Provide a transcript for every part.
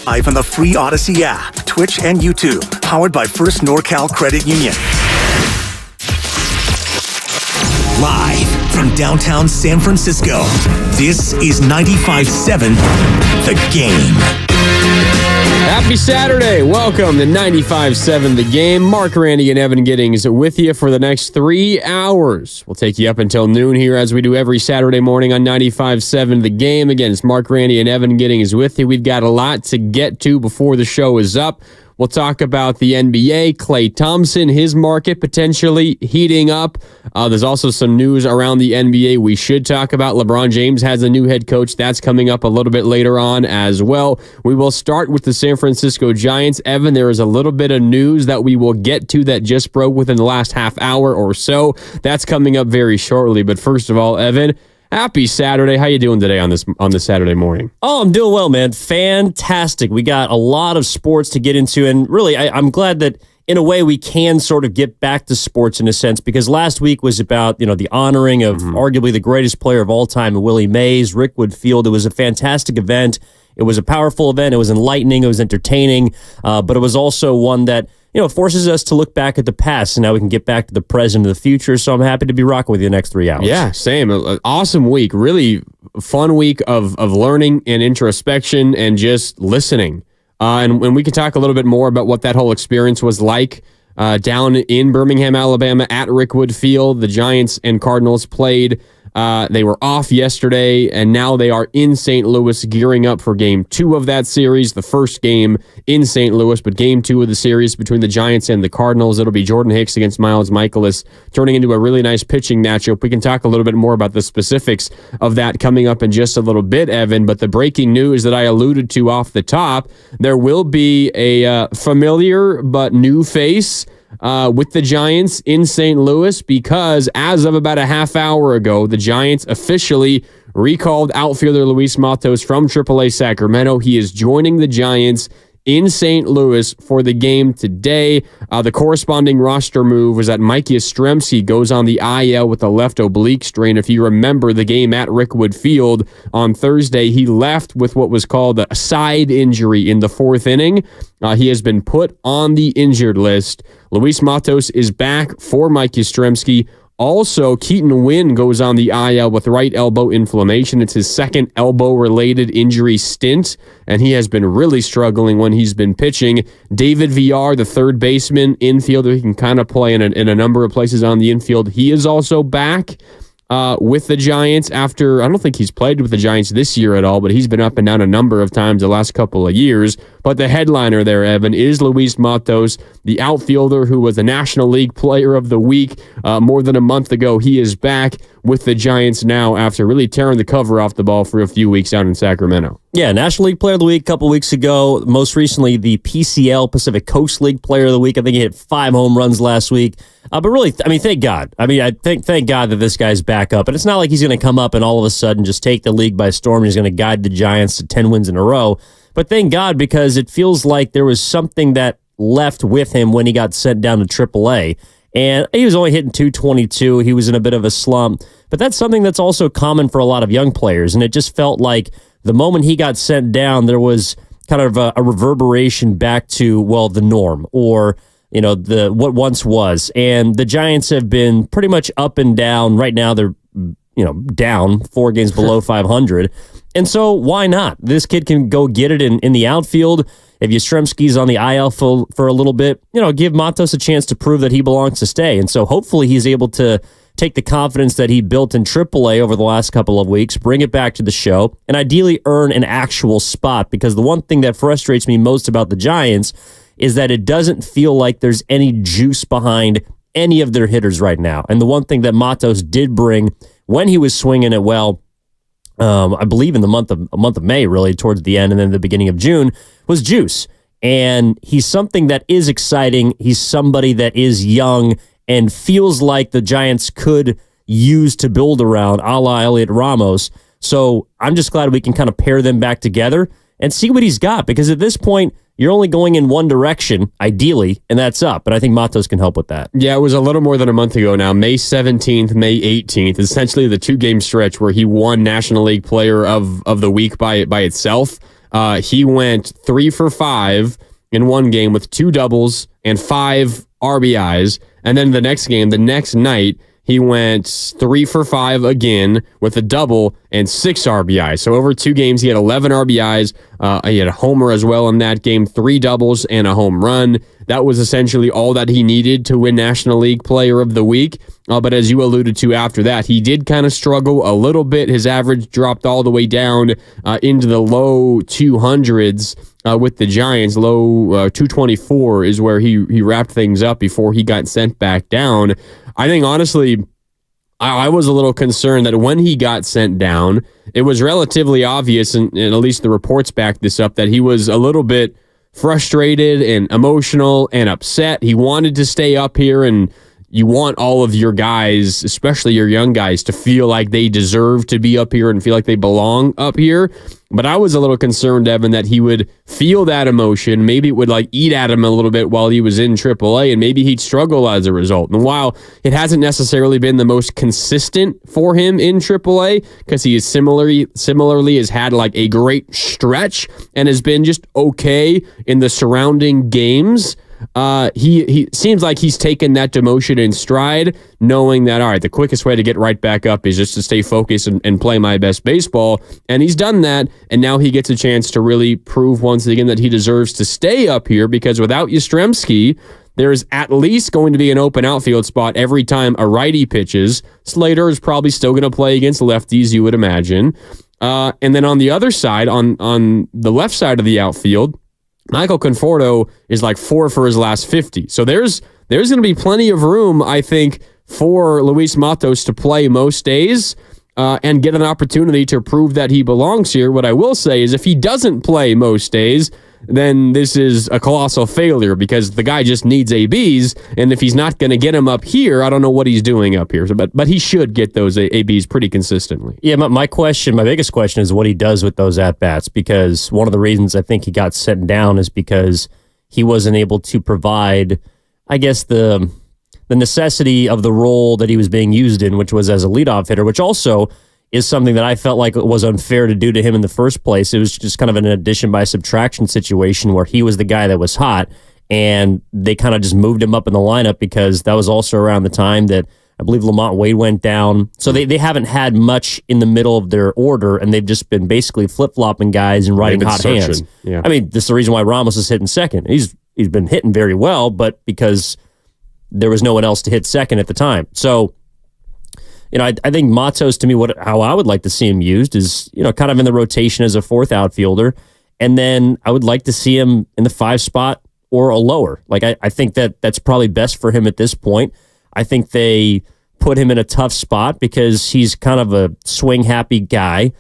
Live on the free Odyssey app, Twitch, and YouTube. Powered by First NorCal Credit Union. Live from downtown San Francisco, this is 95.7 The Game. Happy Saturday. Welcome to 95.7 The Game. Mark, Grandi, and Evan Giddings with you for the next 3 hours. We'll take you up until noon here as we do every Saturday morning on 95.7 The Game. Again, it's Mark, Grandi, and Evan Giddings with you. We've got a lot to get to before the show is up. We'll talk about the NBA, Klay Thompson, his market potentially heating up. There's also some news around the NBA we should talk about. LeBron James has a new head coach. That's coming up a little bit later on as well. We will start with the San Francisco Giants. Evan, there is a little bit of news that we will get to that just broke within the last half hour or so. That's coming up very shortly. But first of all, Evan, happy Saturday. How you doing today on this Saturday morning? Oh, I'm doing well, man. Fantastic. We got a lot of sports to get into, and really, I'm glad that in a way we can sort of get back to sports in a sense, because last week was about, the honoring of arguably the greatest player of all time, Willie Mays, Rickwood Field. It was a fantastic event. It was a powerful event. It was enlightening. It was entertaining, but it was also one that forces us to look back at the past, and now we can get back to the present and the future. So I'm happy to be rocking with you the next 3 hours. Yeah, same. An awesome week. Really fun week of learning and introspection and just listening. And we can talk a little bit more about what that whole experience was like down in Birmingham, Alabama at Rickwood Field. The Giants and Cardinals played. They were off yesterday, and now they are in St. Louis gearing up for Game 2 of that series, the first game in St. Louis, but Game 2 of the series between the Giants and the Cardinals. It'll be Jordan Hicks against Miles Michaelis, turning into a really nice pitching matchup. We can talk a little bit more about the specifics of that coming up in just a little bit, Evan, but the breaking news that I alluded to off the top, there will be a familiar but new face with the Giants in St. Louis, because as of about a half hour ago, the Giants officially recalled outfielder Luis Matos from AAA Sacramento. He is joining the Giants in St. Louis for the game today. The corresponding roster move was that Mike Yastrzemski goes on the IL with a left oblique strain. If you remember the game at Rickwood Field on Thursday, he left with what was called a side injury in the fourth inning. He has been put on the injured list. Luis Matos is back for Mike Yastrzemski. Also, Keaton Wynn goes on the IL with right elbow inflammation. It's his second elbow-related injury stint, and he has been really struggling when he's been pitching. David Villar, the third baseman, infielder, he can kind of play in a number of places on the infield. He is also back with the Giants after, I don't think he's played with the Giants this year at all, but he's been up and down a number of times the last couple of years. But the headliner there, Evan, is Luis Matos, the outfielder who was the National League Player of the Week more than a month ago. He is back with the Giants now after really tearing the cover off the ball for a few weeks out in Sacramento. Yeah, National League Player of the Week a couple weeks ago. Most recently, the PCL, Pacific Coast League Player of the Week. I think he hit 5 home runs last week. But really, thank God. Thank God that this guy's back up. And it's not like he's going to come up and all of a sudden just take the league by storm and he's going to guide the Giants to 10 wins in a row. But thank God, because it feels like there was something that left with him when he got sent down to AAA. And he was only hitting 222. He was in a bit of a slump. But that's something that's also common for a lot of young players. And it just felt like the moment he got sent down, there was kind of a reverberation back to, the norm, or what once was. And the Giants have been pretty much up and down. Right now they're down 4 games below 500. And so why not? This kid can go get it in the outfield. If Yastrzemski's on the IL for a little bit, give Matos a chance to prove that he belongs to stay. And so hopefully he's able to take the confidence that he built in AAA over the last couple of weeks, bring it back to the show, and ideally earn an actual spot. Because the one thing that frustrates me most about the Giants is that it doesn't feel like there's any juice behind any of their hitters right now. And the one thing that Matos did bring when he was swinging it well, I believe in the month of May, really towards the end, and then the beginning of June, was juice. And he's something that is exciting. He's somebody that is young and feels like the Giants could use to build around, a la Elliot Ramos. So I'm just glad we can kind of pair them back together and see what he's got, because at this point, you're only going in one direction, ideally, and that's up. But I think Matos can help with that. Yeah, it was a little more than a month ago now. May 17th, May 18th, essentially the 2-game stretch where he won National League Player of the Week by itself. He went 3 for 5 in one game with 2 doubles and 5 RBIs. And then the next game, the next night, he went 3 for 5 again with a double and 6 RBIs. So over 2 games, he had 11 RBIs. He had a homer as well in that game, 3 doubles and a home run. That was essentially all that he needed to win National League Player of the Week. But as you alluded to after that, he did kind of struggle a little bit. His average dropped all the way down into the low 200s with the Giants. Low 224 is where he wrapped things up before he got sent back down. I think, honestly, I was a little concerned that when he got sent down, it was relatively obvious, and at least the reports backed this up, that he was a little bit frustrated and emotional and upset. He wanted to stay up here, and you want all of your guys, especially your young guys, to feel like they deserve to be up here and feel like they belong up here. But I was a little concerned, Evan, that he would feel that emotion. Maybe it would eat at him a little bit while he was in AAA, and maybe he'd struggle as a result. And while it hasn't necessarily been the most consistent for him in AAA, because he is similarly has had a great stretch and has been just okay in the surrounding games, he seems like he's taken that demotion in stride, knowing that, all right, the quickest way to get right back up is just to stay focused and play my best baseball. And he's done that, and now he gets a chance to really prove once again that he deserves to stay up here, because without Yastrzemski, there's at least going to be an open outfield spot every time a righty pitches. Slater is probably still going to play against lefties, you would imagine. And then on the other side, on the left side of the outfield, Michael Conforto is 4 for his last 50. So there's going to be plenty of room, I think, for Luis Matos to play most days and get an opportunity to prove that he belongs here. What I will say is if he doesn't play most days, then this is a colossal failure, because the guy just needs ABs, and if he's not going to get him up here, I don't know what he's doing up here. So, but he should get those ABs pretty consistently. Yeah, my biggest question is what he does with those at-bats, because one of the reasons I think he got sent down is because he wasn't able to provide, I guess, the necessity of the role that he was being used in, which was as a leadoff hitter, which also is something that I felt like it was unfair to do to him in the first place. It was just kind of an addition by subtraction situation where he was the guy that was hot, and they kind of just moved him up in the lineup, because that was also around the time that I believe Lamont Wade went down. So they haven't had much in the middle of their order, and they've just been basically flip-flopping guys and riding hot hands. Yeah. I mean, this is the reason why Ramos is hitting second. He's been hitting very well, but because there was no one else to hit second at the time. So, I think Matos, to me, how I would like to see him used is, kind of in the rotation as a fourth outfielder. And then I would like to see him in the 5 spot or a lower. I think that's probably best for him at this point. I think they put him in a tough spot because he's kind of a swing-happy guy.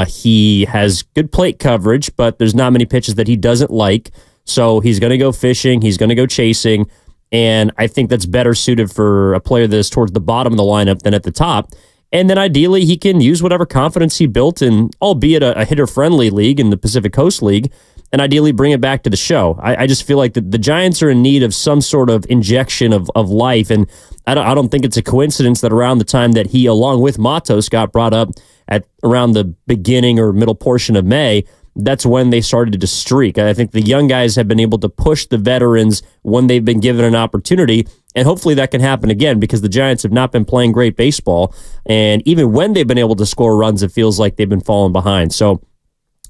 He has good plate coverage, but there's not many pitches that he doesn't like. So he's going to go fishing. He's going to go chasing. And I think that's better suited for a player that's towards the bottom of the lineup than at the top. And then ideally, he can use whatever confidence he built in, albeit a hitter-friendly league in the Pacific Coast League, and ideally bring it back to the show. I just feel like the Giants are in need of some sort of injection of life, and I don't think it's a coincidence that around the time that he, along with Matos, got brought up at around the beginning or middle portion of May, that's when they started to streak. I think the young guys have been able to push the veterans when they've been given an opportunity, and hopefully that can happen again, because the Giants have not been playing great baseball, and even when they've been able to score runs, it feels like they've been falling behind. So,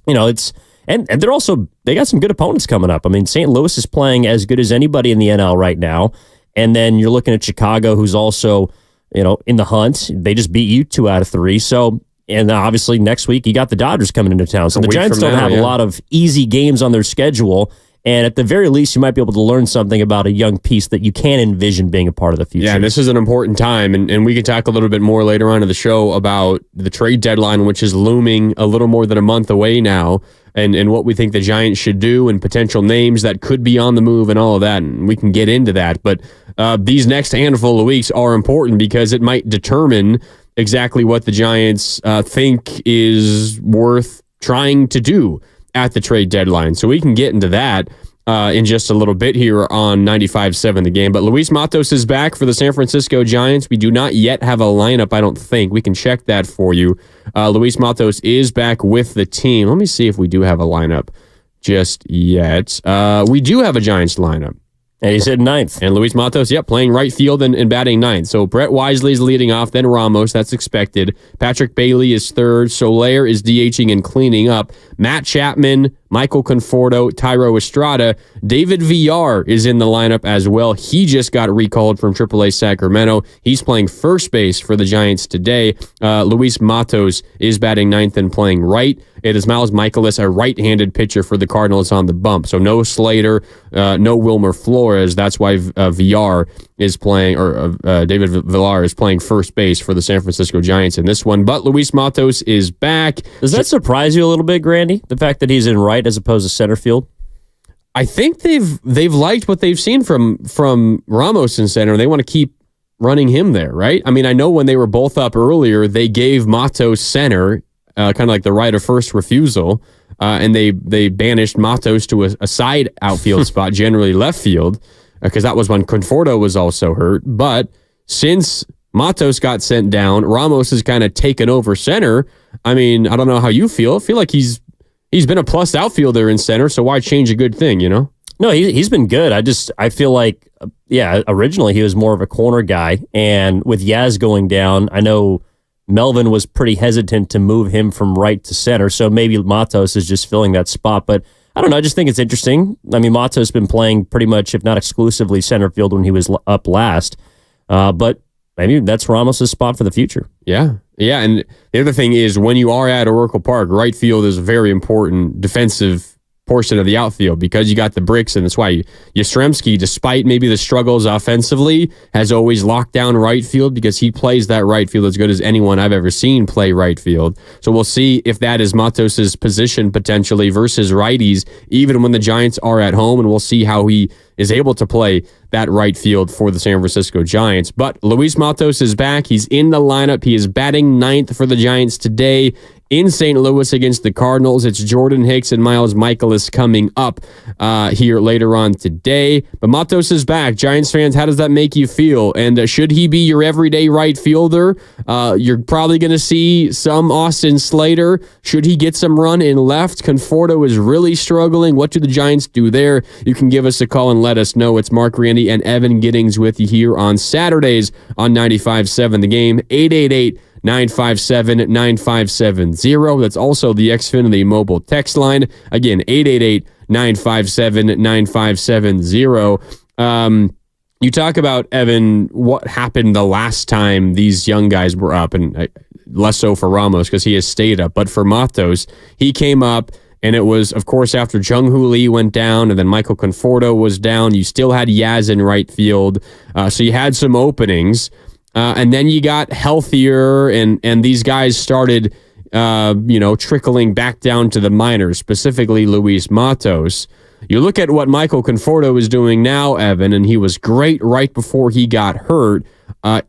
it's and they got some good opponents coming up. I mean, St. Louis is playing as good as anybody in the NL right now, and then you're looking at Chicago, who's also in the hunt. They just beat you 2 out of 3. So. And obviously next week you got the Dodgers coming into town. So the Giants don't have a lot of easy games on their schedule. And at the very least, you might be able to learn something about a young piece that you can envision being a part of the future. Yeah, and this is an important time. And we can talk a little bit more later on in the show about the trade deadline, which is looming a little more than a month away now, and what we think the Giants should do and potential names that could be on the move and all of that. And we can get into that. But these next handful of weeks are important because it might determine exactly what the Giants think is worth trying to do at the trade deadline. So we can get into that. in just a little bit here on 95.7 The Game. But Luis Matos is back for the San Francisco Giants. We do not yet have a lineup, I don't think. We can check that for you. Luis Matos is back with the team. Let me see if we do have a lineup just yet. We do have a Giants lineup. And he's hitting ninth. And Luis Matos, playing right field and batting ninth. So Brett Wisely is leading off, then Ramos. That's expected. Patrick Bailey is third. Soler is DHing and cleaning up. Matt Chapman, Michael Conforto, Tyro Estrada. David Villar is in the lineup as well. He just got recalled from AAA Sacramento. He's playing first base for the Giants today. Luis Matos is batting ninth and playing right. It is Miles Michaelis, a right-handed pitcher for the Cardinals, on the bump. So no Slater, no Wilmer Flores. That's why Villar is playing, or David Villar is playing first base for the San Francisco Giants in this one. But Luis Matos is back. Does that surprise you a little bit, Grandi? The fact that he's in right as opposed to center field? I think they've liked what they've seen from Ramos in center. They want to keep running him there, right? I mean, I know when they were both up earlier, they gave Matos center, kind of like the right of first refusal, and they banished Matos to a side outfield spot, generally left field, because that was when Conforto was also hurt. But since Matos got sent down, Ramos has kind of taken over center. I mean, I don't know how you feel. I feel like he's been a plus outfielder in center, so why change a good thing, you know? No, he's been good. I feel like, originally he was more of a corner guy, and with Yaz going down, I know Melvin was pretty hesitant to move him from right to center, so maybe Matos is just filling that spot. But I don't know, I just think it's interesting. I mean, Matos has been playing pretty much, if not exclusively, center field when he was up last. But maybe that's Ramos' spot for the future. Yeah, and the other thing is, when you are at Oracle Park, right field is a very important defensive portion of the outfield, because you got the bricks, and that's why Yastrzemski, despite maybe the struggles offensively, has always locked down right field, because he plays that right field as good as anyone I've ever seen play right field. So we'll see if that is Matos' position potentially versus righties, even when the Giants are at home, and we'll see how he is able to play that right field for the San Francisco Giants. But Luis Matos is back. He's in the lineup. He is batting ninth for the Giants today in St. Louis against the Cardinals. It's Jordan Hicks and Miles Michaelis coming up here later on today. But Matos is back. Giants fans, how does that make you feel? And should he be your everyday right fielder? You're probably going to see some Austin Slater. Should he get some run in left? Conforto is really struggling. What do the Giants do there? You can give us a call and let us know. It's Mark Grandi and Evan Giddings with you here on Saturdays on 95.7 The Game. 888-957-9570. That's also the Xfinity mobile text line. Again, 888-957-9570. You talk about, Evan, what happened the last time these young guys were up, and less so for Ramos because he has stayed up. But for Matos, he came up, and it was, of course, after Jung-Hoo Lee went down, and then Michael Conforto was down. You still had Yaz in right field, so you had some openings. And then you got healthier, and these guys started, trickling back down to the minors, specifically Luis Matos. You look at what Michael Conforto is doing now, Evan, and he was great right before he got hurt.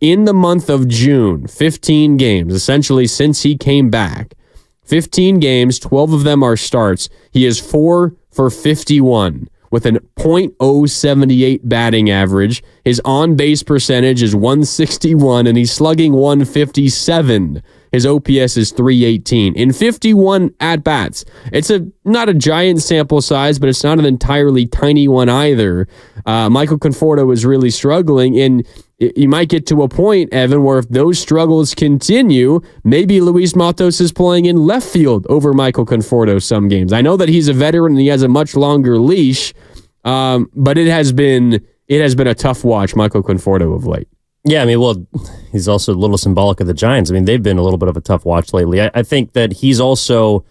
In the month of June, 15 games, essentially since he came back. 15 games, 12 of them are starts. He is 4 for 51. With an .078 batting average. His on-base percentage is 161, and he's slugging 157. His OPS is 318. In 51 at-bats. It's not a giant sample size, but it's not an entirely tiny one either. Michael Conforto is really struggling, and you might get to a point, Evan, where if those struggles continue, maybe Luis Matos is playing in left field over Michael Conforto some games. I know that he's a veteran and he has a much longer leash, but it has been a tough watch, Michael Conforto, of late. Yeah, I mean, well, he's also a little symbolic of the Giants. I mean, they've been a little bit of a tough watch lately. I think that he's also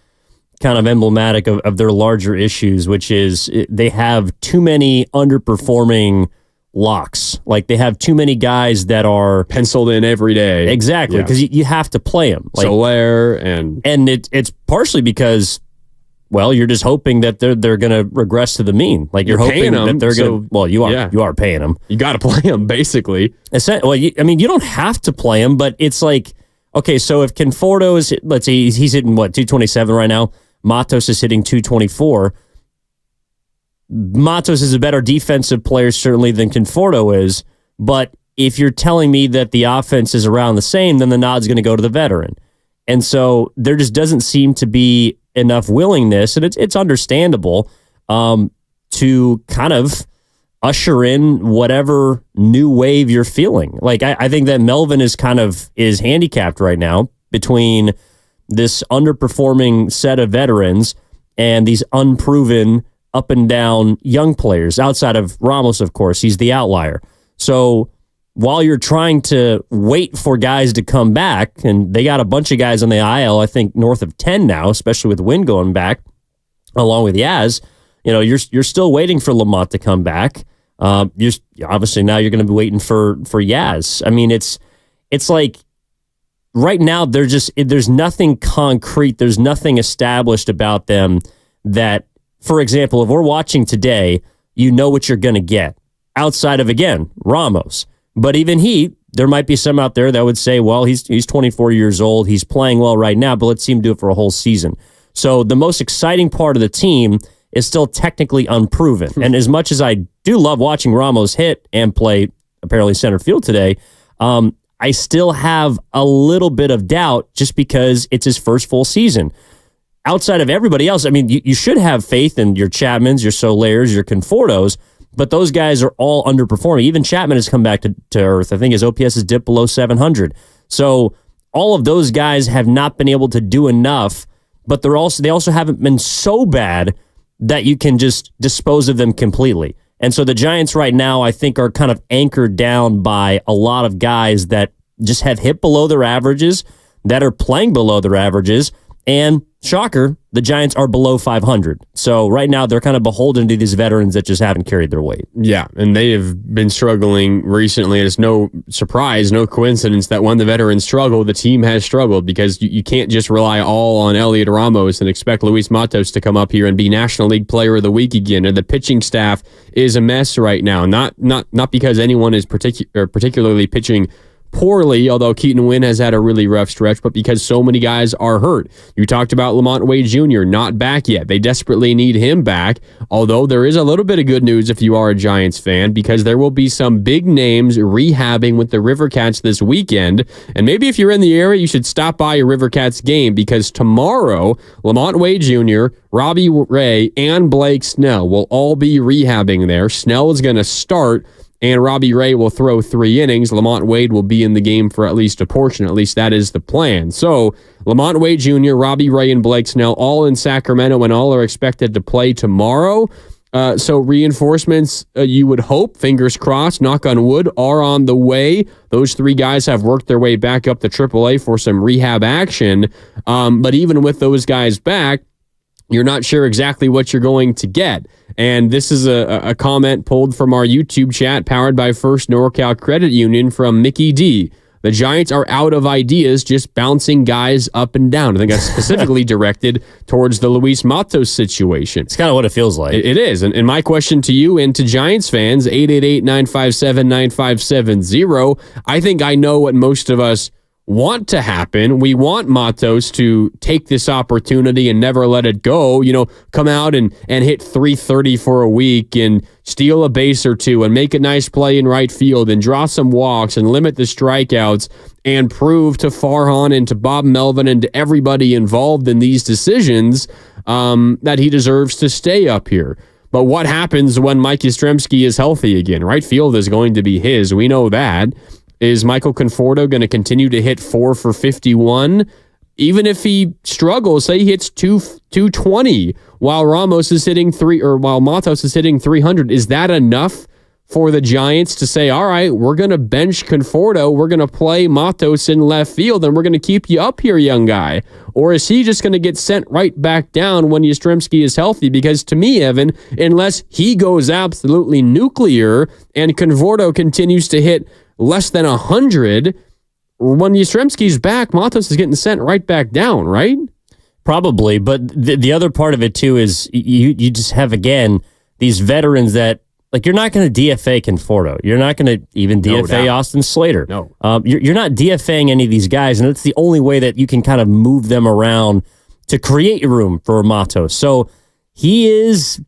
kind of emblematic of their larger issues, which is they have too many underperforming locks. Like, they have too many guys that are penciled in every day. Exactly, because you have to play them. Like, Soler and it's partially because, well, you're just hoping that they're going to regress to the mean. Like, you're hoping that they're going to. Well, you are paying them. You got to play them, basically. Well, you don't have to play them, but it's like, okay, so if Conforto is, let's see, he's hitting what, 227 right now. Matos is hitting 224. Matos is a better defensive player certainly than Conforto is, but if you're telling me that the offense is around the same, then the nod's going to go to the veteran. And so there just doesn't seem to be enough willingness, and it's understandable, to kind of usher in whatever new wave you're feeling. Like, I think that Melvin is handicapped right now between this underperforming set of veterans and these unproven up and down young players. Outside of Ramos, of course, he's the outlier. So while you're trying to wait for guys to come back, and they got a bunch of guys on the IL, I think north of 10 now, especially with Wynn going back, along with Yaz, you're still waiting for Lamont to come back. Obviously now you're going to be waiting for Yaz. I mean, it's like right now there's nothing concrete. There's nothing established about them that, for example, if we're watching today, you know what you're going to get outside of, again, Ramos. But even there might be some out there that would say, well, he's 24 years old. He's playing well right now, but let's see him do it for a whole season. So the most exciting part of the team is still technically unproven. And as much as I do love watching Ramos hit and play apparently center field today, I still have a little bit of doubt just because it's his first full season. Outside of everybody else, I mean, you should have faith in your Chapmans, your Solairs, your Confortos, but those guys are all underperforming. Even Chapman has come back to earth. I think his OPS has dipped below 700. So all of those guys have not been able to do enough, but they also haven't been so bad that you can just dispose of them completely. And so the Giants right now, I think, are kind of anchored down by a lot of guys that just have hit below their averages, that are playing below their averages, and shocker, the Giants are below 500. So right now they're kind of beholden to these veterans that just haven't carried their weight. Yeah, and they have been struggling recently. It's no surprise, no coincidence that when the veterans struggle, the team has struggled, because you can't just rely all on Elliot Ramos and expect Luis Matos to come up here and be National League Player of the Week again. And the pitching staff is a mess right now. Not because anyone is particularly pitching poorly, although Keaton Wynn has had a really rough stretch, but because so many guys are hurt. You talked about Lamont Wade Jr. not back yet. They desperately need him back, although there is a little bit of good news if you are a Giants fan, because there will be some big names rehabbing with the Rivercats this weekend, and maybe if you're in the area, you should stop by a Rivercats game, because tomorrow, Lamont Wade Jr., Robbie Ray, and Blake Snell will all be rehabbing there. Snell is going to start, and Robbie Ray will throw 3 innings. Lamont Wade will be in the game for at least a portion. At least that is the plan. So Lamont Wade Jr., Robbie Ray, and Blake Snell all in Sacramento, and all are expected to play tomorrow. So reinforcements, you would hope, fingers crossed, knock on wood, are on the way. Those 3 guys have worked their way back up to AAA for some rehab action. But even with those guys back, you're not sure exactly what you're going to get. And this is a comment pulled from our YouTube chat powered by First NorCal Credit Union from Mickey D. The Giants are out of ideas, just bouncing guys up and down. I think that's specifically directed towards the Luis Matos situation. It's kind of what it feels like. It is. And my question to you and to Giants fans, 888-957-9570, I think I know what most of us want to happen. We want Matos to take this opportunity and never let it go. Come out and hit 330 for a week and steal a base or two and make a nice play in right field and draw some walks and limit the strikeouts and prove to Farhan and to Bob Melvin and to everybody involved in these decisions that he deserves to stay up here. But what happens when Mike Yastrzemski is healthy again? Right field is going to be his. We know that. Is Michael Conforto going to continue to hit 4 for 51? Even if he struggles, say he hits 220 while Ramos is hitting while Matos is hitting 300, is that enough for the Giants to say, all right, we're going to bench Conforto, we're going to play Matos in left field, and we're going to keep you up here, young guy? Or is he just going to get sent right back down when Yastrzemski is healthy? Because to me, Evan, unless he goes absolutely nuclear and Conforto continues to hit less than 100, when Yastrzemski's back, Matos is getting sent right back down, right? Probably, but the other part of it too is you just have, again, these veterans that, like, you're not going to DFA Conforto. You're not going to even DFA Austin Slater. No. You're not DFAing any of these guys, and it's the only way that you can kind of move them around to create room for Matos. So he is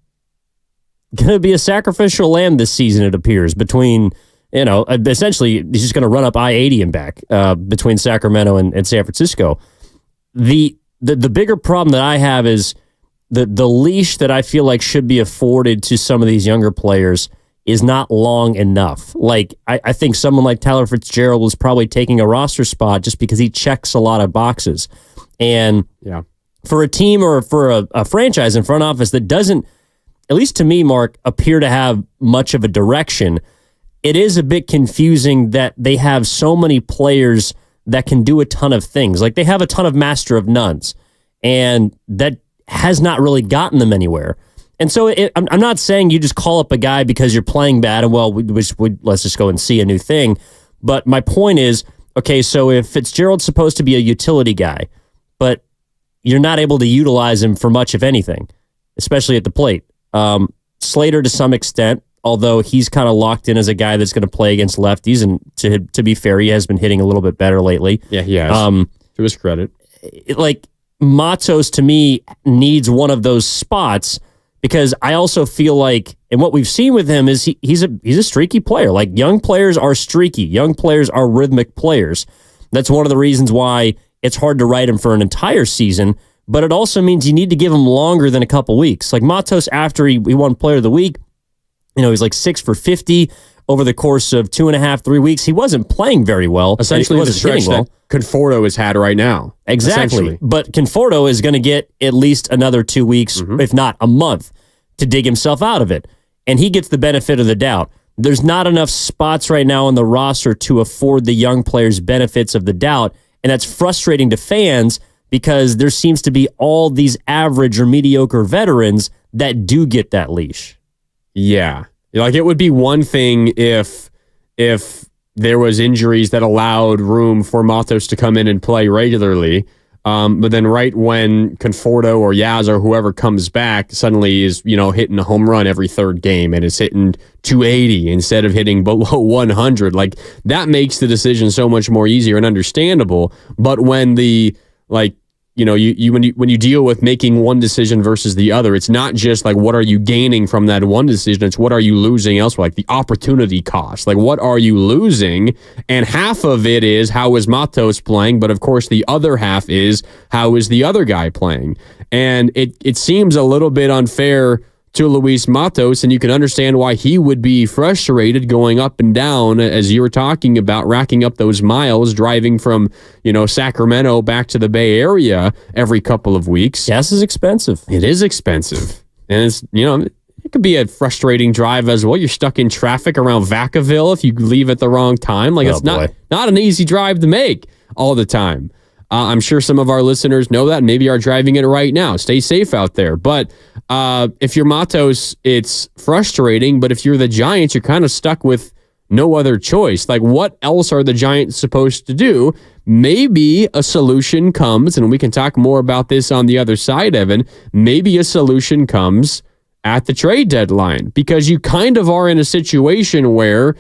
going to be a sacrificial lamb this season, it appears, between, essentially he's just going to run up I-80 and back between Sacramento and San Francisco. The bigger problem that I have is the leash that I feel like should be afforded to some of these younger players is not long enough. Like, I think someone like Tyler Fitzgerald was probably taking a roster spot just because he checks a lot of boxes. And for a team or for a franchise and front office that doesn't, at least to me, Mark, appear to have much of a direction, it is a bit confusing that they have so many players that can do a ton of things. Like, they have a ton of master of nones, and that has not really gotten them anywhere. And so I'm not saying you just call up a guy because you're playing bad and, let's just go and see a new thing. But my point is, okay, so if Fitzgerald's supposed to be a utility guy, but you're not able to utilize him for much of anything, especially at the plate. Slater to some extent, although he's kind of locked in as a guy that's going to play against lefties, and to be fair, he has been hitting a little bit better lately. Yeah, he has. To his credit. Matos, to me, needs one of those spots, because I also feel like, and what we've seen with him is he's a streaky player. Like, young players are streaky. Young players are rhythmic players. That's one of the reasons why it's hard to write him for an entire season, but it also means you need to give him longer than a couple weeks. Like Matos, after he won Player of the Week, he's like 6 for 50 over the course of 2.5, 3 weeks. He wasn't playing very well. Essentially, the stretch that Conforto has had right now. Exactly. But Conforto is going to get at least another 2 weeks, if not a month, to dig himself out of it. And he gets the benefit of the doubt. There's not enough spots right now on the roster to afford the young players benefits of the doubt. And that's frustrating to fans because there seems to be all these average or mediocre veterans that do get that leash. Yeah. Like, it would be one thing if there was injuries that allowed room for Matos to come in and play regularly. But then right when Conforto or Yaz or whoever comes back suddenly is, hitting a home run every third game and is hitting 280 instead of hitting below 100, like, that makes the decision so much more easier and understandable. But when when you deal with making one decision versus the other, it's not just like, what are you gaining from that one decision? It's what are you losing elsewhere? Like, the opportunity cost. Like, what are you losing? And half of it is, how is Matos playing? But of course, the other half is, how is the other guy playing? And it seems a little bit unfair to Luis Matos, and you can understand why he would be frustrated going up and down, as you were talking about, racking up those miles, driving from, Sacramento back to the Bay Area every couple of weeks. Gas is expensive. It is expensive. And it's, it could be a frustrating drive as well. You're stuck in traffic around Vacaville if you leave at the wrong time. Like, it's not an easy drive to make all the time. I'm sure some of our listeners know that and maybe are driving it right now. Stay safe out there. But if you're Matos, it's frustrating. But if you're the Giants, you're kind of stuck with no other choice. Like, what else are the Giants supposed to do? Maybe a solution comes, and we can talk more about this on the other side, Evan. Maybe a solution comes at the trade deadline, because you kind of are in a situation where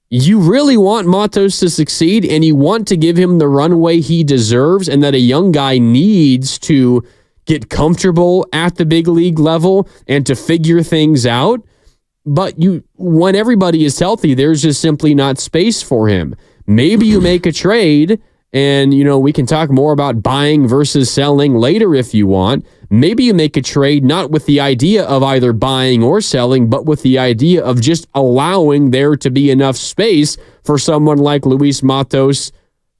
you really want Matos to succeed, and you want to give him the runway he deserves, and that a young guy needs to get comfortable at the big league level and to figure things out. But when everybody is healthy, there's just simply not space for him. Maybe you make a trade, and, we can talk more about buying versus selling later if you want. Maybe you make a trade not with the idea of either buying or selling, but with the idea of just allowing there to be enough space for someone like Luis Matos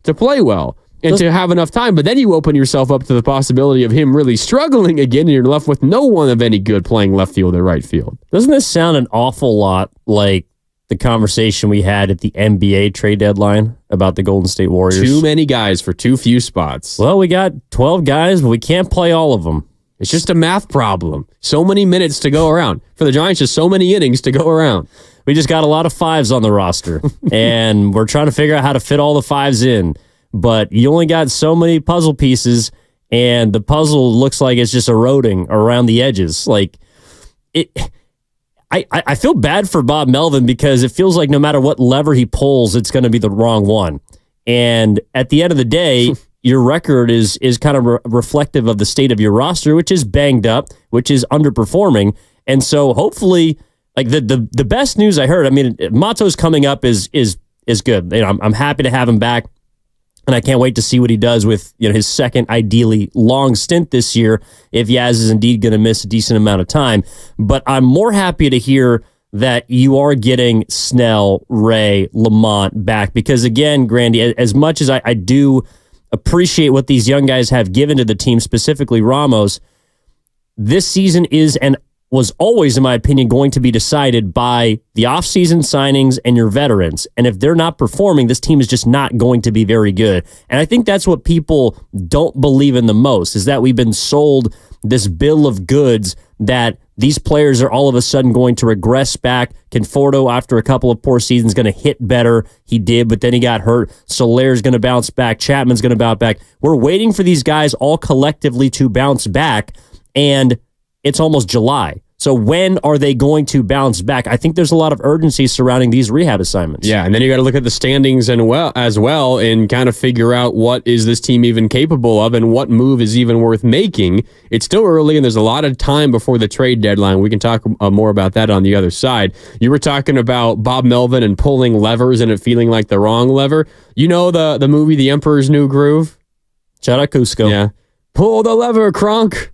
to play well and to have enough time. But then you open yourself up to the possibility of him really struggling again, and you're left with no one of any good playing left field or right field. Doesn't this sound an awful lot like the conversation we had at the NBA trade deadline about the Golden State Warriors? Too many guys for too few spots. Well, we got 12 guys, but we can't play all of them. It's just a math problem. So many minutes to go around. For the Giants, just so many innings to go around. We just got a lot of fives on the roster, and we're trying to figure out how to fit all the fives in. But you only got so many puzzle pieces, and the puzzle looks like it's just eroding around the edges. Like, I feel bad for Bob Melvin, because it feels like no matter what lever he pulls, it's going to be the wrong one. And at the end of the day, your record is kind of reflective of the state of your roster, which is banged up, which is underperforming. And so hopefully, like the best news I heard, I mean, Matos coming up is good. You know, I'm happy to have him back. And I can't wait to see what he does with his second, ideally long stint this year, if Yaz is indeed going to miss a decent amount of time. But I'm more happy to hear that you are getting Snell, Ray, Lamont back. Because again, Grandi, as much as I do appreciate what these young guys have given to the team, specifically Ramos, this season is and was always, in my opinion, going to be decided by the offseason signings and your veterans. And if they're not performing, this team is just not going to be very good. And I think that's what people don't believe in the most, is that we've been sold this bill of goods that these players are all of a sudden going to regress back. Conforto, after a couple of poor seasons, going to hit better. He did, but then he got hurt. Solaire's going to bounce back. Chapman's going to bounce back. We're waiting for these guys all collectively to bounce back, and it's almost July. So when are they going to bounce back? I think there's a lot of urgency surrounding these rehab assignments. Yeah, and then you got to look at the standings as well and kind of figure out what is this team even capable of and what move is even worth making. It's still early and there's a lot of time before the trade deadline. We can talk more about that on the other side. You were talking about Bob Melvin and pulling levers and it feeling like the wrong lever. You know the movie The Emperor's New Groove? Shout out Cusco. Yeah. Pull the lever, Kronk.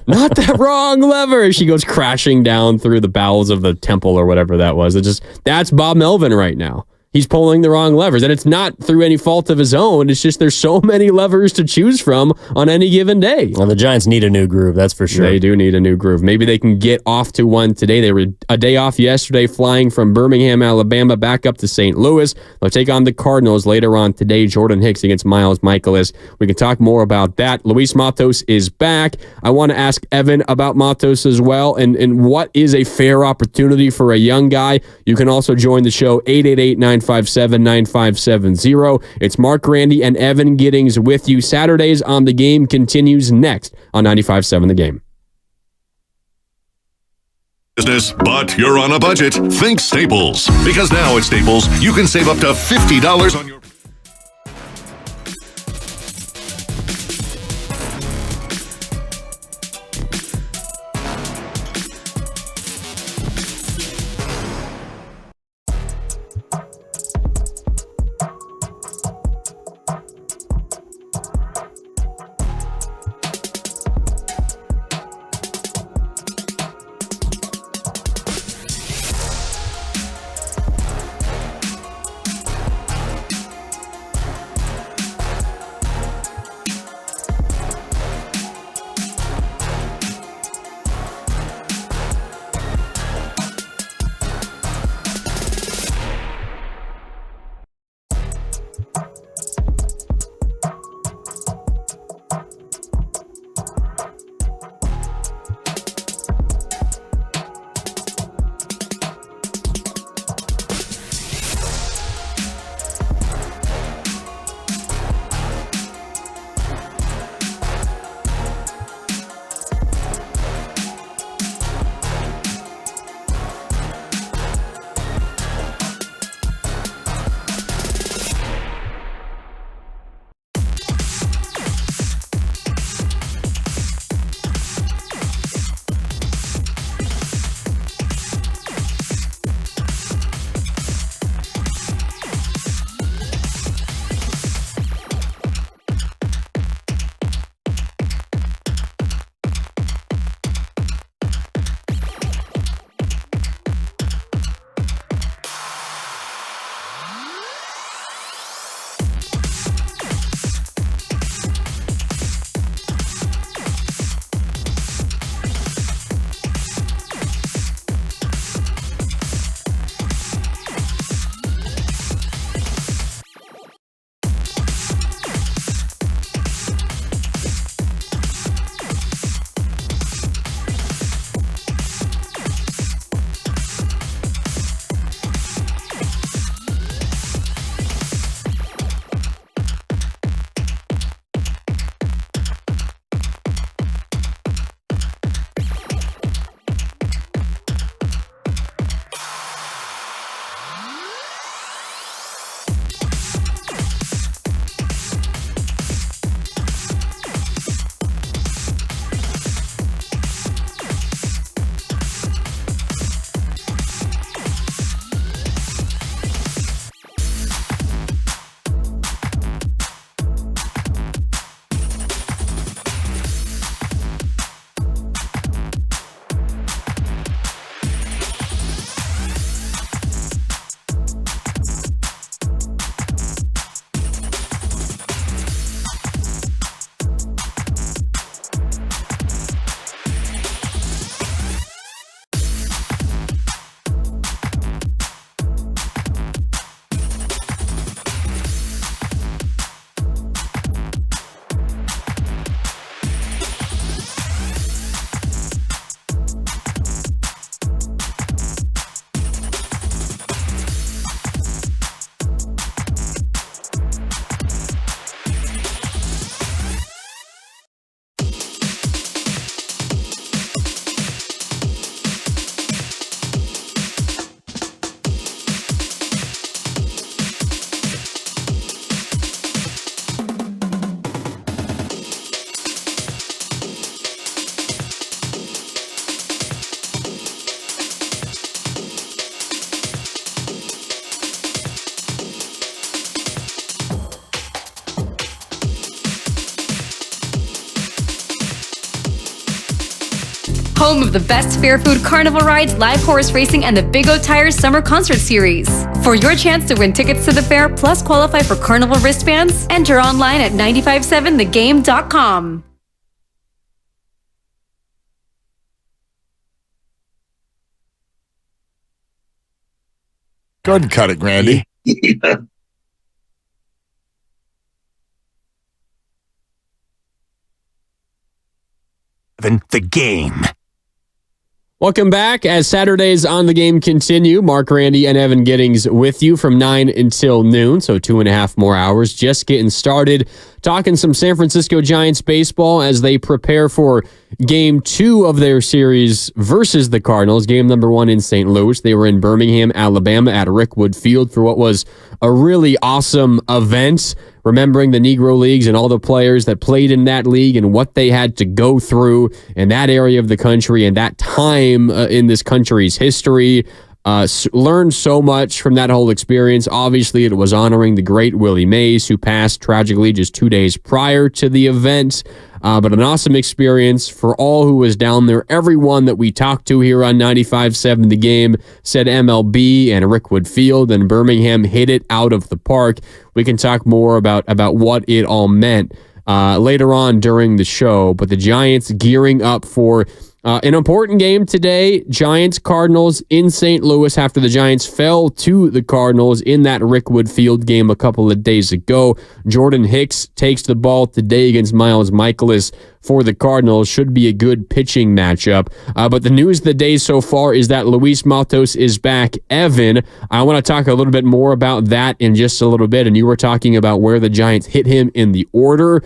Not that wrong lever. She goes crashing down through the bowels of the temple or whatever that was. That's Bob Melvin right now. He's pulling the wrong levers, and it's not through any fault of his own. It's just there's so many levers to choose from on any given day. Well, the Giants need a new groove, that's for sure. They do need a new groove. Maybe they can get off to one today. They were a day off yesterday, flying from Birmingham, Alabama, back up to St. Louis. They'll take on the Cardinals later on today. Jordan Hicks against Miles Michaelis. We can talk more about that. Luis Matos is back. I want to ask Evan about Matos as well, and what is a fair opportunity for a young guy. You can also join the show, 888-957-9570. It's Mark Grandi and Evan Giddings with you. Saturdays on The Game continues next on 95.7 The Game. Business, but you're on a budget? Think Staples. Because now at Staples, you can save up to $50 on your... home of the best fair food carnival rides, live horse racing, and the Big O Tires Summer Concert Series. For your chance to win tickets to the fair, plus qualify for carnival wristbands, enter online at 957thegame.com. Go ahead and cut it, Grandi. The game. Welcome back as Saturdays on the game continue. Mark Grandi and Evan Giddings with you from 9 until noon, so 2.5 more hours. Just getting started talking some San Francisco Giants baseball as they prepare for Game 2 of their series versus the Cardinals. Game number 1 in St. Louis. They were in Birmingham, Alabama at Rickwood Field for what was a really awesome event, remembering the Negro Leagues and all the players that played in that league and what they had to go through in that area of the country and that time in this country's history. Learned so much from that whole experience. Obviously, it was honoring the great Willie Mays, who passed tragically just 2 days prior to the event. But an awesome experience for all who was down there. Everyone that we talked to here on 95.7 The Game said MLB and Rickwood Field and Birmingham hit it out of the park. We can talk more about what it all meant later on during the show. But the Giants gearing up for an important game today. Giants-Cardinals in St. Louis after the Giants fell to the Cardinals in that Rickwood Field game a couple of days ago. Jordan Hicks takes the ball today against Miles Michaelis for the Cardinals. Should be a good pitching matchup. But the news of the day so far is that Luis Matos is back. Evan, I want to talk a little bit more about that in just a little bit. And you were talking about where the Giants hit him in the order.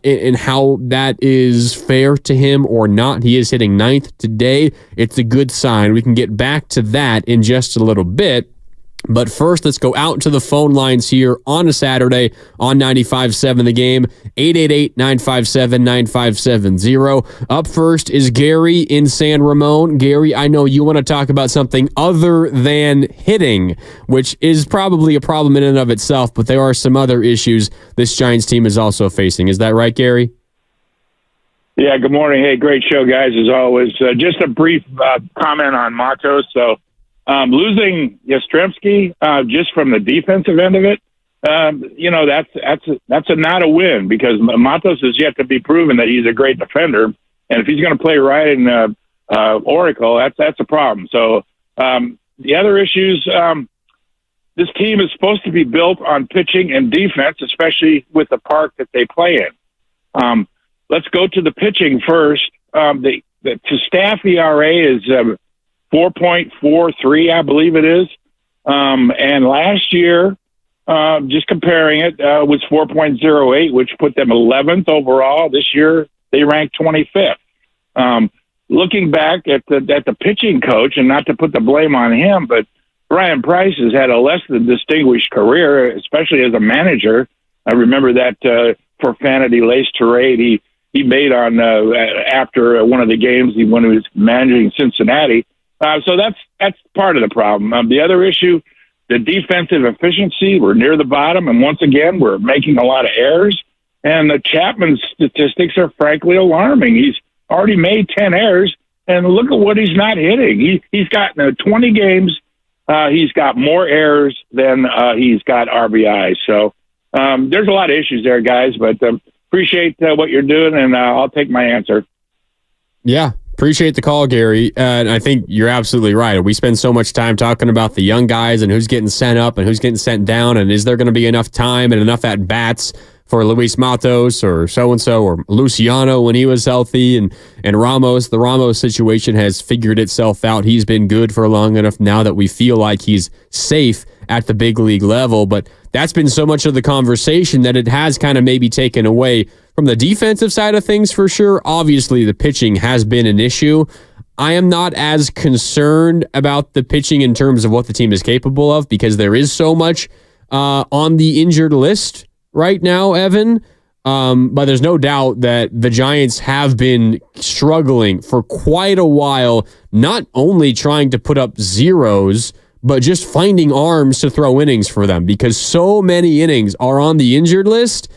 And how that is fair to him or not. He is hitting 9th today. It's a good sign. We can get back to that in just a little bit. But first, let's go out to the phone lines here on a Saturday on 95.7 The Game, 888-957-9570. Up first is Gary in San Ramon. Gary, I know you want to talk about something other than hitting, which is probably a problem in and of itself, but there are some other issues this Giants team is also facing. Is that right, Gary? Yeah, good morning. Hey, great show, guys, as always. Just a brief comment on Matos. So, losing Yastrzemski just from the defensive end of it, that's not a win because Matos is yet to be proven that he's a great defender, and if he's going to play right in Oracle, that's a problem. So the other issues, this team is supposed to be built on pitching and defense, especially with the park that they play in. Let's go to the pitching first. The staff ERA is 4.43, I believe it is. And last year, just comparing it, was 4.08, which put them 11th overall. This year, they ranked 25th. Looking back at the pitching coach, and not to put the blame on him, but Brian Price has had a less than distinguished career, especially as a manager. I remember that for Profanity Laced Tirade he made on after one of the games when he was managing Cincinnati. So that's part of the problem. The other issue, the defensive efficiency, we're near the bottom, and once again, we're making a lot of errors. And the Chapman statistics are frankly alarming. He's already made 10 errors, and look at what he's not hitting. He's got 20 games. He's got more errors than he's got RBIs. So there's a lot of issues there, guys, but appreciate what you're doing, and I'll take my answer. Yeah. Appreciate the call, Gary. And I think you're absolutely right. We spend so much time talking about the young guys and who's getting sent up and who's getting sent down. And is there going to be enough time and enough at-bats for Luis Matos or so-and-so or Luciano when he was healthy? And Ramos, the Ramos situation has figured itself out. He's been good for long enough now that we feel like he's safe at the big league level. But that's been so much of the conversation that it has kind of maybe taken away from the defensive side of things for sure. Obviously, the pitching has been an issue. I am not as concerned about the pitching in terms of what the team is capable of because there is so much on the injured list right now, Evan. But there's no doubt that the Giants have been struggling for quite a while, not only trying to put up zeros, but just finding arms to throw innings for them because so many innings are on the injured list.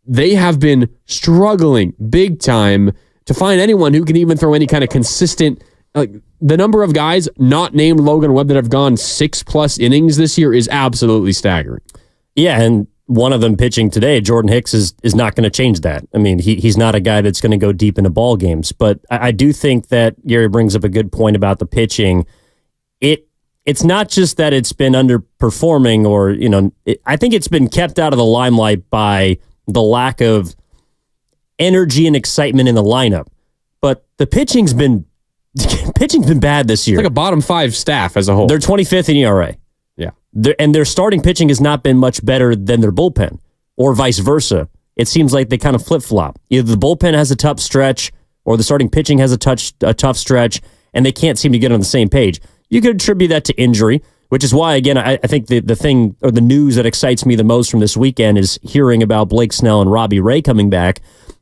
They have been struggling big time to find anyone who can even throw any kind of consistent. The number of guys not named Logan Webb that have gone 6+ innings this year is absolutely staggering. Yeah, and one of them pitching today, Jordan Hicks, is not going to change that. I mean, he's not a guy that's going to go deep into ball games. But I do think that Gary brings up a good point about the pitching. It's not just that it's been underperforming, or I think it's been kept out of the limelight by the lack of energy and excitement in the lineup. But the pitching's been bad this year. It's like a bottom 5 staff as a whole. They're 25th in ERA. Yeah. And their starting pitching has not been much better than their bullpen, or vice versa. It seems like they kind of flip-flop. Either the bullpen has a tough stretch, or the starting pitching has a tough stretch, and they can't seem to get on the same page. You could attribute that to injury, which is why, again, I think the thing, or the news that excites me the most from this weekend is hearing about Blake Snell and Robbie Ray coming back,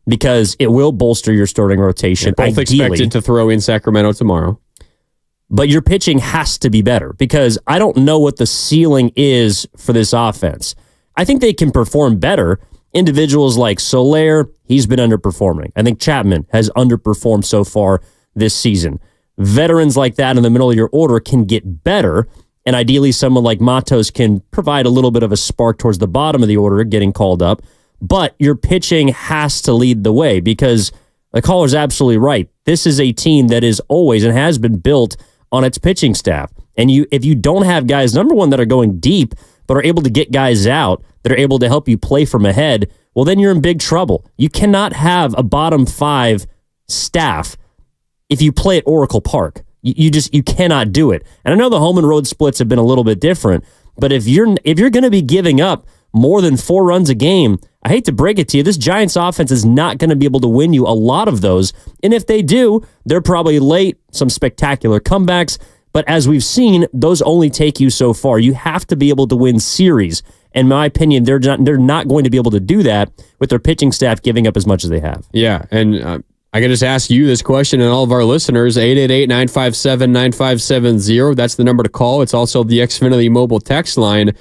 because it will bolster your starting rotation. Both expected to throw in Sacramento tomorrow. But your pitching has to be better, because I don't know what the ceiling is for this offense. I think they can perform better. Individuals like Soler, he's been underperforming. I think Chapman has underperformed so far this season. Veterans like that in the middle of your order can get better, and ideally someone like Matos can provide a little bit of a spark towards the bottom of the order getting called up. But your pitching has to lead the way, because the caller's absolutely right. This is a team that is always and has been built on its pitching staff. And if you don't have guys, number one, that are going deep, but are able to get guys out, that are able to help you play from ahead, well, then you're in big trouble. You cannot have a bottom 5 staff if you play at Oracle Park. You cannot do it. And I know the home and road splits have been a little bit different, but if you're going to be giving up more than 4 runs a game, I hate to break it to you, this Giants offense is not going to be able to win you a lot of those. And if they do, they're probably late, some spectacular comebacks. But as we've seen, those only take you so far. You have to be able to win series. In my opinion, they're not going to be able to do that with their pitching staff giving up as much as they have. Yeah, and I can just ask you this question and all of our listeners, 888-957-9570. That's the number to call. It's also the Xfinity mobile text line.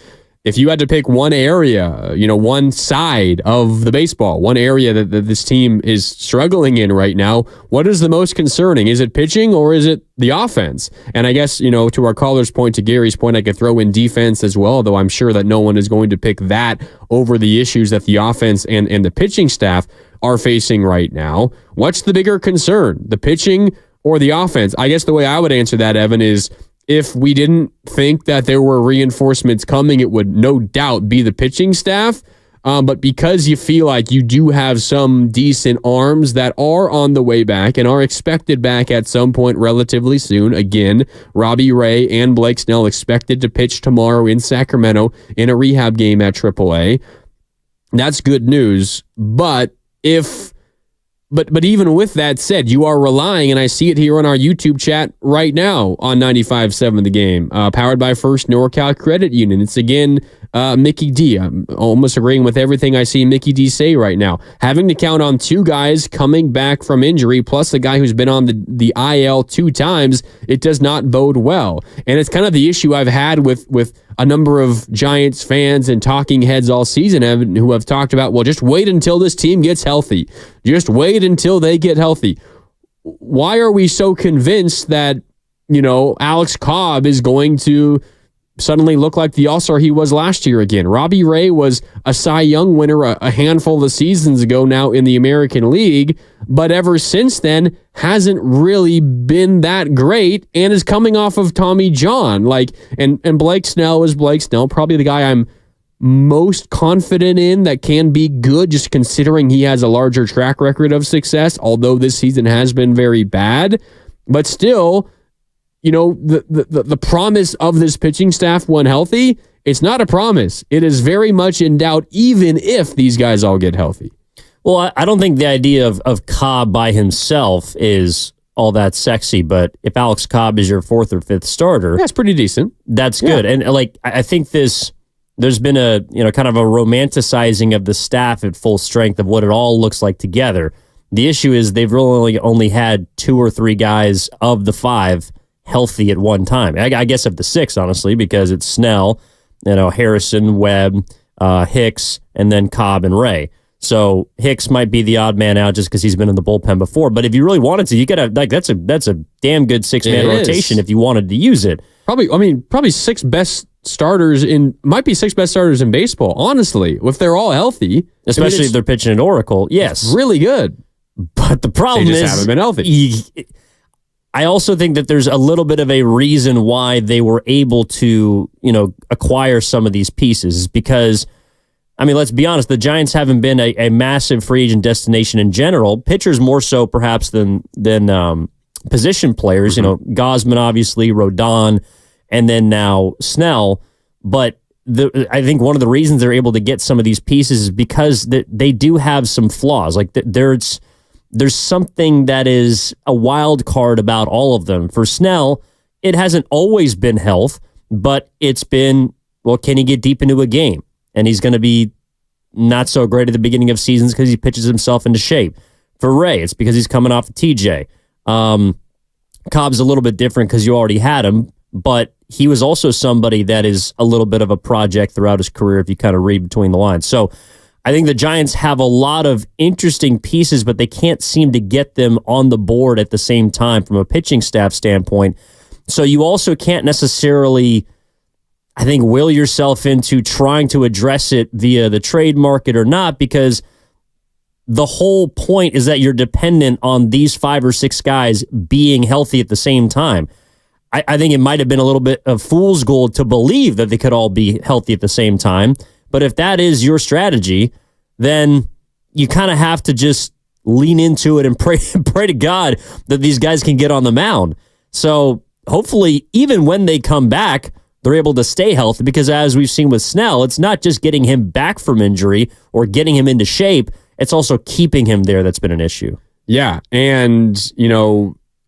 If you had to pick one area, one side of the baseball, one area that this team is struggling in right now, what is the most concerning? Is it pitching or is it the offense? And I guess, to our caller's point, to Gary's point, I could throw in defense as well, though I'm sure that no one is going to pick that over the issues that the offense and the pitching staff are facing right now. What's the bigger concern, the pitching or the offense? I guess the way I would answer that, Evan, is if we didn't think that there were reinforcements coming, it would no doubt be the pitching staff. But because you feel like you do have some decent arms that are on the way back and are expected back at some point relatively soon, again, Robbie Ray and Blake Snell expected to pitch tomorrow in Sacramento in a rehab game at AAA. That's good news. But even with that said, you are relying, and I see it here on our YouTube chat right now on 95.7 The Game, powered by First NorCal Credit Union. It's again Mickey D. I'm almost agreeing with everything I see Mickey D say right now. Having to count on 2 guys coming back from injury, plus a guy who's been on the IL 2 times, it does not bode well. And it's kind of the issue I've had with a number of Giants fans and talking heads all season, Evan, who have talked about, well, just wait until this team gets healthy. Just wait until they get healthy. Why are we so convinced that, Alex Cobb is going to suddenly look like the all-star he was last year again? Robbie Ray was a Cy Young winner a handful of seasons ago now in the American League, but ever since then hasn't really been that great and is coming off of Tommy John. And Blake Snell is Blake Snell, probably the guy I'm most confident in that can be good, just considering he has a larger track record of success, although this season has been very bad. But still, the promise of this pitching staff when healthy, it's not a promise. It is very much in doubt, even if these guys all get healthy. Well, I don't think the idea of Cobb by himself is all that sexy, but if Alex Cobb is your 4th or 5th starter, that's pretty decent. That's good. And I think there's been a kind of a romanticizing of the staff at full strength of what it all looks like together. The issue is they've really only had 2 or 3 guys of the 5 healthy at one time. I guess of the 6, honestly, because it's Snell, Harrison, Webb, Hicks, and then Cobb and Ray. So Hicks might be the odd man out just because he's been in the bullpen before. But if you really wanted to, you gotta that's a damn good 6-man rotation if you wanted to use it. Probably six best starters in baseball, honestly, if they're all healthy. Especially if they're pitching at Oracle. Yes. Really good. But the problem They just haven't been healthy. I also think that there's a little bit of a reason why they were able to, acquire some of these pieces because, let's be honest, the Giants haven't been a massive free agent destination in general. Pitchers more so perhaps than position players. Mm-hmm. Gausman, obviously, Rodon, and then now Snell. But I think one of the reasons they're able to get some of these pieces is because they do have some flaws. Like there's something that is a wild card about all of them. For Snell, it hasn't always been health, but it's been, can he get deep into a game? And he's going to be not so great at the beginning of seasons because he pitches himself into shape. For Ray, it's because he's coming off the TJ. Cobb's a little bit different because you already had him, but he was also somebody that is a little bit of a project throughout his career if you kind of read between the lines. So I think the Giants have a lot of interesting pieces, but they can't seem to get them on the board at the same time from a pitching staff standpoint. So you also can't necessarily, I think, will yourself into trying to address it via the trade market or not, because the whole point is that you're dependent on these 5 or 6 guys being healthy at the same time. I think it might have been a little bit of fool's gold to believe that they could all be healthy at the same time. But if that is your strategy, then you kind of have to just lean into it and pray to God that these guys can get on the mound. So hopefully, even when they come back, they're able to stay healthy because as we've seen with Snell, it's not just getting him back from injury or getting him into shape. It's also keeping him there that's been an issue. Yeah, and,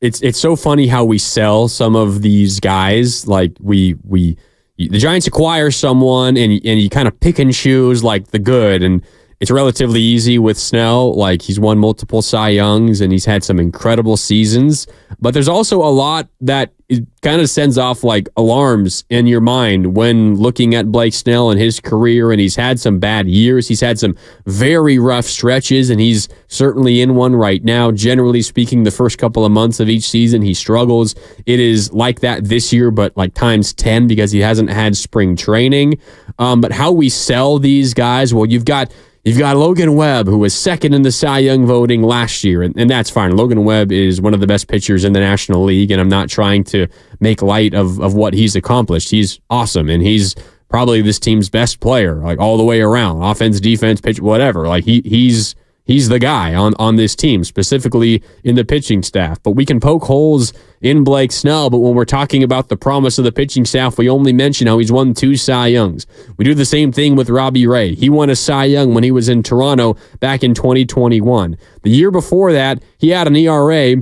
it's so funny how we sell some of these guys. Like the Giants acquire someone and you kind of pick and choose like the good, and it's relatively easy with Snell. Like he's won multiple Cy Youngs and he's had some incredible seasons, but there's also a lot that it kind of sends off like alarms in your mind when looking at Blake Snell and his career. And he's had some bad years. He's had some very rough stretches, and he's certainly in one right now. Generally speaking, the first couple of months of each season, he struggles. It is like that this year, but like times 10 because he hasn't had spring training. But how we sell these guys, well, you've got Logan Webb, who was second in the Cy Young voting last year, and that's fine. Logan Webb is one of the best pitchers in the National League, and I'm not trying to make light of what he's accomplished. He's awesome, and he's probably this team's best player, like all the way around, offense, defense, pitch, whatever. Like he's the guy on this team, specifically in the pitching staff. But we can poke holes in Blake Snell, but when we're talking about the promise of the pitching staff, we only mention how he's won 2 Cy Youngs. We do the same thing with Robbie Ray. He won a Cy Young when he was in Toronto back in 2021. The year before that, he had an ERA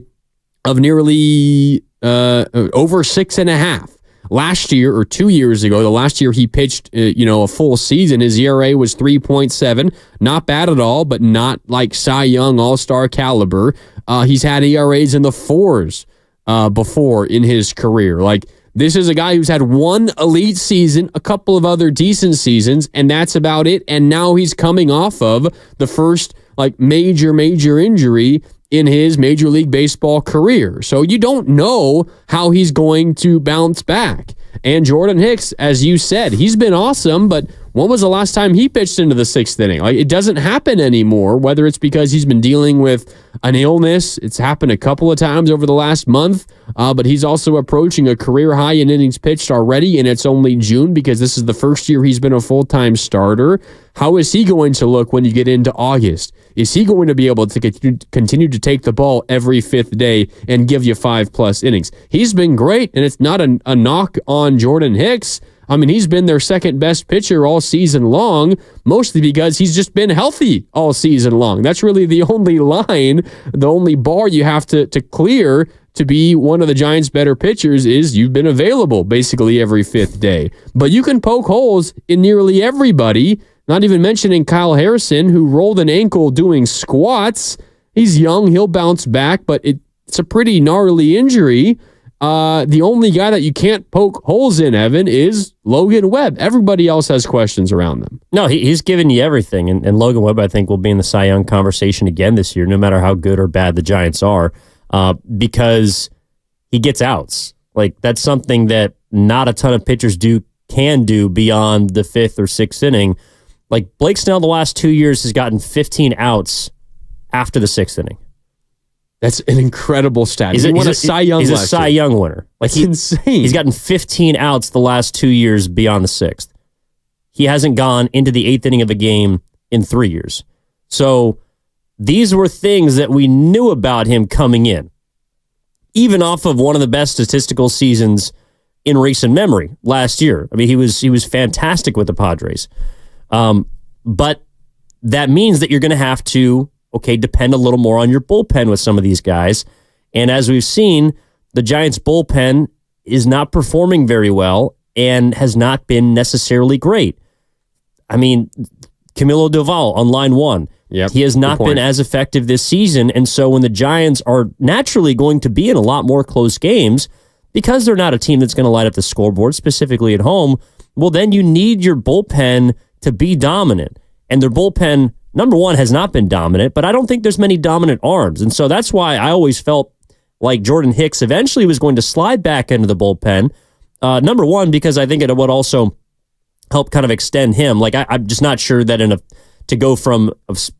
of nearly over 6.5. Last year, or 2 years ago, the last year he pitched, a full season, his ERA was 3.7. Not bad at all, but not like Cy Young All-Star caliber. He's had ERAs in the 4s before in his career. Like, this is a guy who's had one elite season, a couple of other decent seasons, and that's about it. And now he's coming off of the first major injury in his Major League Baseball career. So you don't know how he's going to bounce back. And Jordan Hicks, as you said, he's been awesome, but when was the last time he pitched into the 6th inning? Like, it doesn't happen anymore, whether it's because he's been dealing with an illness. It's happened a couple of times over the last month, but he's also approaching a career high in innings pitched already, and it's only June because this is the first year he's been a full-time starter. How is he going to look when you get into August? Is he going to be able to continue to take the ball every 5th day and give you 5+ innings? He's been great, and it's not a knock on Jordan Hicks. I mean, he's been their second best pitcher all season long, mostly because he's just been healthy all season long. That's really the only line, the only bar you have to clear to be one of the Giants' better pitchers is you've been available basically every 5th day. But you can poke holes in nearly everybody, not even mentioning Kyle Harrison, who rolled an ankle doing squats. He's young, he'll bounce back, but it's a pretty gnarly injury. The only guy that you can't poke holes in, Evan, is Logan Webb. Everybody else has questions around them. No, he's given you everything. And Logan Webb, I think, will be in the Cy Young conversation again this year, no matter how good or bad the Giants are, because he gets outs. Like, that's something that not a ton of pitchers can do beyond the 5th or 6th inning. Like, Blake Snell the last 2 years has gotten 15 outs after the 6th inning. That's an incredible stat. He won a Cy Young He's a last Cy year. Young winner. Like, That's insane. He's gotten 15 outs the last 2 years beyond the 6th. He hasn't gone into the 8th inning of a game in 3 years. So these were things that we knew about him coming in, even off of one of the best statistical seasons in recent memory last year. I mean, he was fantastic with the Padres. But that means that you're going to have to depend a little more on your bullpen with some of these guys. And as we've seen, the Giants' bullpen is not performing very well and has not been necessarily great. I mean, Camilo Doval on line 1. Yep, he has not been as effective this season. And so when the Giants are naturally going to be in a lot more close games, because they're not a team that's going to light up the scoreboard, specifically at home, well, then you need your bullpen to be dominant. And their bullpen, number one, has not been dominant, but I don't think there's many dominant arms. And so that's why I always felt like Jordan Hicks eventually was going to slide back into the bullpen. Number one, because I think it would also help kind of extend him. Like, I'm just not sure that to go from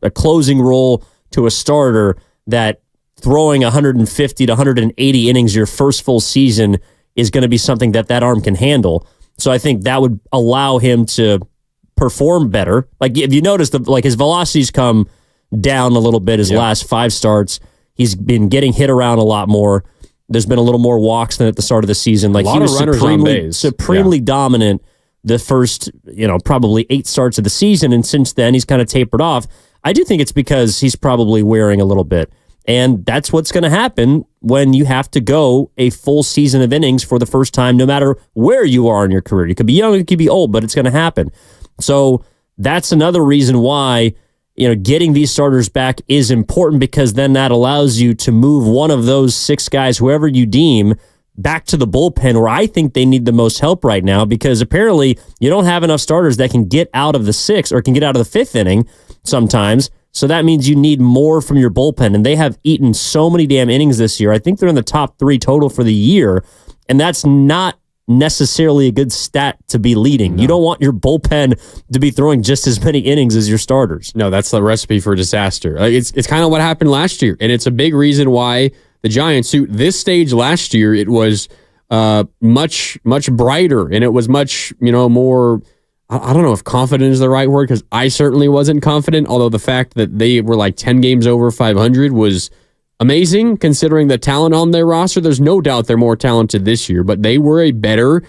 a closing role to a starter, that throwing 150 to 180 innings your first full season is going to be something that arm can handle. So I think that would allow him to perform better. Like, if you notice, his velocity's come down a little bit his last 5 starts. He's been getting hit around a lot more. There's been a little more walks than at the start of the season. Like, a lot of runners on base. Supremely dominant the first, probably 8 starts of the season, and since then he's kind of tapered off. I do think it's because he's probably wearing a little bit. And that's what's going to happen when you have to go a full season of innings for the first time, no matter where you are in your career. You could be young, you could be old, but it's going to happen. So that's another reason why, getting these starters back is important, because then that allows you to move one of those 6 guys, whoever you deem, back to the bullpen, where I think they need the most help right now, because apparently you don't have enough starters that can get out of the 6th or can get out of the 5th inning sometimes. So that means you need more from your bullpen, and they have eaten so many damn innings this year. I think they're in the top 3 total for the year, and that's not necessarily a good stat to be leading. No. You don't want your bullpen to be throwing just as many innings as your starters. No, that's the recipe for disaster. It's kind of what happened last year, and it's a big reason why the Giants, this stage last year, it was much brighter, and it was much more. I don't know if confident is the right word, because I certainly wasn't confident, although the fact that they were like 10 games over 500 was amazing, considering the talent on their roster. There's no doubt they're more talented this year, but they were a better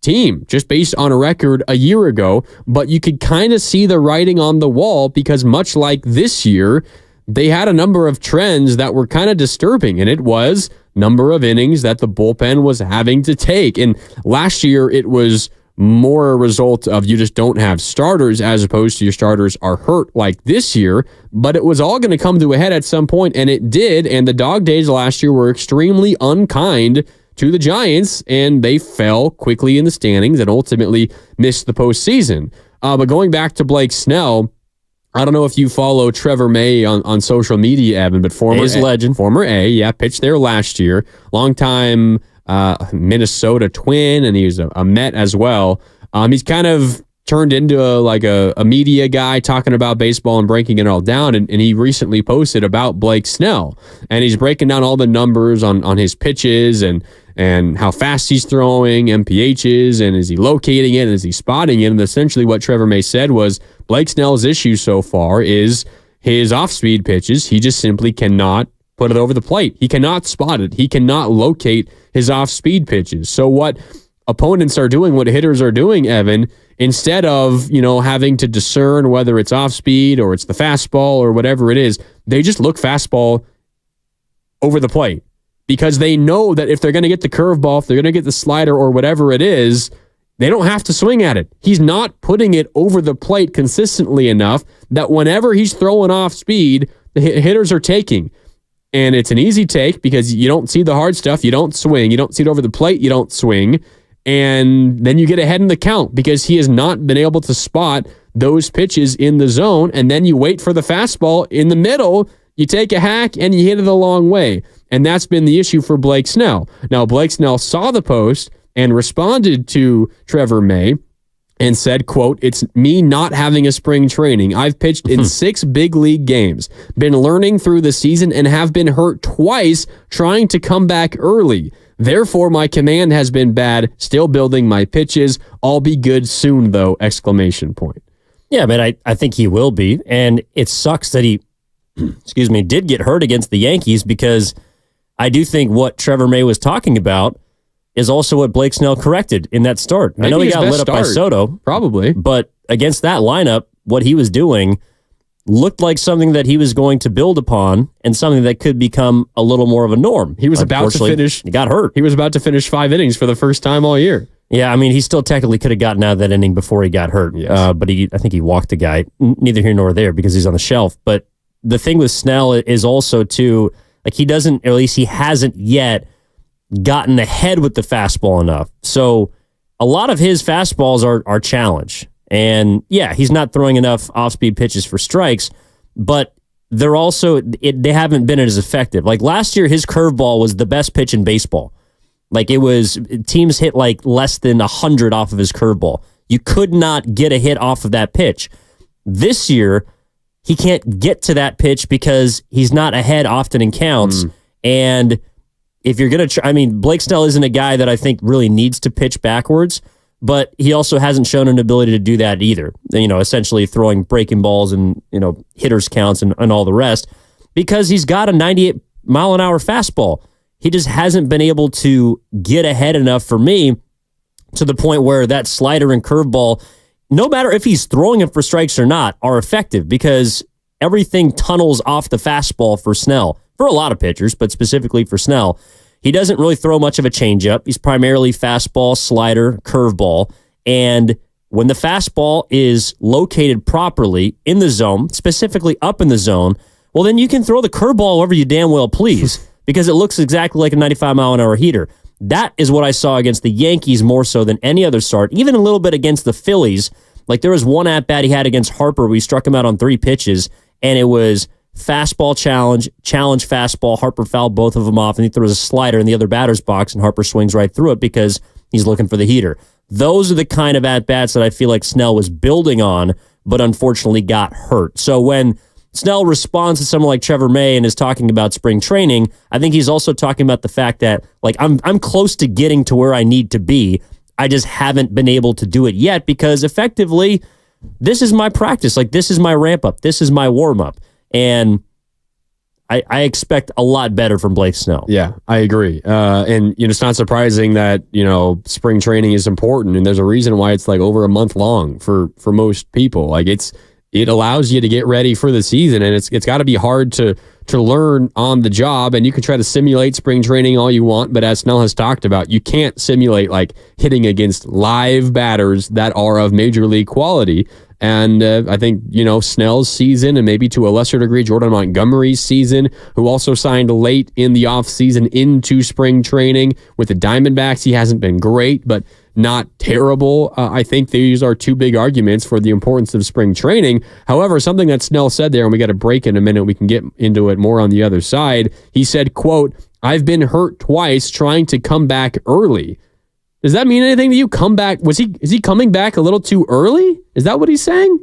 team just based on a record a year ago. But you could kind of see the writing on the wall, because much like this year, they had a number of trends that were kind of disturbing, and it was number of innings that the bullpen was having to take. And last year, it was more a result of you just don't have starters, as opposed to your starters are hurt like this year. But it was all going to come to a head at some point, and it did. And the dog days last year were extremely unkind to the Giants, and they fell quickly in the standings and ultimately missed the postseason. But going back to Blake Snell, I don't know if you follow Trevor May on social media, Evan, but former pitched there last year. Longtime Minnesota Twin, and he was a Met as well. He's kind of turned into a media guy, talking about baseball and breaking it all down, and he recently posted about Blake Snell, and he's breaking down all the numbers on his pitches and how fast he's throwing, MPHs, and is he locating it, and is he spotting it. And essentially what Trevor May said was Blake Snell's issue so far is his off-speed pitches. He just simply cannot put it over the plate. He cannot spot it. He cannot locate his off-speed pitches. So what opponents are doing, what hitters are doing, Evan, instead of, having to discern whether it's off-speed or it's the fastball or whatever it is, they just look fastball over the plate, because they know that if they're going to get the curveball, if they're going to get the slider or whatever it is, they don't have to swing at it. He's not putting it over the plate consistently enough that whenever he's throwing off speed, the hitters are taking. And it's an easy take because you don't see the hard stuff. You don't swing. You don't see it over the plate. You don't swing. And then you get ahead in the count because he has not been able to spot those pitches in the zone. And then you wait for the fastball in the middle. You take a hack and you hit it a long way. And that's been the issue for Blake Snell. Now, Blake Snell saw the post and responded to Trevor May and said, quote, "It's me not having a spring training. I've pitched in 6 big league games, been learning through the season, and have been hurt twice trying to come back early. Therefore, my command has been bad, still building my pitches. I'll be good soon, though, exclamation point." Yeah, but I think he will be. And it sucks that he, did get hurt against the Yankees because I do think what Trevor May was talking about is also what Blake Snell corrected in that start. I know he got lit up by Soto. Probably. But against that lineup, what he was doing looked like something that he was going to build upon and something that could become a little more of a norm. He was about to finish. He got hurt. He was about to finish 5 innings for the first time all year. Yeah, I mean, he still technically could have gotten out of that inning before he got hurt. Yes. But I think he walked the guy. Neither here nor there because he's on the shelf. But the thing with Snell is also, too, like he doesn't, or at least he hasn't yet gotten ahead with the fastball enough. So a lot of his fastballs are challenged. And yeah, he's not throwing enough off-speed pitches for strikes, but they're also, they haven't been as effective. Like last year, his curveball was the best pitch in baseball. Like teams hit like less than 100 off of his curveball. You could not get a hit off of that pitch. This year, he can't get to that pitch because he's not ahead often in counts. And if you're going to try, I mean, Blake Snell isn't a guy that I think really needs to pitch backwards, but he also hasn't shown an ability to do that either. Essentially throwing breaking balls and, hitters counts and all the rest because he's got a 98 mile an hour fastball. He just hasn't been able to get ahead enough for me to the point where that slider and curveball, no matter if he's throwing them for strikes or not, are effective because everything tunnels off the fastball for Snell. For a lot of pitchers, but specifically for Snell, he doesn't really throw much of a changeup. He's primarily fastball, slider, curveball. And when the fastball is located properly in the zone, specifically up in the zone, well, then you can throw the curveball wherever you damn well please because it looks exactly like a 95 mile an hour heater. That is what I saw against the Yankees more so than any other start, even a little bit against the Phillies. Like there was one at-bat he had against Harper where he struck him out on 3 pitches, and it was fastball challenge fastball. Harper fouled both of them off, and he throws a slider in the other batter's box, and Harper swings right through it because he's looking for the heater. Those are the kind of at-bats that I feel like Snell was building on, but unfortunately got hurt. So when Snell responds to someone like Trevor May and is talking about spring training, I think he's also talking about the fact that, like, I'm close to getting to where I need to be. I just haven't been able to do it yet because effectively, this is my practice. Like, this is my ramp-up. This is my warm-up. And I expect a lot better from Blake Snell. Yeah, I agree. And it's not surprising that, spring training is important. And there's a reason why it's like over a month long for most people. Like it allows you to get ready for the season, and it's got to be hard to learn on the job. And you can try to simulate spring training all you want, but as Snell has talked about, you can't simulate like hitting against live batters that are of major league quality. And I think, Snell's season and maybe to a lesser degree, Jordan Montgomery's season, who also signed late in the offseason into spring training with the Diamondbacks. He hasn't been great, but not terrible. I think these are 2 big arguments for the importance of spring training. However, something that Snell said there, and we got a break in a minute, we can get into it more on the other side. He said, quote, "I've been hurt twice trying to come back early." Does that mean anything to you? Come back? Is he coming back a little too early? Is that what he's saying?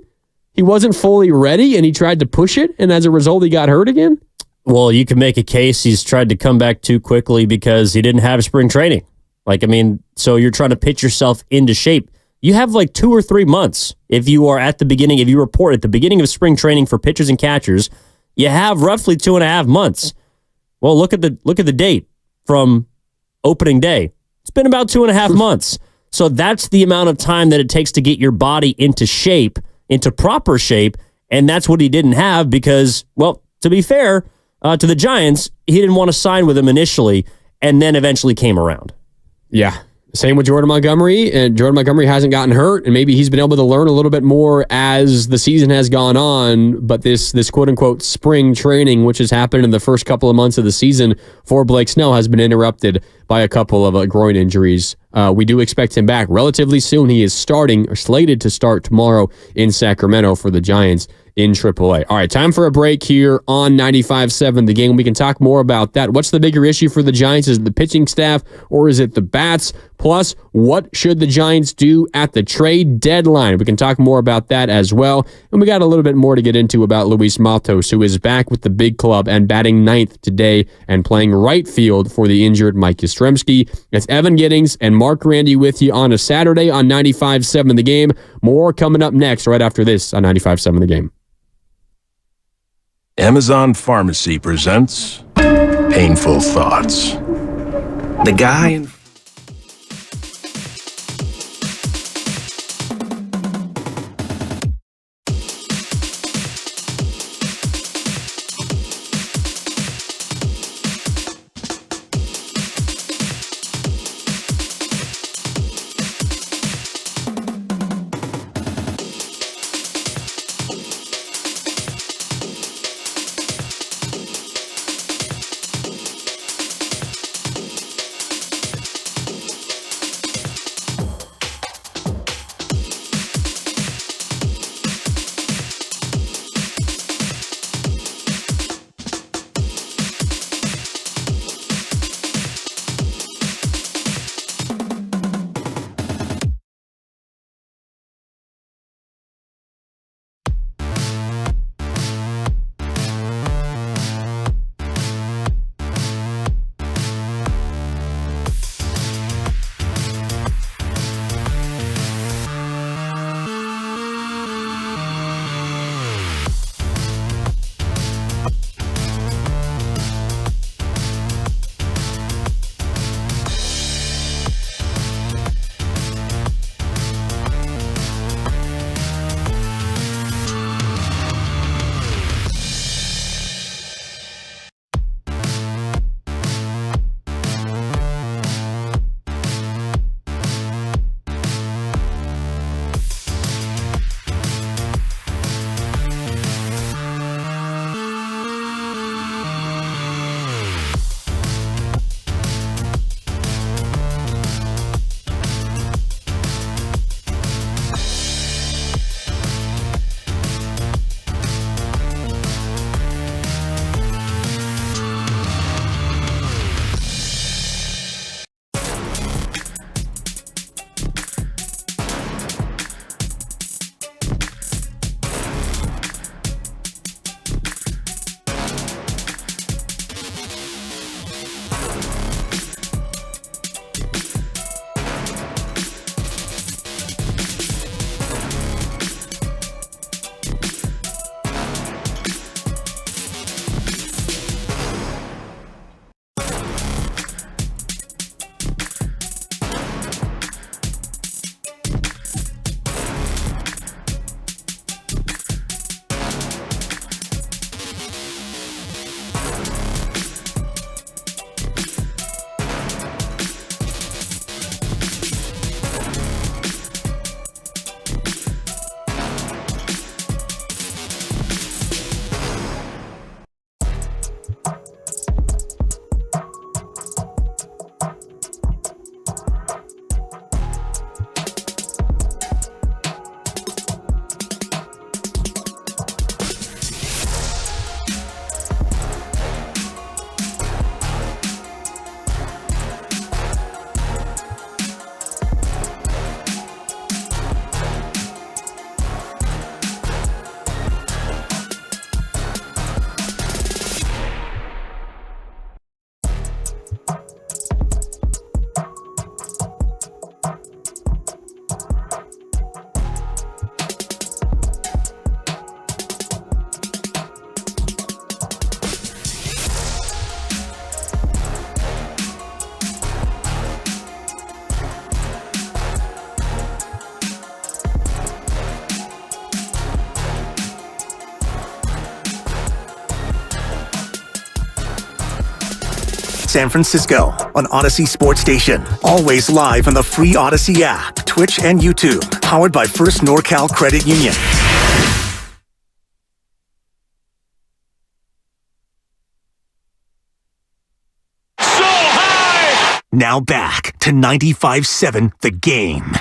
He wasn't fully ready and he tried to push it, and as a result, he got hurt again? Well, you can make a case he's tried to come back too quickly because he didn't have spring training. So you're trying to pitch yourself into shape. You have like 2 or 3 months. If you report at the beginning of spring training for pitchers and catchers, you have roughly 2.5 months. Well, look at the date from opening day. It's been about 2.5 months. So that's the amount of time that it takes to get your body into shape, into proper shape. And that's what he didn't have because, well, to be fair to the Giants, he didn't want to sign with them initially and then eventually came around. Yeah. Same with Jordan Montgomery, and Jordan Montgomery hasn't gotten hurt, and maybe he's been able to learn a little bit more as the season has gone on. But this quote-unquote spring training, which has happened in the first couple of months of the season for Blake Snell, has been interrupted by a couple of groin injuries. We do expect him back relatively soon. He is starting, or slated to start tomorrow in Sacramento for the Giants in AAA. All right, time for a break here on 95.7 The Game. We can talk more about that. What's the bigger issue for the Giants? Is it the pitching staff or is it the bats? Plus, what should the Giants do at the trade deadline? We can talk more about that as well. And we got a little bit more to get into about Luis Matos, who is back with the big club and batting ninth today and playing right field for the injured Mike Yastrzemski. It's Evan Giddings and Mark Grandi with you on a Saturday on 95.7 The Game. More coming up next right after this on 95.7 The Game. Amazon Pharmacy presents Painful Thoughts. The guy in San Francisco on Odyssey Sports Station. Always live on the free Odyssey app, Twitch and YouTube. Powered by First NorCal Credit Union. Now back to 95.7 The Game.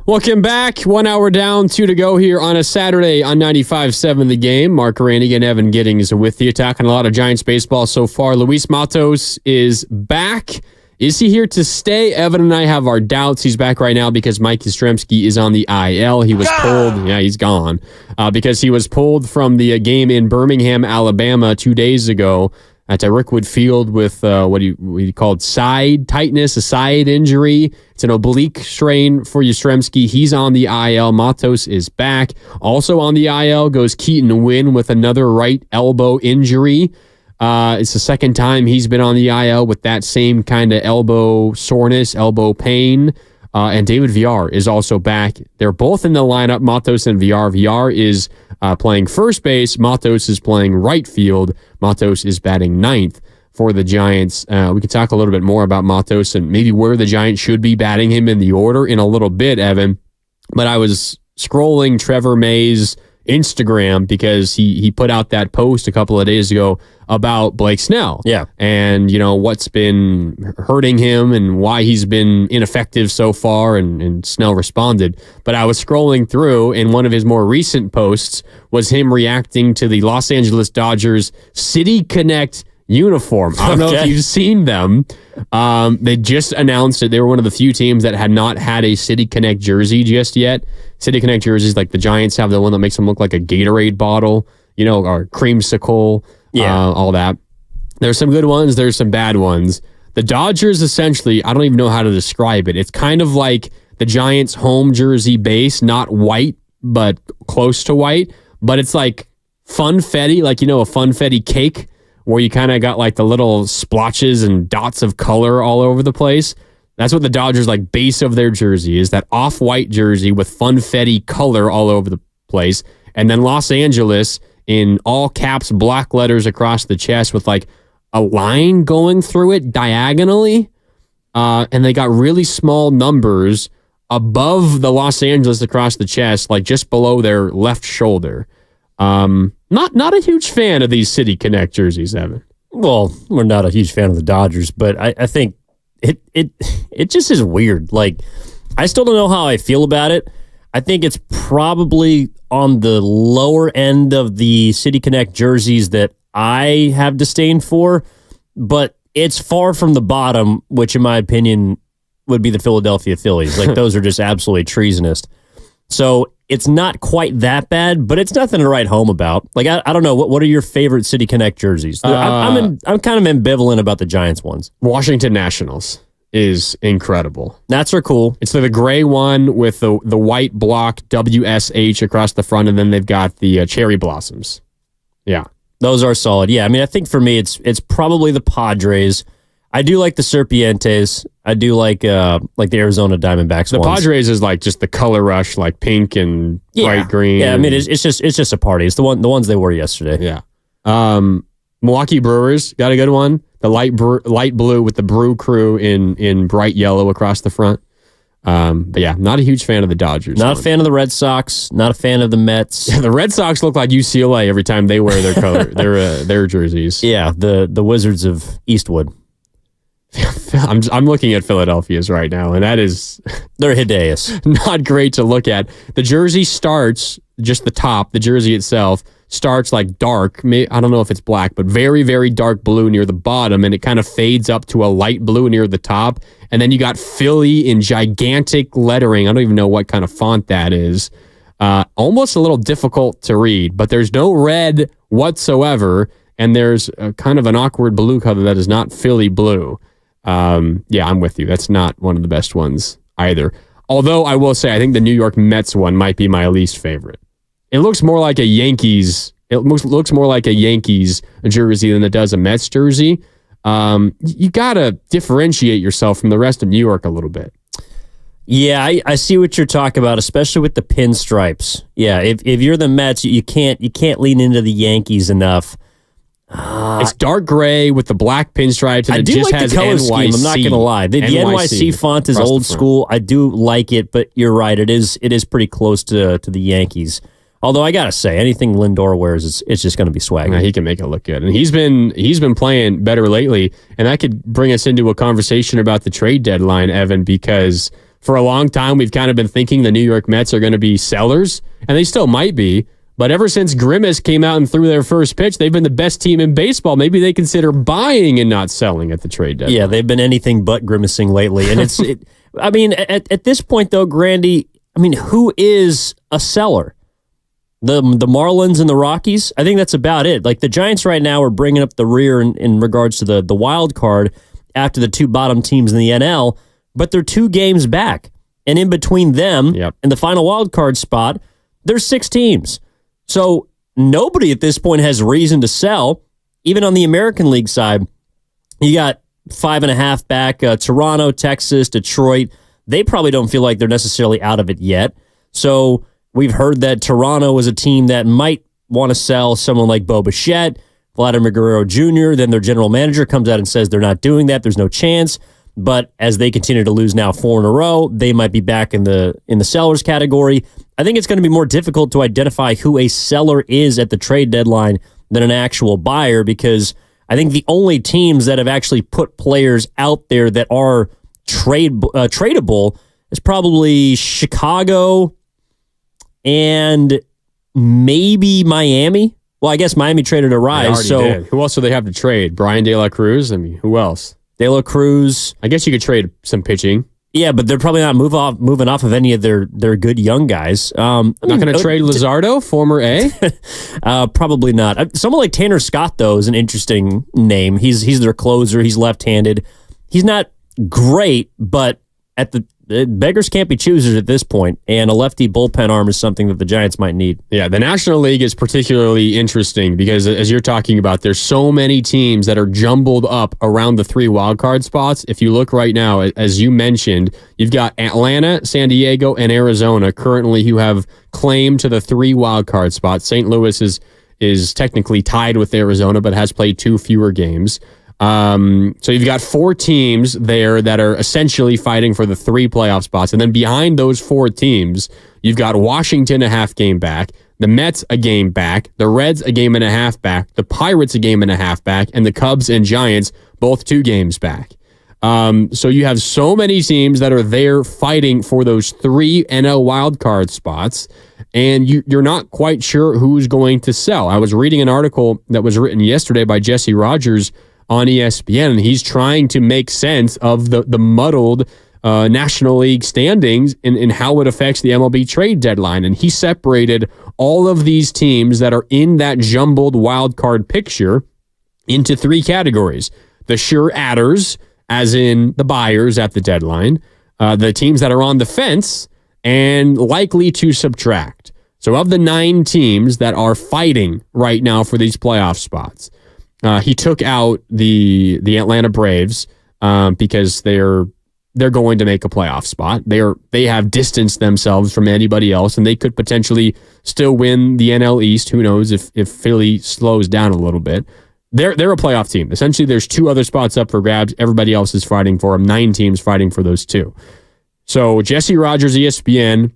Welcome back. 1 hour down, 2 to go here on a Saturday on 95.7 The Game. Mark Grandi and Evan Giddings with you, talking a lot of Giants baseball so far. Luis Matos is back. Is he here to stay? Evan and I have our doubts. He's back right now because Mike Yastrzemski is on the IL. He was pulled. Yeah, he's gone. Because he was pulled from the game in Birmingham, Alabama 2 days ago at Rickwood Field with what he called side tightness, a side injury. It's an oblique strain for Yastrzemski. He's on the IL. Matos is back. Also on the IL goes Keaton Wynn with another right elbow injury. It's the second time he's been on the IL with that same kind of elbow soreness, elbow pain. And David Villar is also back. They're both in the lineup, Matos and Villar. Villar is playing first base. Matos is playing right field. Matos is batting ninth for the Giants. We can talk a little bit more about Matos and maybe where the Giants should be batting him in the order in a little bit, Evan. But I was scrolling Trevor May's Instagram because he put out that post a couple of days ago about Blake Snell. Yeah. And, what's been hurting him and why he's been ineffective so far, and Snell responded. But I was scrolling through, and one of his more recent posts was him reacting to the Los Angeles Dodgers City Connect uniform. I don't know if you've seen them. They just announced it. They were one of the few teams that had not had a City Connect jersey just yet. City Connect jerseys, like the Giants have the one that makes them look like a Gatorade bottle, or creamsicle, all that. There's some good ones. There's some bad ones. The Dodgers, essentially, I don't even know how to describe it. It's kind of like the Giants home jersey base, not white, but close to white. But it's like funfetti, like, a funfetti cake, where you kind of got like the little splotches and dots of color all over the place. That's what the Dodgers base of their jersey is, that off-white jersey with funfetti color all over the place. And then Los Angeles in all caps, black letters across the chest with like a line going through it diagonally. And they got really small numbers above the Los Angeles across the chest, like just below their left shoulder. Not a huge fan of these City Connect jerseys, Evan. Well, we're not a huge fan of the Dodgers, but I think it just is weird. Like, I still don't know how I feel about it. I think it's probably on the lower end of the City Connect jerseys that I have disdain for, but it's far from the bottom, which in my opinion would be the Philadelphia Phillies. Like, those are just absolutely treasonous. So it's not quite that bad, but it's nothing to write home about. Like, I don't know. What are your favorite City Connect jerseys? I'm kind of ambivalent about the Giants ones. Washington Nationals is incredible. Nats are cool. It's the gray one with the white block WSH across the front, and then they've got the cherry blossoms. Yeah. Those are solid. Yeah, I mean, I think for me, it's probably the Padres. I do like the Serpientes. I do like the Arizona Diamondbacks. The ones. Padres is like just the color rush, like pink and bright green. Yeah, I mean, it's just a party. It's the ones they wore yesterday. Yeah. Milwaukee Brewers got a good one. The light blue with the Brew Crew in bright yellow across the front. But yeah, not a huge fan of the Dodgers. Not a fan of the Red Sox. Not a fan of the Mets. Yeah, the Red Sox look like UCLA every time they wear their color, their jerseys. Yeah, the Wizards of Eastwood. I'm looking at Philadelphia's right now, and that is they're hideous. Not great to look at. The jersey starts just the top. The jersey itself starts like dark. I don't know if it's black, but very, very dark blue near the bottom, and it kind of fades up to a light blue near the top. And then you got Philly in gigantic lettering. I don't even know what kind of font that is. Almost a little difficult to read, but there's no red whatsoever, and there's kind of an awkward blue color that is not Philly blue. Yeah, I'm with you. That's not one of the best ones either. Although I will say, I think the New York Mets one might be my least favorite. It looks more like a Yankees. It looks more like a Yankees jersey than it does a Mets jersey. You gotta differentiate yourself from the rest of New York a little bit. Yeah, I see what you're talking about, especially with the pinstripes. Yeah, if you're the Mets, you can't lean into the Yankees enough. It's dark gray with the black pinstripes, and I it do just like has the color scheme. I'm not going to lie. The NYC font is old school. I do like it, but you're right. It is pretty close to the Yankees. Although I got to say, anything Lindor wears, it's just going to be swaggy. Yeah, he can make it look good. And he's been playing better lately, and that could bring us into a conversation about the trade deadline, Evan, because for a long time we've kind of been thinking the New York Mets are going to be sellers, and they still might be. But ever since Grimace came out and threw their first pitch, they've been the best team in baseball. Maybe they consider buying and not selling at the trade deadline. Yeah, they've been anything but grimacing lately. And I mean, at this point, though, Grandi, I mean, who is a seller? The Marlins and the Rockies? I think that's about it. Like, the Giants right now are bringing up the rear in regards to the wild card after the two bottom teams in the NL, but they're 2 games back. And in between them and the final wild card spot, there's 6 teams. So nobody at this point has reason to sell. Even on the American League side, you got 5.5 back. Toronto, Texas, Detroit. They probably don't feel like they're necessarily out of it yet. So we've heard that Toronto is a team that might want to sell someone like Bo Bichette, Vladimir Guerrero Jr. Then their general manager comes out and says they're not doing that. There's no chance. But as they continue to lose now 4 in a row, they might be back in the sellers category. I think it's going to be more difficult to identify who a seller is at the trade deadline than an actual buyer, because I think the only teams that have actually put players out there that are tradable is probably Chicago and maybe Miami. Well, I guess Miami traded a Rise. Did. Who else do they have to trade? Brian De La Cruz? I mean, who else? De La Cruz. I guess you could trade some pitching. Yeah, but they're probably not moving off of any of their good young guys. Not going to trade Luzardo, former A? Probably not. Someone like Tanner Scott, though, is an interesting name. He's their closer. He's left-handed. He's not great, but beggars can't be choosers at this point, and a lefty bullpen arm is something that the Giants might need. Yeah, the National League is particularly interesting because, as you're talking about, there's so many teams that are jumbled up around the 3 wildcard spots. If you look right now, as you mentioned, you've got Atlanta, San Diego, and Arizona currently who have claim to the 3 wildcard spots. St. Louis is technically tied with Arizona, but has played 2 fewer games. So you've got 4 teams there that are essentially fighting for the 3 playoff spots. And then behind those 4 teams, you've got Washington a half game back, the Mets a game back, the Reds a game and a half back, the Pirates a game and a half back, and the Cubs and Giants both 2 games back. So you have so many teams that are there fighting for those 3 NL wildcard spots, and you're not quite sure who's going to sell. I was reading an article that was written yesterday by Jesse Rogers on ESPN, and he's trying to make sense of the muddled National League standings and how it affects the MLB trade deadline. And he separated all of these teams that are in that jumbled wild card picture into 3 categories. The sure adders, as in the buyers at the deadline, the teams that are on the fence, and likely to subtract. So of the 9 teams that are fighting right now for these playoff spots, he took out the Atlanta Braves because they're going to make a playoff spot. They have distanced themselves from anybody else, and they could potentially still win the NL East. Who knows if Philly slows down a little bit. They're a playoff team. Essentially, there's 2 other spots up for grabs. Everybody else is fighting for them. 9 teams fighting for those 2. So Jesse Rogers, ESPN,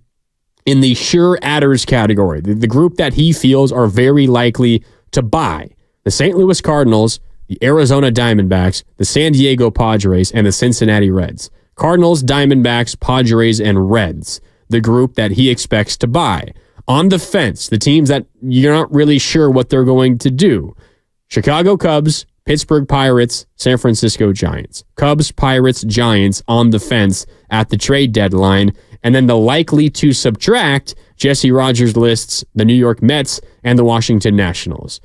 in the sure adders category, the group that he feels are very likely to buy: the St. Louis Cardinals, the Arizona Diamondbacks, the San Diego Padres, and the Cincinnati Reds. Cardinals, Diamondbacks, Padres, and Reds, the group that he expects to buy. On the fence, the teams that you're not really sure what they're going to do: Chicago Cubs, Pittsburgh Pirates, San Francisco Giants. Cubs, Pirates, Giants on the fence at the trade deadline. And then the likely to subtract, Jesse Rogers lists the New York Mets and the Washington Nationals.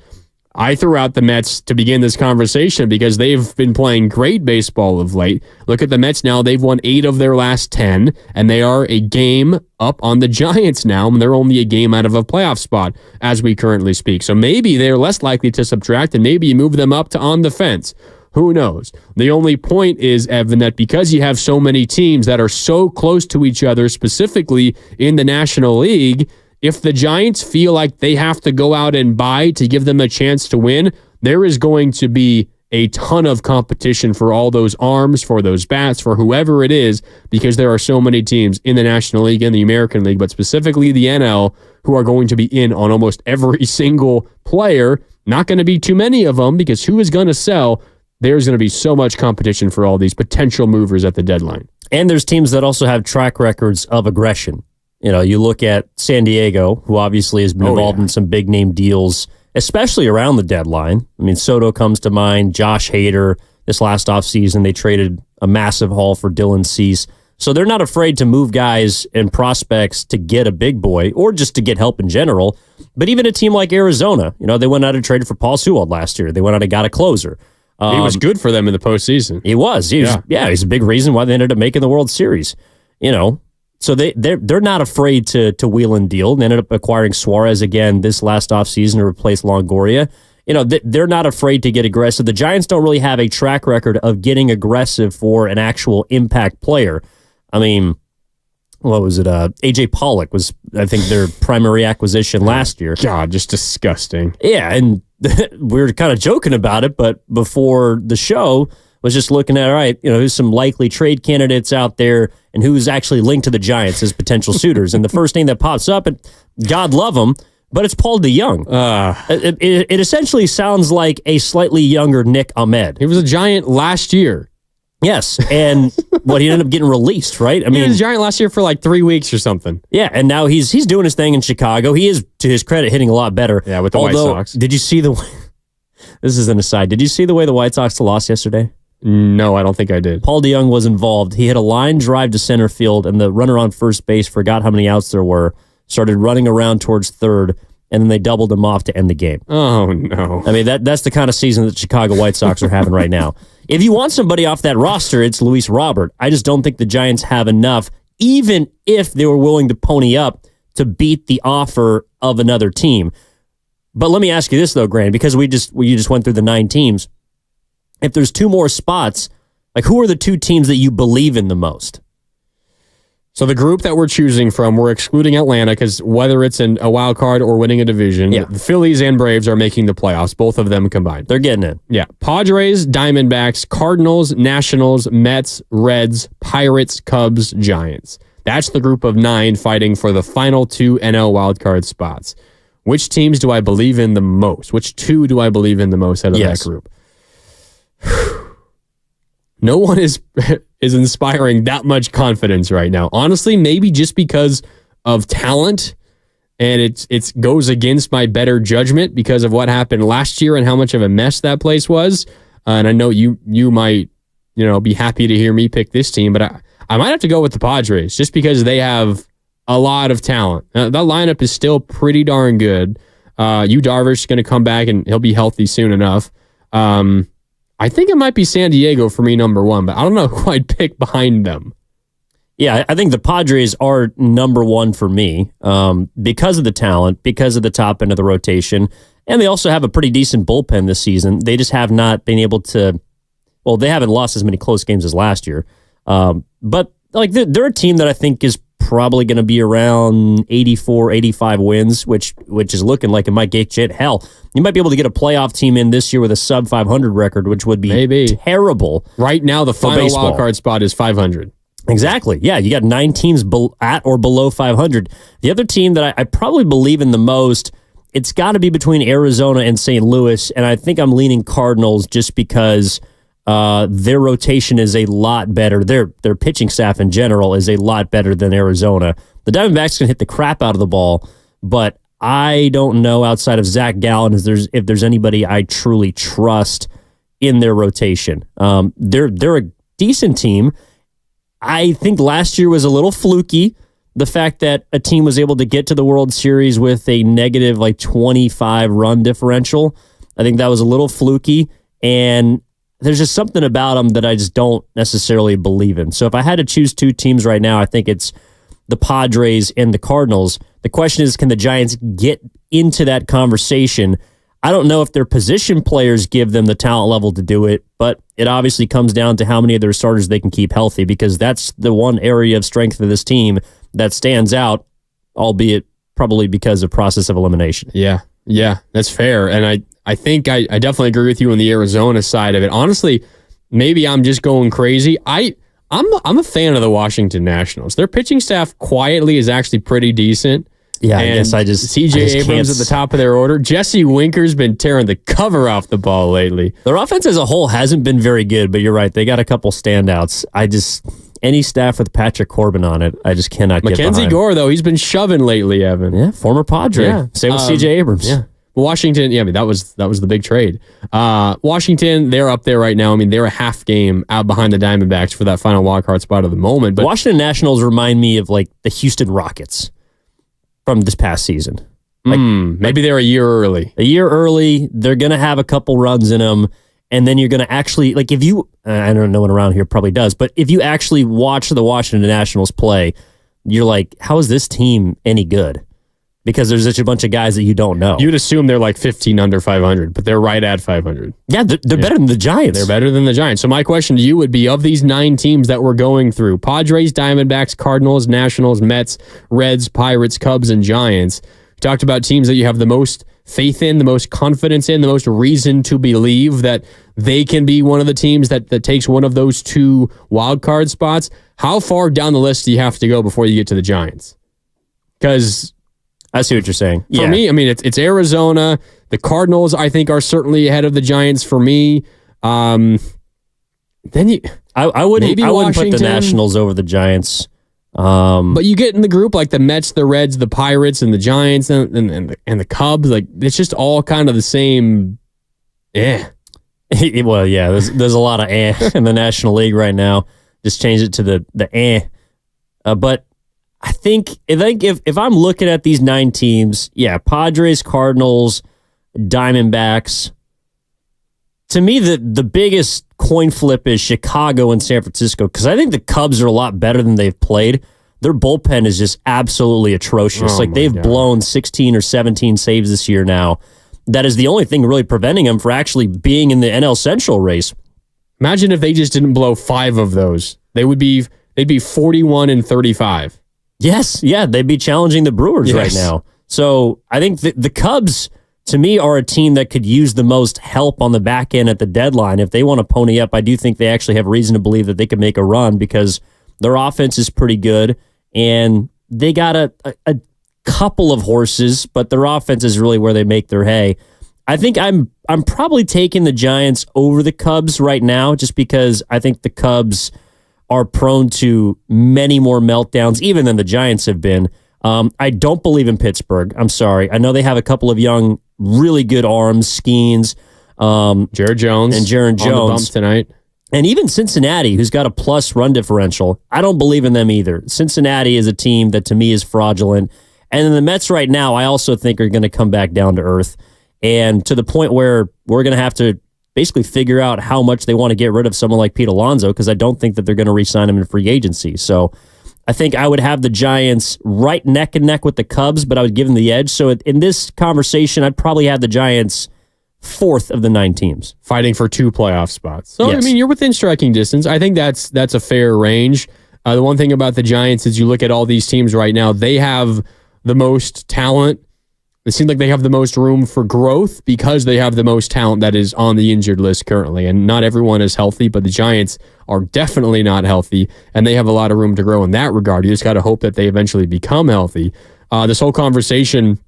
I threw out the Mets to begin this conversation because they've been playing great baseball of late. Look at the Mets now. They've won 8 of their last 10, and they are a game up on the Giants now, and they're only a game out of a playoff spot as we currently speak. So maybe they're less likely to subtract, and maybe you move them up to on the fence. Who knows? The only point is, Evan, that because you have so many teams that are so close to each other, specifically in the National League, if the Giants feel like they have to go out and buy to give them a chance to win, there is going to be a ton of competition for all those arms, for those bats, for whoever it is, because there are so many teams in the National League and the American League, but specifically the NL, who are going to be in on almost every single player. Not going to be too many of them, because who is going to sell? There's going to be so much competition for all these potential movers at the deadline. And there's teams that also have track records of aggression. You look at San Diego, who obviously has been involved in some big name deals, especially around the deadline. I mean, Soto comes to mind, Josh Hader. This last offseason, they traded a massive haul for Dylan Cease. So they're not afraid to move guys and prospects to get a big boy or just to get help in general. But even a team like Arizona, they went out and traded for Paul Sewald last year. They went out and got a closer. He was good for them in the postseason. He was. He's a big reason why they ended up making the World Series. So they're not afraid to wheel and deal. They ended up acquiring Suarez again this last offseason to replace Longoria. They're not afraid to get aggressive. The Giants don't really have a track record of getting aggressive for an actual impact player. I mean, what was it? AJ Pollock was, I think, their primary acquisition last year. God, just disgusting. Yeah, and we were kind of joking about it, but before the show, was just looking at, all right, who's some likely trade candidates out there and who's actually linked to the Giants as potential suitors. And the first name that pops up, and God love him, but it's Paul DeYoung. It essentially sounds like a slightly younger Nick Ahmed. He was a Giant last year. Yes, and he ended up getting released, right? I mean, he was a Giant last year for like 3 weeks or something. Yeah, and now he's doing his thing in Chicago. He is, to his credit, hitting a lot better. Yeah, with the White Sox. Did you see this is an aside, did you see the way the White Sox lost yesterday? No, I don't think I did. Paul DeYoung was involved. He hit a line drive to center field, and the runner on first base forgot how many outs there were, started running around towards third, and then they doubled him off to end the game. Oh, no. I mean, that's the kind of season that the Chicago White Sox are having right now. If you want somebody off that roster, it's Luis Robert. I just don't think the Giants have enough, even if they were willing to pony up to beat the offer of another team. But let me ask you this, though, Grant, because you just went through the 9 teams. If there's 2 more spots, like, who are the 2 teams that you believe in the most? So the group that we're choosing from, we're excluding Atlanta because whether it's a wild card or winning a division, the Phillies and Braves are making the playoffs, both of them combined. They're getting it. Yeah. Padres, Diamondbacks, Cardinals, Nationals, Mets, Reds, Pirates, Cubs, Giants. That's the group of 9 fighting for the final 2 NL wildcard spots. Which teams do I believe in the most? Which 2 do I believe in the most out of that group? No one is inspiring that much confidence right now. Honestly, maybe just because of talent, and it goes against my better judgment because of what happened last year and how much of a mess that place was. And I know you might be happy to hear me pick this team, but I might have to go with the Padres just because they have a lot of talent. That lineup is still pretty darn good. Darvish is going to come back and he'll be healthy soon enough. I think it might be San Diego for me, number 1, but I don't know who I'd pick behind them. Yeah, I think the Padres are number 1 for me because of the talent, because of the top end of the rotation, and they also have a pretty decent bullpen this season. They just have not been able to, they haven't lost as many close games as last year. But like they're a team that I think is probably going to be around 84, 85 wins, which is looking like it might get you. Hell, you might be able to get a playoff team in this year with a sub 500 record, which would be terrible. Right now, the final wildcard spot is 500. Exactly. Yeah, you got 9 teams at or below 500. The other team that I probably believe in the most, it's got to be between Arizona and St. Louis, and I think I'm leaning Cardinals just because their rotation is a lot better. Their pitching staff in general is a lot better than Arizona. The Diamondbacks can hit the crap out of the ball, but I don't know outside of Zach Gallen if there's anybody I truly trust in their rotation. They're a decent team. I think last year was a little fluky. The fact that a team was able to get to the World Series with a negative 25 run differential, I think that was a little fluky, and there's just something about them that I just don't necessarily believe in. So if I had to choose 2 teams right now, I think it's the Padres and the Cardinals. The question is, can the Giants get into that conversation? I don't know if their position players give them the talent level to do it, but it obviously comes down to how many of their starters they can keep healthy, because that's the one area of strength for this team that stands out, albeit probably because of process of elimination. Yeah, that's fair. And I think I definitely agree with you on the Arizona side of it. Honestly, maybe I'm just going crazy. I'm a fan of the Washington Nationals. Their pitching staff quietly is actually pretty decent. Yeah, and I guess CJ Abrams at the top of their order. Jesse Winker's been tearing the cover off the ball lately. Their offense as a whole hasn't been very good, but you're right. They got a couple standouts. Any staff with Patrick Corbin on it, I just cannot get behind. Mackenzie Gore, though, he's been shoving lately, Evan. Yeah, former Padre. Yeah. Same with CJ Abrams. Yeah. Washington, I mean, that was the big trade. Washington, they're up there right now. I mean, they're a half game out behind the Diamondbacks for that final wildcard spot of the moment. But the Washington Nationals remind me of like the Houston Rockets from this past season. Maybe they're a year early. They're going to have a couple runs in them. And then you're going to actually, like if you, I don't know, no one around here probably does, but if you actually watch the Washington Nationals play, you're like, how is this team any good? Because there's such a bunch of guys that you don't know. You'd assume they're like 15 under 500, but they're right at 500. Yeah, they're better than the Giants. They're better than the Giants. So my question to you would be, of these 9 teams that we're going through, Padres, Diamondbacks, Cardinals, Nationals, Mets, Reds, Pirates, Cubs, and Giants, we talked about teams that you have the most faith in, the most confidence in, the most reason to believe that they can be one of the teams that takes one of those 2 wild card spots. How far down the list do you have to go before you get to the Giants? Because I see what you're saying. For me, I mean, it's Arizona. The Cardinals, I think, are certainly ahead of the Giants for me. Then I wouldn't put the Nationals over the Giants. But you get in the group like the Mets, the Reds, the Pirates, and the Giants, and the Cubs. Like it's just all kind of the same. Well, yeah. There's a lot of in the National League right now. Just change it to the. But I think if I'm looking at these 9 teams, Padres, Cardinals, Diamondbacks. To me, the biggest coin flip is Chicago and San Francisco, because I think the Cubs are a lot better than they've played. Their bullpen is just absolutely atrocious. They've blown 16 or 17 saves this year now. That is the only thing really preventing them from actually being in the NL Central race. Imagine if they just didn't blow 5 of those. They'd be 41-35. Yes, they'd be challenging the Brewers right now. So I think the Cubs, to me, are a team that could use the most help on the back end at the deadline. If they want to pony up, I do think they actually have reason to believe that they could make a run, because their offense is pretty good and they got a couple of horses, but their offense is really where they make their hay. I think I'm probably taking the Giants over the Cubs right now, just because I think the Cubs are prone to many more meltdowns, even than the Giants have been. I don't believe in Pittsburgh. I'm sorry. I know they have a couple of young, really good arms, Skeens, Jared Jones, and Jaron Jones on the bump tonight, and even Cincinnati, who's got a plus run differential. I don't believe in them either. Cincinnati is a team that to me is fraudulent, and then the Mets right now, I also think are going to come back down to earth, and to the point where we're going to have to basically figure out how much they want to get rid of someone like Pete Alonso, because I don't think that they're going to re-sign him in free agency. So I think I would have the Giants right neck and neck with the Cubs, but I would give them the edge. So in this conversation, I'd probably have the Giants 4th of the 9 teams. Fighting for 2 playoff spots. So, yes. I mean, you're within striking distance. I think that's a fair range. The one thing about the Giants is you look at all these teams right now, they have the most talent. It seems like they have the most room for growth because they have the most talent that is on the injured list currently. And not everyone is healthy, but the Giants are definitely not healthy, and they have a lot of room to grow in that regard. You just got to hope that they eventually become healthy. This whole conversation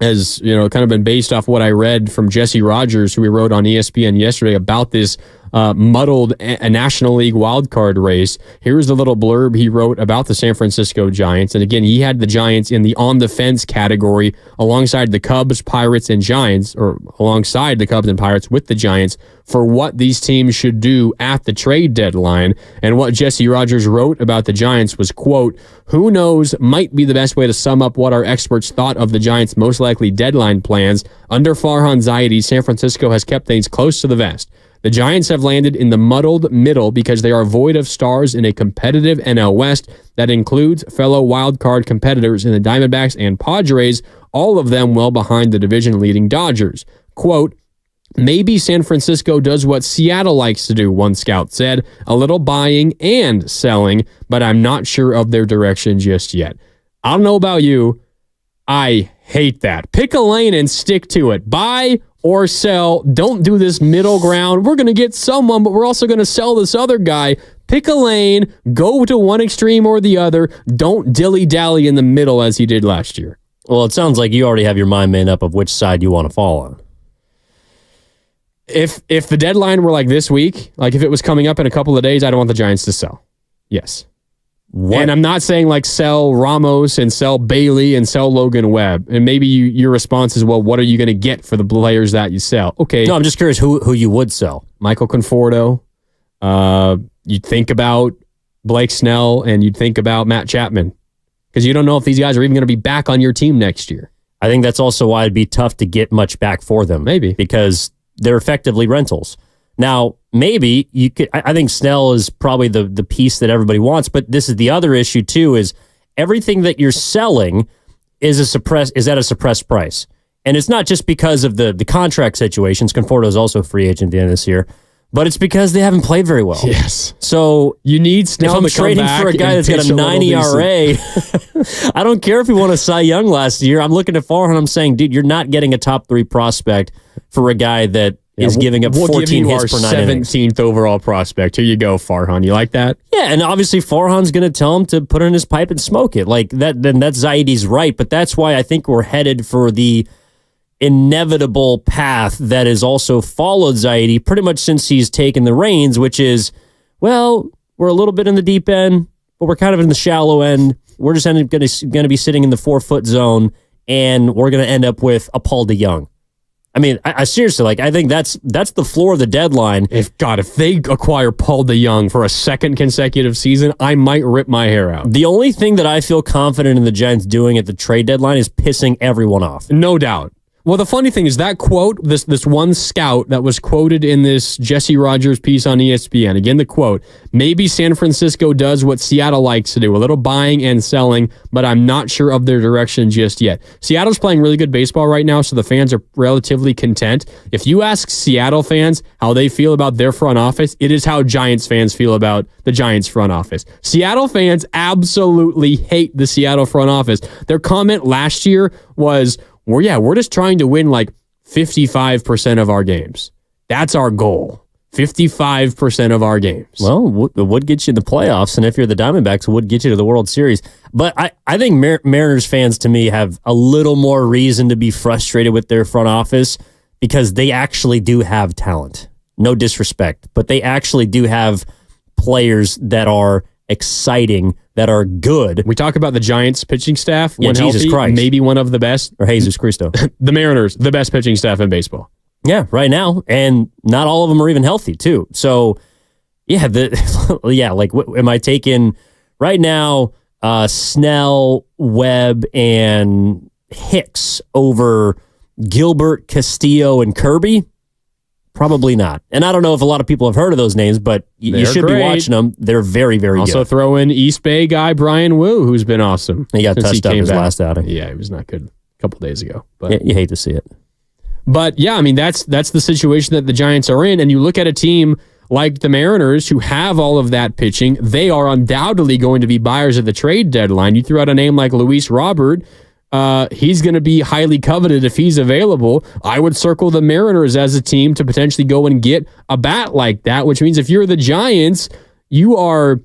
has, kind of been based off what I read from Jesse Rogers, who he wrote on ESPN yesterday about this muddled National League wildcard race. Here's the little blurb he wrote about the San Francisco Giants. And again, he had the Giants in the on the fence category alongside the Cubs, Pirates, and Giants, or alongside the Cubs and Pirates with the Giants, for what these teams should do at the trade deadline. And what Jesse Rogers wrote about the Giants was, quote, "Who knows might be the best way to sum up what our experts thought of the Giants' most likely deadline plans. Under Farhan Zaidi, San Francisco has kept things close to the vest. The Giants have landed in the muddled middle because they are void of stars in a competitive NL West that includes fellow wildcard competitors in the Diamondbacks and Padres, all of them well behind the division-leading Dodgers. Quote, maybe San Francisco does what Seattle likes to do, one scout said, a little buying and selling, but I'm not sure of their direction just yet. I don't know about you. I hate that. Pick a lane and stick to it. Buy or sell. Don't do this middle ground. We're going to get someone, but we're also going to sell this other guy. Pick a lane, go to one extreme or the other. Don't dilly-dally in the middle as he did last year. Well, it sounds like you already have your mind made up of which side you want to fall on. If the deadline were like this week, like if it was coming up in a couple of days, I don't want the Giants to sell. Yes. What? And I'm not saying like sell Ramos and sell Bailey and sell Logan Webb. And maybe your response is, well, what are you going to get for the players that you sell? Okay. No, I'm just curious who you would sell. Michael Conforto. You'd think about Blake Snell and you'd think about Matt Chapman because you don't know if these guys are even going to be back on your team next year. I think that's also why it'd be tough to get much back for them. Maybe. Because they're effectively rentals. Now, maybe you could. I think Snell is probably the piece that everybody wants, but this is the other issue too: is everything that you're selling is at a suppressed price, and it's not just because of the contract situations. Conforto is also a free agent at the end of this year, but it's because they haven't played very well. Yes. So you need Snell. If I'm trading for a guy that's got a 9 ERA, I don't care if he won a Cy Young last year. I'm looking at Farhan. I'm saying, dude, you're not getting a top 3 prospect for a guy that is giving up 14 hits per 9 innings. 17th overall prospect. Here you go, Farhan. You like that? Yeah, and obviously Farhan's going to tell him to put it in his pipe and smoke it. Like that. Then that's Zaidi's right, but that's why I think we're headed for the inevitable path that has also followed Zaidi pretty much since he's taken the reins, which is, well, we're a little bit in the deep end, but we're kind of in the shallow end. We're just going to be sitting in the 4-foot zone, and we're going to end up with a Paul DeYoung. I mean, I seriously, like, I think that's the floor of the deadline. If they acquire Paul DeYoung for a second consecutive season, I might rip my hair out. The only thing that I feel confident in the Giants doing at the trade deadline is pissing everyone off. No doubt. Well, the funny thing is that quote, this one scout that was quoted in this Jesse Rogers piece on ESPN, again, the quote, maybe San Francisco does what Seattle likes to do, a little buying and selling, but I'm not sure of their direction just yet. Seattle's playing really good baseball right now, so the fans are relatively content. If you ask Seattle fans how they feel about their front office, it is how Giants fans feel about the Giants front office. Seattle fans absolutely hate the Seattle front office. Their comment last year was, we're just trying to win like 55% of our games. That's our goal. 55% of our games. Well, it would get you in the playoffs, and if you're the Diamondbacks, it would get you to the World Series. But I think Mariners fans, to me, have a little more reason to be frustrated with their front office because they actually do have talent. No disrespect, but they actually do have players that are exciting, that are good. We talk about the Giants pitching staff. Yeah, when Jesus healthy, Christ. maybe one of the best. Or Jesus Christo. The Mariners, the best pitching staff in baseball. Yeah, right now. And not all of them are even healthy, too. So, yeah, am I taking right now Snell, Webb, and Hicks over Gilbert, Castillo, and Kirby? Probably not. And I don't know if a lot of people have heard of those names, but you should be watching them. They're very, very also good. Also throw in East Bay guy Brian Wu, who's been awesome. He got touched up his last outing. Yeah, he was not good a couple days ago. But yeah, you hate to see it. But yeah, I mean, that's the situation that the Giants are in. And you look at a team like the Mariners who have all of that pitching. They are undoubtedly going to be buyers at the trade deadline. You threw out a name like Luis Robert. He's going to be highly coveted if he's available. I would circle the Mariners as a team to potentially go and get a bat like that, which means if you're the Giants, you are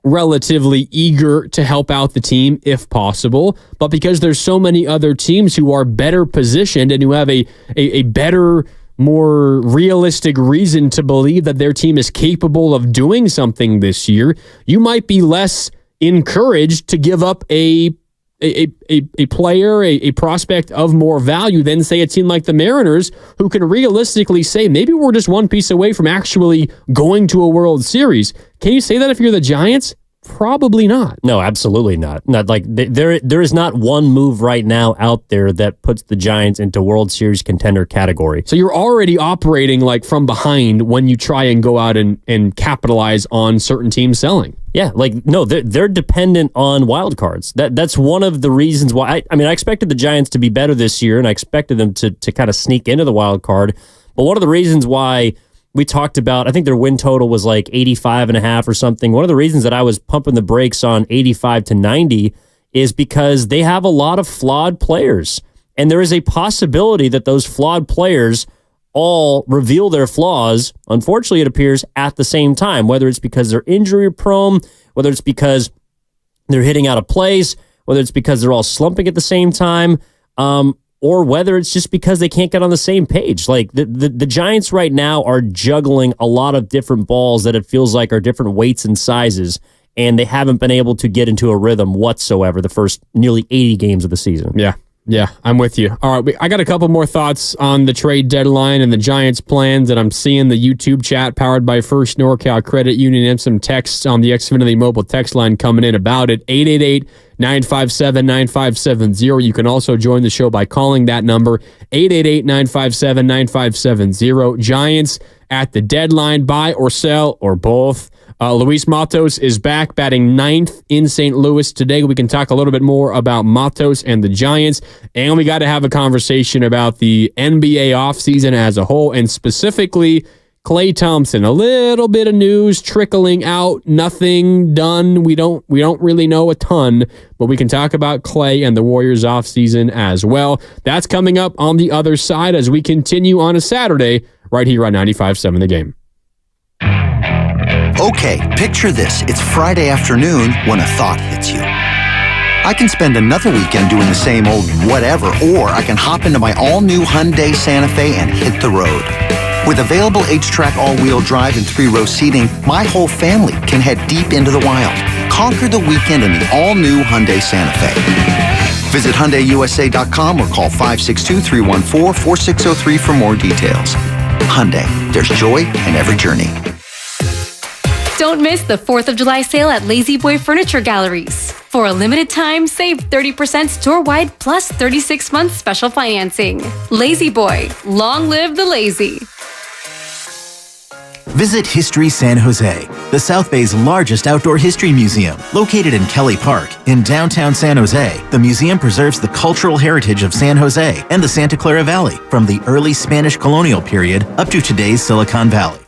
relatively eager to help out the team if possible. But because there's so many other teams who are better positioned and who have a better, more realistic reason to believe that their team is capable of doing something this year, you might be less encouraged to give up a player, a prospect of more value than, say, a team like the Mariners, who can realistically say, maybe we're just one piece away from actually going to a World Series. Can you say that if you're the Giants? Probably not. No, absolutely not. Not like there is not one move right now out there that puts the Giants into World Series contender category. So you're already operating like from behind when you try and go out and capitalize on certain teams selling. Yeah, like no, they're dependent on wild cards. That's one of the reasons why. I expected the Giants to be better this year, and I expected them to kind of sneak into the wild card. But one of the reasons why we talked about, I think their win total was like 85.5 or something. One of the reasons that I was pumping the brakes on 85 to 90 is because they have a lot of flawed players. And there is a possibility that those flawed players all reveal their flaws, unfortunately, it appears, at the same time, whether it's because they're injury prone, whether it's because they're hitting out of place, whether it's because they're all slumping at the same time, or whether it's just because they can't get on the same page. Like the Giants right now are juggling a lot of different balls that it feels like are different weights and sizes, and they haven't been able to get into a rhythm whatsoever the first nearly 80 games of the season. Yeah, I'm with you. All right, I got a couple more thoughts on the trade deadline and the Giants' plans, and I'm seeing the YouTube chat powered by First NorCal Credit Union and some texts on the Xfinity mobile text line coming in about it. 888-957-9570. You can also join the show by calling that number, 888-957-9570. Giants at the deadline, buy or sell or both. Luis Matos is back, batting 9th in St. Louis today. We can talk a little bit more about Matos and the Giants, and we got to have a conversation about the NBA offseason as a whole, and specifically Klay Thompson. A little bit of news trickling out, nothing done. We don't really know a ton, but we can talk about Klay and the Warriors offseason as well. That's coming up on the other side as we continue on a Saturday right here on 95.7 The Game. Okay, picture this. It's Friday afternoon when a thought hits you. I can spend another weekend doing the same old whatever, or I can hop into my all-new Hyundai Santa Fe and hit the road. With available H-Track all-wheel drive and 3-row seating, my whole family can head deep into the wild. Conquer the weekend in the all-new Hyundai Santa Fe. Visit HyundaiUSA.com or call 562-314-4603 for more details. Hyundai, there's joy in every journey. Don't miss the 4th of July sale at Lazy Boy Furniture Galleries. For a limited time, save 30% store-wide plus 36 months special financing. Lazy Boy, long live the lazy. Visit History San Jose, the South Bay's largest outdoor history museum. Located in Kelly Park, in downtown San Jose, the museum preserves the cultural heritage of San Jose and the Santa Clara Valley from the early Spanish colonial period up to today's Silicon Valley.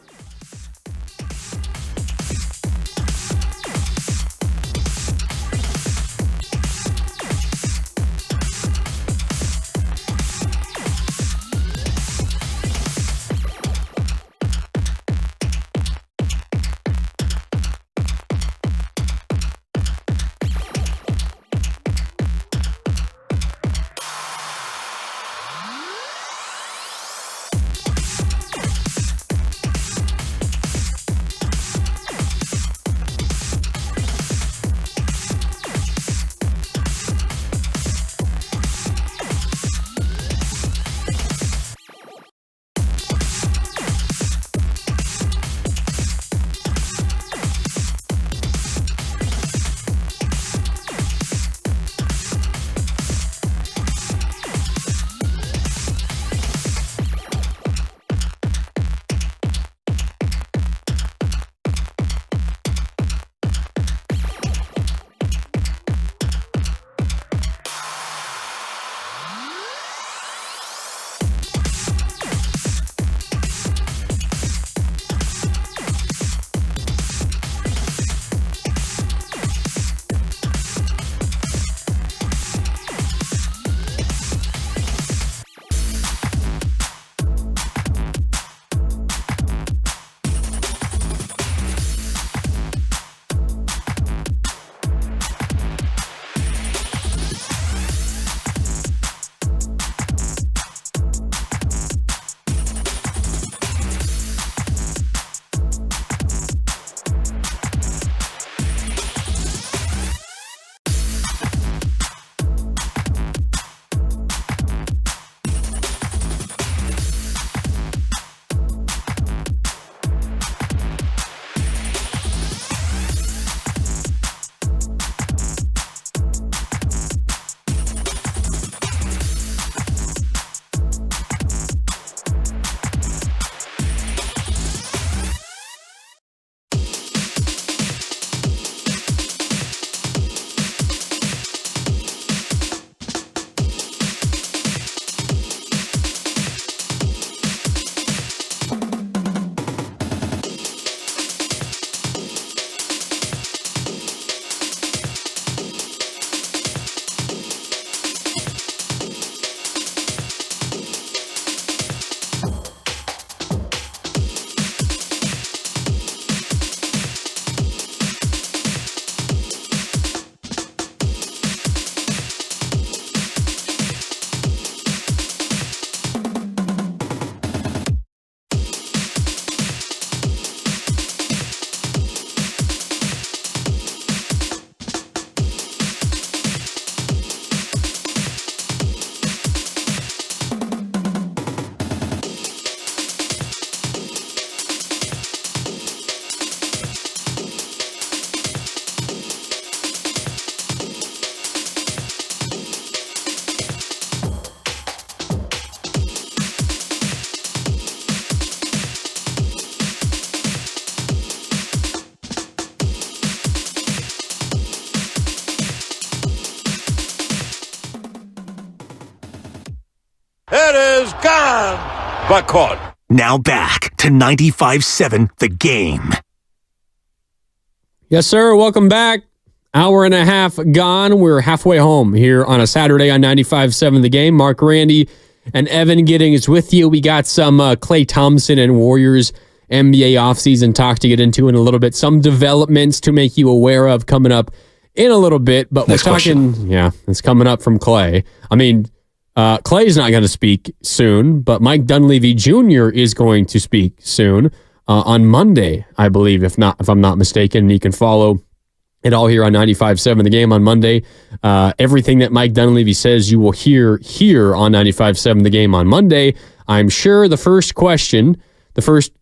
but caught. Now back to 95.7 The Game. Yes, sir. Welcome back. Hour and a half gone. We're halfway home here on a Saturday on 95.7 The Game. Mark Grandi and Evan Giddings with you. We got some Klay Thompson and Warriors NBA offseason talk to get into in a little bit. Some developments to make you aware of coming up in a little bit. But Next we're talking, question. yeah, it's coming up from Klay. I mean, Klay's not going to speak soon, but Mike Dunleavy Jr. is going to speak soon on Monday, I believe, if I'm not mistaken. And you can follow it all here on 95.7 The Game on Monday. Everything that Mike Dunleavy says you will hear here on 95.7 The Game on Monday. I'm sure the first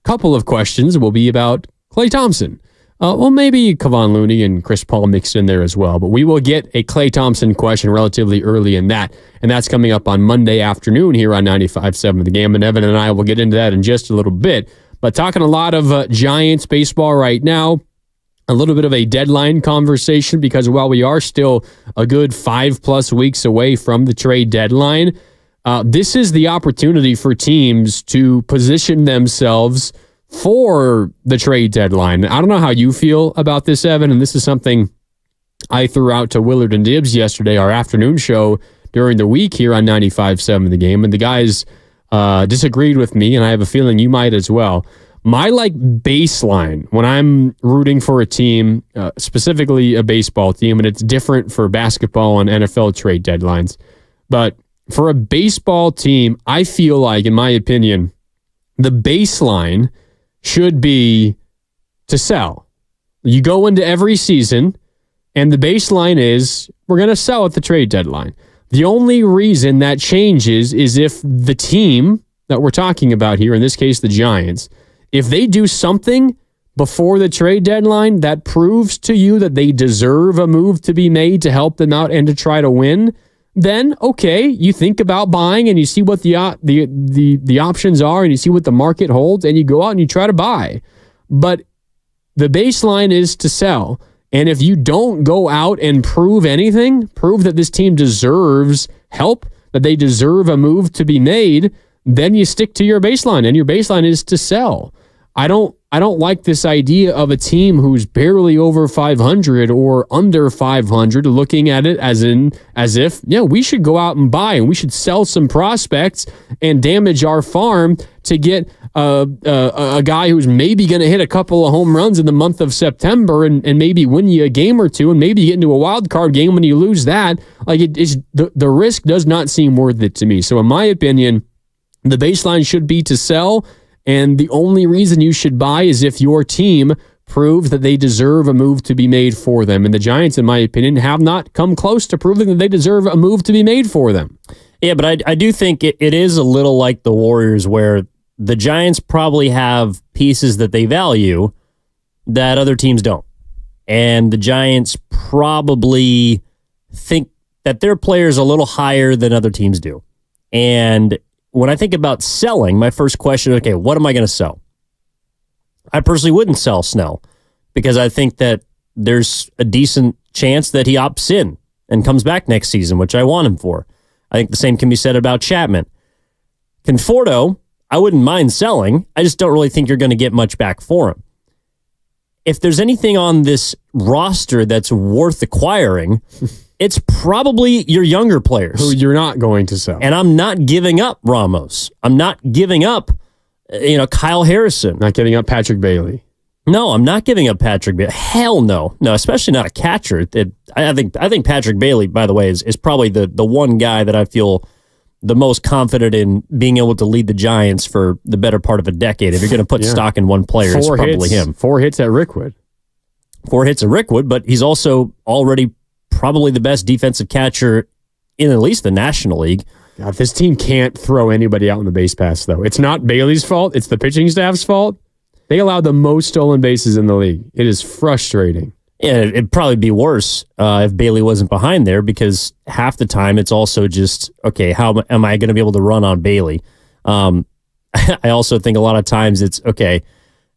couple of questions will be about Klay Thompson. Well, maybe Kevon Looney and Chris Paul mixed in there as well. But we will get a Klay Thompson question relatively early in that. And that's coming up on Monday afternoon here on 95.7 The Game. And Evan and I will get into that in just a little bit. But talking a lot of Giants baseball right now. A little bit of a deadline conversation because while we are still a good 5+ weeks away from the trade deadline, this is the opportunity for teams to position themselves for the trade deadline. I don't know how you feel about this, Evan, and this is something I threw out to Willard and Dibbs yesterday, our afternoon show during the week here on 95.7 The Game, and the guys disagreed with me, and I have a feeling you might as well. My baseline when I'm rooting for a team, specifically a baseball team, and it's different for basketball and NFL trade deadlines, but for a baseball team, I feel like, in my opinion, the baseline should be to sell. You go into every season, and the baseline is we're going to sell at the trade deadline. The only reason that changes is if the team that we're talking about here, in this case the Giants, if they do something before the trade deadline that proves to you that they deserve a move to be made to help them out and to try to win, then, okay, you think about buying and you see what the options are and you see what the market holds and you go out and you try to buy. But the baseline is to sell. And if you don't go out and prove anything, prove that this team deserves help, that they deserve a move to be made, then you stick to your baseline, and your baseline is to sell. I don't like this idea of a team who's barely over 500 or under 500 looking at it as if we should go out and buy and we should sell some prospects and damage our farm to get a guy who's maybe going to hit a couple of home runs in the month of September and maybe win you a game or two and maybe you get into a wild card game when you lose that. The risk does not seem worth it to me. So in my opinion, the baseline should be to sell. And the only reason you should buy is if your team proves that they deserve a move to be made for them. And the Giants, in my opinion, have not come close to proving that they deserve a move to be made for them. Yeah, but I do think it is a little like the Warriors where the Giants probably have pieces that they value that other teams don't. And the Giants probably think that their players are a little higher than other teams do. And when I think about selling, my first question, okay, what am I going to sell? I personally wouldn't sell Snell because I think that there's a decent chance that he opts in and comes back next season, which I want him for. I think the same can be said about Chapman. Conforto, I wouldn't mind selling. I just don't really think you're going to get much back for him. If there's anything on this roster that's worth acquiring, it's probably your younger players. Who you're not going to sell. And I'm not giving up Ramos. I'm not giving up, Kyle Harrison. Not giving up Patrick Bailey. No, I'm not giving up Patrick Bailey. Hell no. No, especially not a catcher. I think Patrick Bailey, by the way, is probably the one guy that I feel the most confident in being able to lead the Giants for the better part of a decade. If you're going to put stock in one player, it's probably him. 4 hits at Rickwood. 4 hits at Rickwood, but he's also already probably the best defensive catcher in at least the National League. God, this team can't throw anybody out in the base pass, though. It's not Bailey's fault. It's the pitching staff's fault. They allowed the most stolen bases in the league. It is frustrating. Yeah, it'd probably be worse if Bailey wasn't behind there because half the time it's also just, okay, how am I going to be able to run on Bailey? I also think a lot of times it's, okay,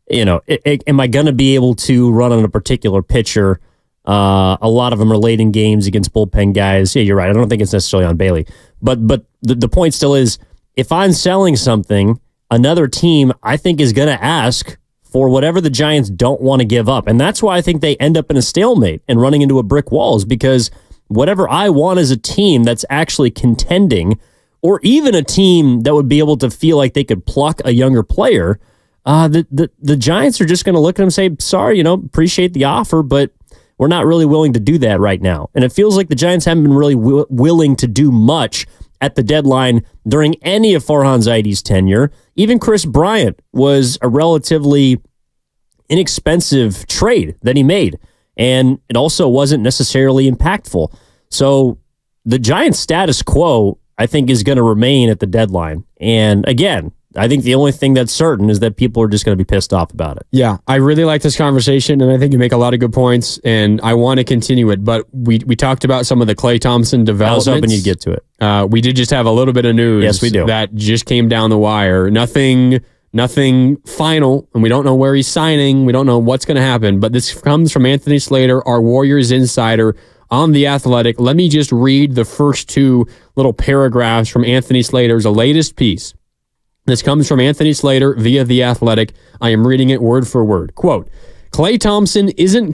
am I going to be able to run on a particular pitcher? A lot of them are late in games against bullpen guys. Yeah, you're right. I don't think it's necessarily on Bailey. But the point still is, if I'm selling something, another team I think is going to ask for whatever the Giants don't want to give up. And that's why I think they end up in a stalemate and running into a brick wall, is because whatever I want is a team that's actually contending, or even a team that would be able to feel like they could pluck a younger player. The Giants are just going to look at him and say, sorry, appreciate the offer, but we're not really willing to do that right now. And it feels like the Giants haven't been really willing to do much at the deadline during any of Farhan Zaidi's tenure. Even Chris Bryant was a relatively inexpensive trade that he made, and it also wasn't necessarily impactful. So the Giants' status quo, I think, is going to remain at the deadline. And again, I think the only thing that's certain is that people are just going to be pissed off about it. Yeah, I really like this conversation, and I think you make a lot of good points, and I want to continue it. But we talked about some of the Klay Thompson developments. I was hoping you'd get to it. We did just have a little bit of news. Yes, we do. That just came down the wire. Nothing final, and we don't know where he's signing. We don't know what's going to happen. But this comes from Anthony Slater, our Warriors insider, on The Athletic. Let me just read the first two little paragraphs from Anthony Slater's latest piece. This comes from Anthony Slater via The Athletic. I am reading it word for word. Quote, Klay Thompson isn't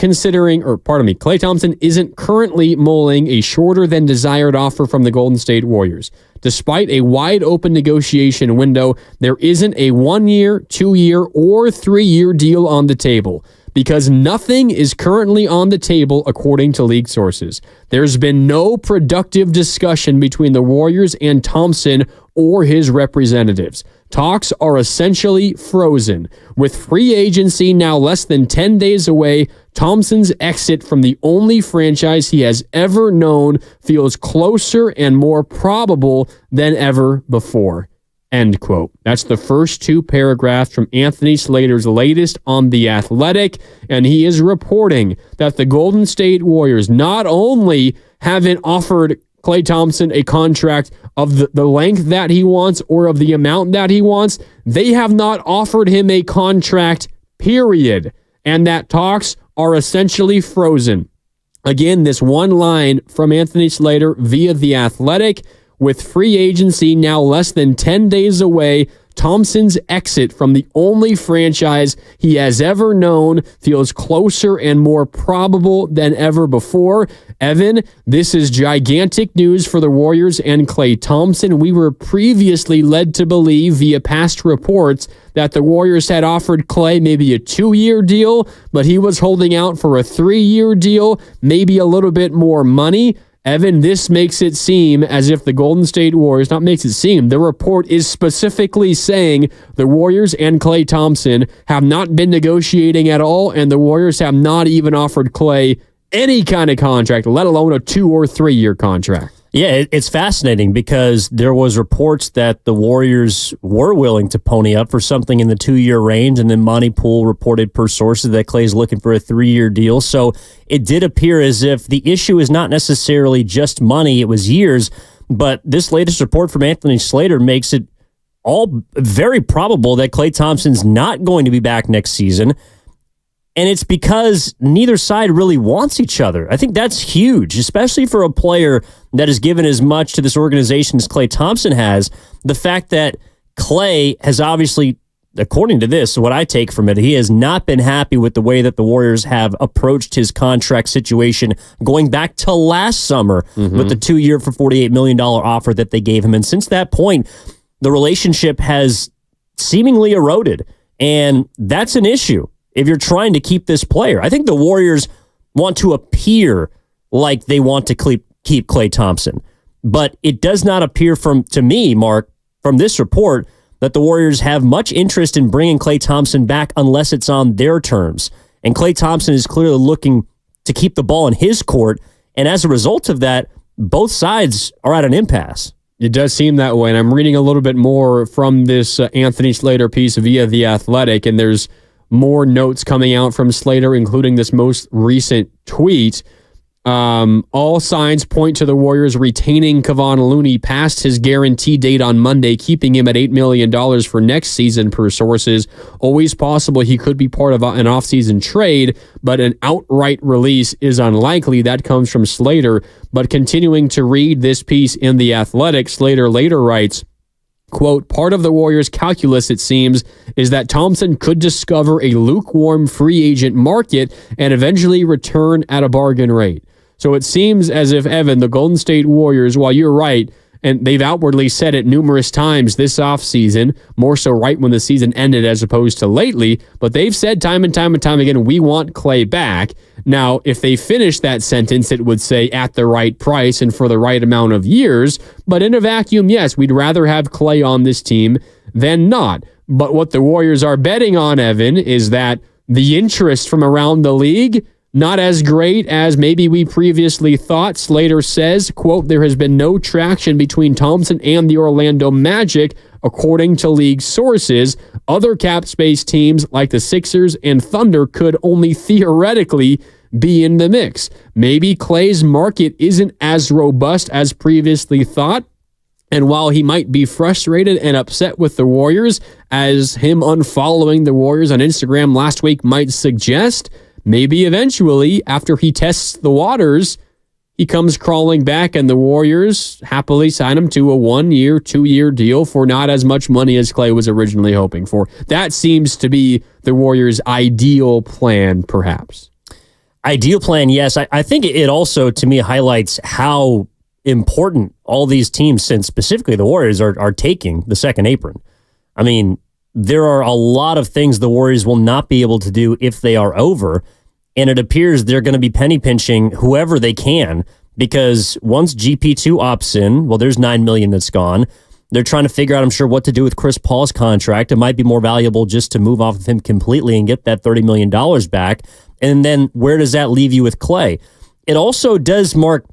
currently mulling a shorter than desired offer from the Golden State Warriors. Despite a wide open negotiation window, there isn't a 1-year, 2-year, or 3-year deal on the table, because nothing is currently on the table according to league sources. There's been no productive discussion between the Warriors and Thompson or his representatives. Talks are essentially frozen. With free agency now less than 10 days away, Thompson's exit from the only franchise he has ever known feels closer and more probable than ever before. End quote. That's the first two paragraphs from Anthony Slater's latest on The Athletic, and he is reporting that the Golden State Warriors not only haven't offered Klay Thompson a contract of the length that he wants or of the amount that he wants, they have not offered him a contract, period, and that talks are essentially frozen. Again, this one line from Anthony Slater via The Athletic: with free agency now less than 10 days away, Thompson's exit from the only franchise he has ever known feels closer and more probable than ever before. Evan, this is gigantic news for the Warriors and Klay Thompson. We were previously led to believe via past reports that the Warriors had offered Klay maybe a 2-year deal, but he was holding out for a 3-year deal, maybe a little bit more money. Evan, this makes it seem as if the Golden State Warriors, not makes it seem, the report is specifically saying the Warriors and Klay Thompson have not been negotiating at all, and the Warriors have not even offered Klay any kind of contract, let alone a 2 or 3-year contract. Yeah, it's fascinating because there was reports that the Warriors were willing to pony up for something in the 2-year range, and then Monty Poole reported per sources that Klay's looking for a 3-year deal. So it did appear as if the issue is not necessarily just money, it was years, but this latest report from Anthony Slater makes it all very probable that Klay Thompson's not going to be back next season. And it's because neither side really wants each other. I think that's huge, especially for a player that has given as much to this organization as Klay Thompson has. The fact that Klay has obviously, according to this, what I take from it, he has not been happy with the way that the Warriors have approached his contract situation going back to last summer with the 2-year for $48 million offer that they gave him. And since that point, the relationship has seemingly eroded. And that's an issue if you're trying to keep this player. I think the Warriors want to appear like they want to keep Klay Thompson. But it does not appear to me, Mark, from this report, that the Warriors have much interest in bringing Klay Thompson back unless it's on their terms. And Klay Thompson is clearly looking to keep the ball in his court. And as a result of that, both sides are at an impasse. It does seem that way. And I'm reading a little bit more from this Anthony Slater piece via The Athletic, and there's more notes coming out from Slater, including this most recent tweet. All signs point to the Warriors retaining Kevon Looney past his guarantee date on Monday, keeping him at $8 million for next season per sources. Always possible he could be part of an offseason trade, but an outright release is unlikely. That comes from Slater. But continuing to read this piece in The Athletic, Slater later writes, Quote, part of the Warriors' calculus, it seems, is that Thompson could discover a lukewarm free agent market and eventually return at a bargain rate. So it seems as if, Evan, the Golden State Warriors, while you're right, and they've outwardly said it numerous times this offseason, more so right when the season ended as opposed to lately, but they've said time and time again, we want Klay back. Now, if they finish that sentence, it would say at the right price and for the right amount of years, but in a vacuum, yes, we'd rather have Klay on this team than not. But what the Warriors are betting on, Evan, is that the interest from around the league, not as great as maybe we previously thought. Slater says, quote, there has been no traction between Thompson and the Orlando Magic, according to league sources. Other cap space teams like the Sixers and Thunder could only theoretically be in the mix. Maybe Klay's market isn't as robust as previously thought. And while he might be frustrated and upset with the Warriors, as him unfollowing the Warriors on Instagram last week might suggest, maybe eventually, after he tests the waters, he comes crawling back and the Warriors happily sign him to a 1-year, 2-year deal for not as much money as Klay was originally hoping for. That seems to be the Warriors' ideal plan, perhaps. Ideal plan, yes. I think it also, to me, highlights how important all these teams, since specifically the Warriors, are taking the second apron. I mean, there are a lot of things the Warriors will not be able to do if they are over, and it appears they're going to be penny pinching whoever they can, because once GP2 opts in, well, there's $9 million that's gone. They're trying to figure out, I'm sure, what to do with Chris Paul's contract. It might be more valuable just to move off of him completely and get that $30 million back. And then where does that leave you with Klay? It also does mark,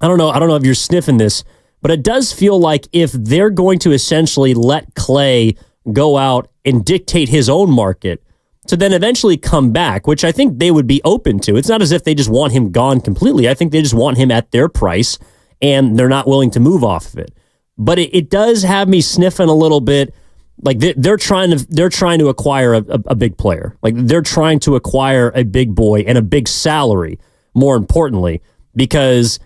I don't know if you're sniffing this, but it does feel like if they're going to essentially let Klay go out and dictate his own market to then eventually come back, which I think they would be open to. It's not as if they just want him gone completely. I think they just want him at their price, and they're not willing to move off of it. But it does have me sniffing a little bit. Like they're trying to acquire a big player. Like they're trying to acquire a big boy and a big salary, more importantly, because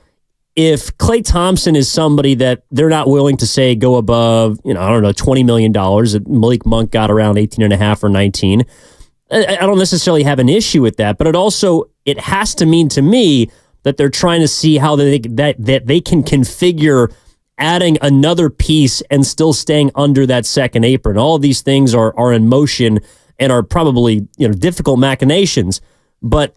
if Klay Thompson is somebody that they're not willing to say go above, $20 million, Malik Monk got around 18.5 or 19. I don't necessarily have an issue with that, but it has to mean to me that they're trying to see how they can configure adding another piece and still staying under that second apron. All of these things are in motion and are probably difficult machinations, but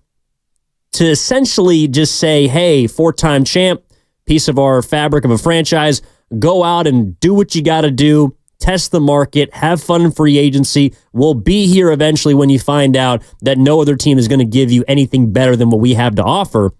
to essentially just say, hey, 4-time champ, piece of our fabric of a franchise, go out and do what you got to do, test the market, have fun in free agency. We'll be here eventually when you find out that no other team is going to give you anything better than what we have to offer.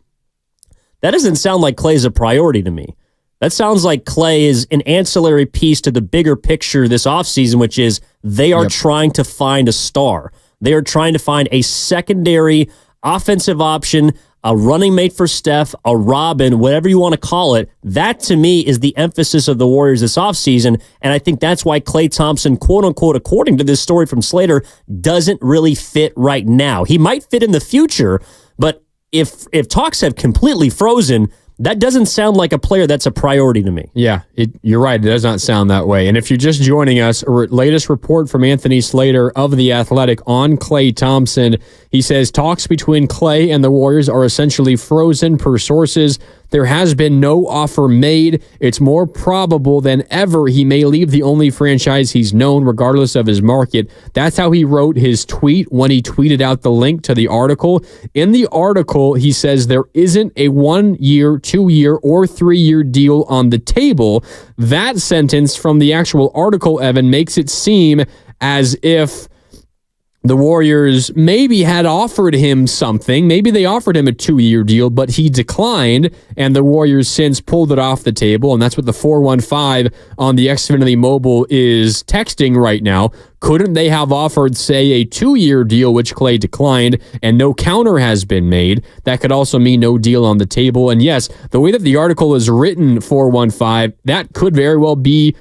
That doesn't sound like Klay's a priority to me. That sounds like Klay is an ancillary piece to the bigger picture this offseason, which is they are trying to find a star. They are trying to find a secondary offensive option, a running mate for Steph, a Robin, whatever you want to call it. That, to me, is the emphasis of the Warriors this offseason, and I think that's why Klay Thompson, quote-unquote, according to this story from Slater, doesn't really fit right now. He might fit in the future, but if talks have completely frozen, that doesn't sound like a player that's a priority to me. Yeah, you're right. It does not sound that way. And if you're just joining us, latest report from Anthony Slater of The Athletic on Klay Thompson. He says talks between Klay and the Warriors are essentially frozen per sources. There has been no offer made. It's more probable than ever he may leave the only franchise he's known, regardless of his market. That's how he wrote his tweet when he tweeted out the link to the article. In the article, he says there isn't a 1-year, 2-year, or 3-year deal on the table. That sentence from the actual article, Evan, makes it seem as if the Warriors maybe had offered him something. Maybe they offered him a 2-year deal, but he declined, and the Warriors since pulled it off the table, and that's what the 415 on the Xfinity Mobile is texting right now. Couldn't they have offered, say, a 2-year deal, which Klay declined, and no counter has been made? That could also mean no deal on the table. And yes, the way that the article is written, 415, that could very well be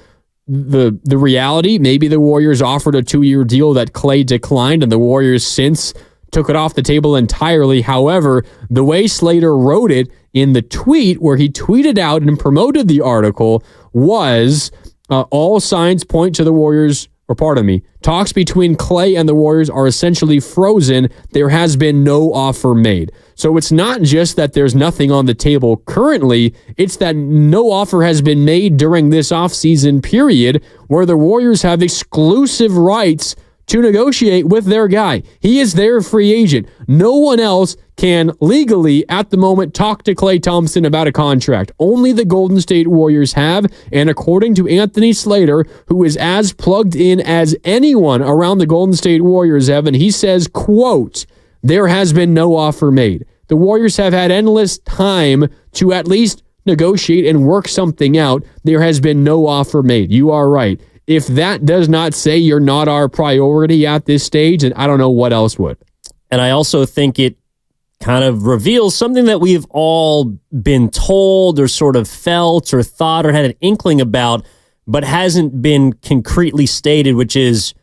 the reality. Maybe the Warriors offered a 2-year deal that Klay declined, and the Warriors since took it off the table entirely. However, the way Slater wrote it in the tweet where he tweeted out and promoted the article was All signs point to the Warriors, or pardon me, talks between Klay and the Warriors are essentially frozen. There has been no offer made. So it's not just that there's nothing on the table currently, it's that no offer has been made during this offseason period where the Warriors have exclusive rights to negotiate with their guy. He is their free agent. No one else can legally, at the moment, talk to Klay Thompson about a contract. Only the Golden State Warriors have, and according to Anthony Slater, who is as plugged in as anyone around the Golden State Warriors, Evan, he says, quote, there has been no offer made. The Warriors have had endless time to at least negotiate and work something out. There has been no offer made. You are right. If that does not say you're not our priority at this stage, then I don't know what else would. And I also think it kind of reveals something that we've all been told or sort of felt or thought or had an inkling about, but hasn't been concretely stated, which is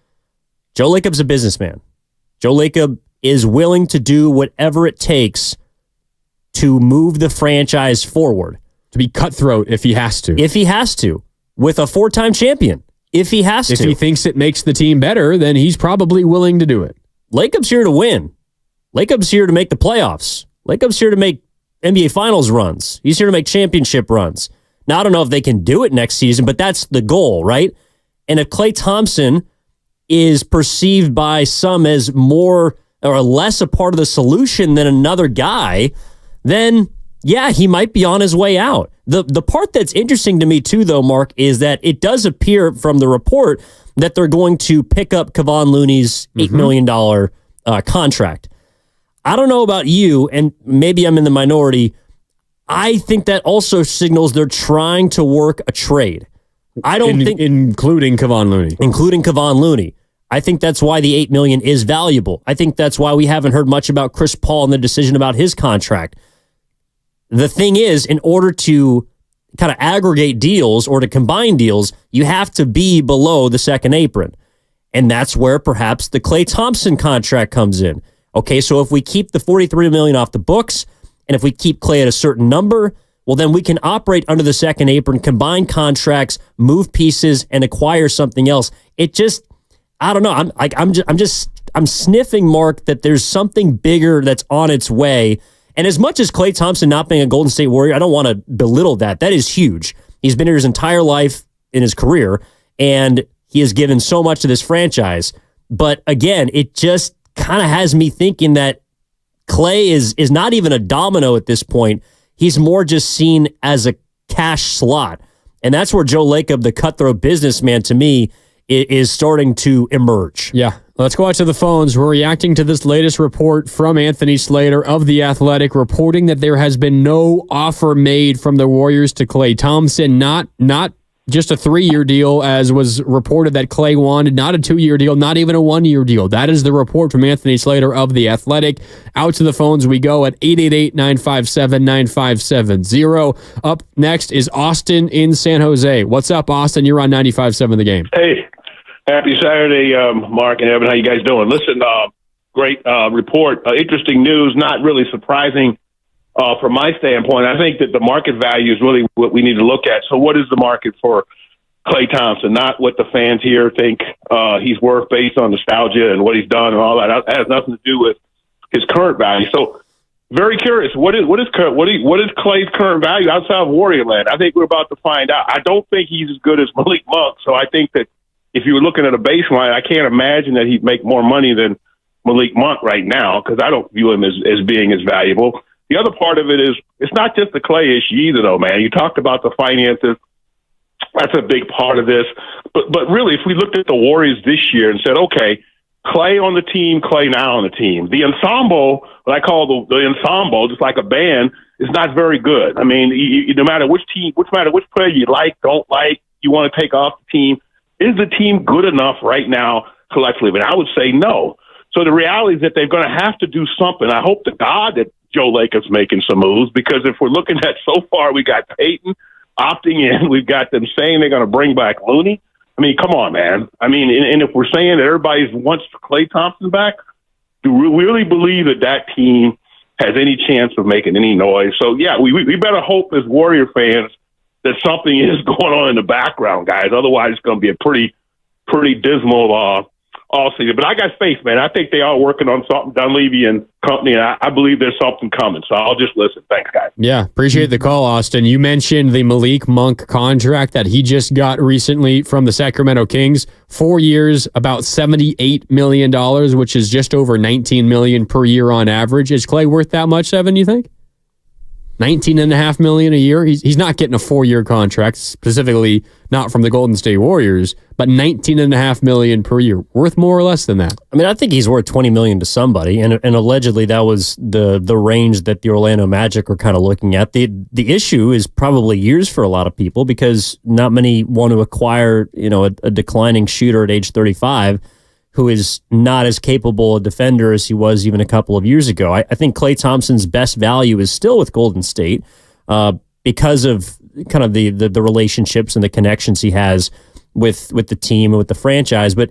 Joe Lacob's a businessman. Joe Lacob is willing to do whatever it takes to move the franchise forward. To be cutthroat if he has to. If he has to, with a 4-time champion. If he has to. If he thinks it makes the team better, then he's probably willing to do it. Lacob's here to win. Lacob's here to make the playoffs. Lacob's here to make NBA Finals runs. He's here to make championship runs. Now, I don't know if they can do it next season, but that's the goal, right? And if Klay Thompson is perceived by some as more or less a part of the solution than another guy, then yeah, he might be on his way out. The part that's interesting to me too, though, Mark, is that it does appear from the report that they're going to pick up Kevon Looney's $8 million contract. I don't know about you, and maybe I'm in the minority. I think that also signals they're trying to work a trade. I don't think including Kevon Looney. Including Kevon Looney. I think that's why the $8 million is valuable. I think that's why we haven't heard much about Chris Paul and the decision about his contract. The thing is, in order to kind of aggregate deals or to combine deals, you have to be below the second apron. And that's where perhaps the Klay Thompson contract comes in. Okay, so if we keep the $43 million off the books, and if we keep Klay at a certain number, well, then we can operate under the second apron, combine contracts, move pieces, and acquire something else. It just, I don't know. I'm sniffing, Mark, that there's something bigger that's on its way. And as much as Klay Thompson not being a Golden State Warrior, I don't want to belittle that. That is huge. He's been here his entire life in his career, and he has given so much to this franchise. But again, it just kind of has me thinking that Klay is not even a domino at this point. He's more just seen as a cash slot. And that's where Joe Lacob, the cutthroat businessman, to me, is starting to emerge. Yeah. Let's go out to the phones. We're reacting to this latest report from Anthony Slater of The Athletic, reporting that there has been no offer made from the Warriors to Klay Thompson, not just a 3-year deal, as was reported that Klay wanted, not a 2-year deal, not even a 1-year deal. That is the report from Anthony Slater of The Athletic. Out to the phones we go at 888-957-9570. Up next is Austin in San Jose. What's up, Austin? You're on 95.7 The Game. Hey, happy Saturday, Mark and Evan. How you guys doing? Listen, great report. Interesting news, not really surprising. From my standpoint, I think that the market value is really what we need to look at. So what is the market for Klay Thompson? Not what the fans here think he's worth based on nostalgia and what he's done and all that. That has nothing to do with his current value. So very curious, what is Klay's current value outside of Warrior Land? I think we're about to find out. I don't think he's as good as Malik Monk. So I think that if you were looking at a baseline, I can't imagine that he'd make more money than Malik Monk right now, because I don't view him as being as valuable. The other part of it is it's not just the Klay issue either, though, man. You talked about the finances. That's a big part of this. But really, if we looked at the Warriors this year and said, okay, Klay on the team, Klay now on the team. The ensemble, what I call the ensemble, just like a band, is not very good. I mean, no matter which player you like, don't like, you want to take off the team, is the team good enough right now collectively? And I would say no. So the reality is that they're going to have to do something. I hope to God that Joe Lacob's making some moves, because if we're looking at so far, we got Peyton opting in. We've got them saying they're going to bring back Looney. I mean, come on, man. I mean, and if we're saying that everybody wants Klay Thompson back, do we really believe that team has any chance of making any noise? So, yeah, we better hope as Warrior fans that something is going on in the background, guys. Otherwise, it's going to be a pretty dismal all season. But I got faith, man. I think they are working on something, Dunleavy and company, and I believe there's something coming. So I'll just listen. Thanks, guys. Yeah, appreciate the call, Austin. You mentioned the Malik Monk contract that he just got recently from the Sacramento Kings. 4 years, about $78 million, which is just over $19 million per year on average. Is Klay worth that much, Evan, you think? $19.5 million a year. He's not getting a 4-year contract, specifically not from the Golden State Warriors, but $19.5 million per year. Worth more or less than that? I mean, I think he's worth $20 million to somebody, and allegedly that was the range that the Orlando Magic were kind of looking at. The issue is probably years for a lot of people because not many want to acquire, a declining shooter at age 35 who is not as capable a defender as he was even a couple of years ago. I think Klay Thompson's best value is still with Golden State because of kind of the relationships and the connections he has with the team and with the franchise. But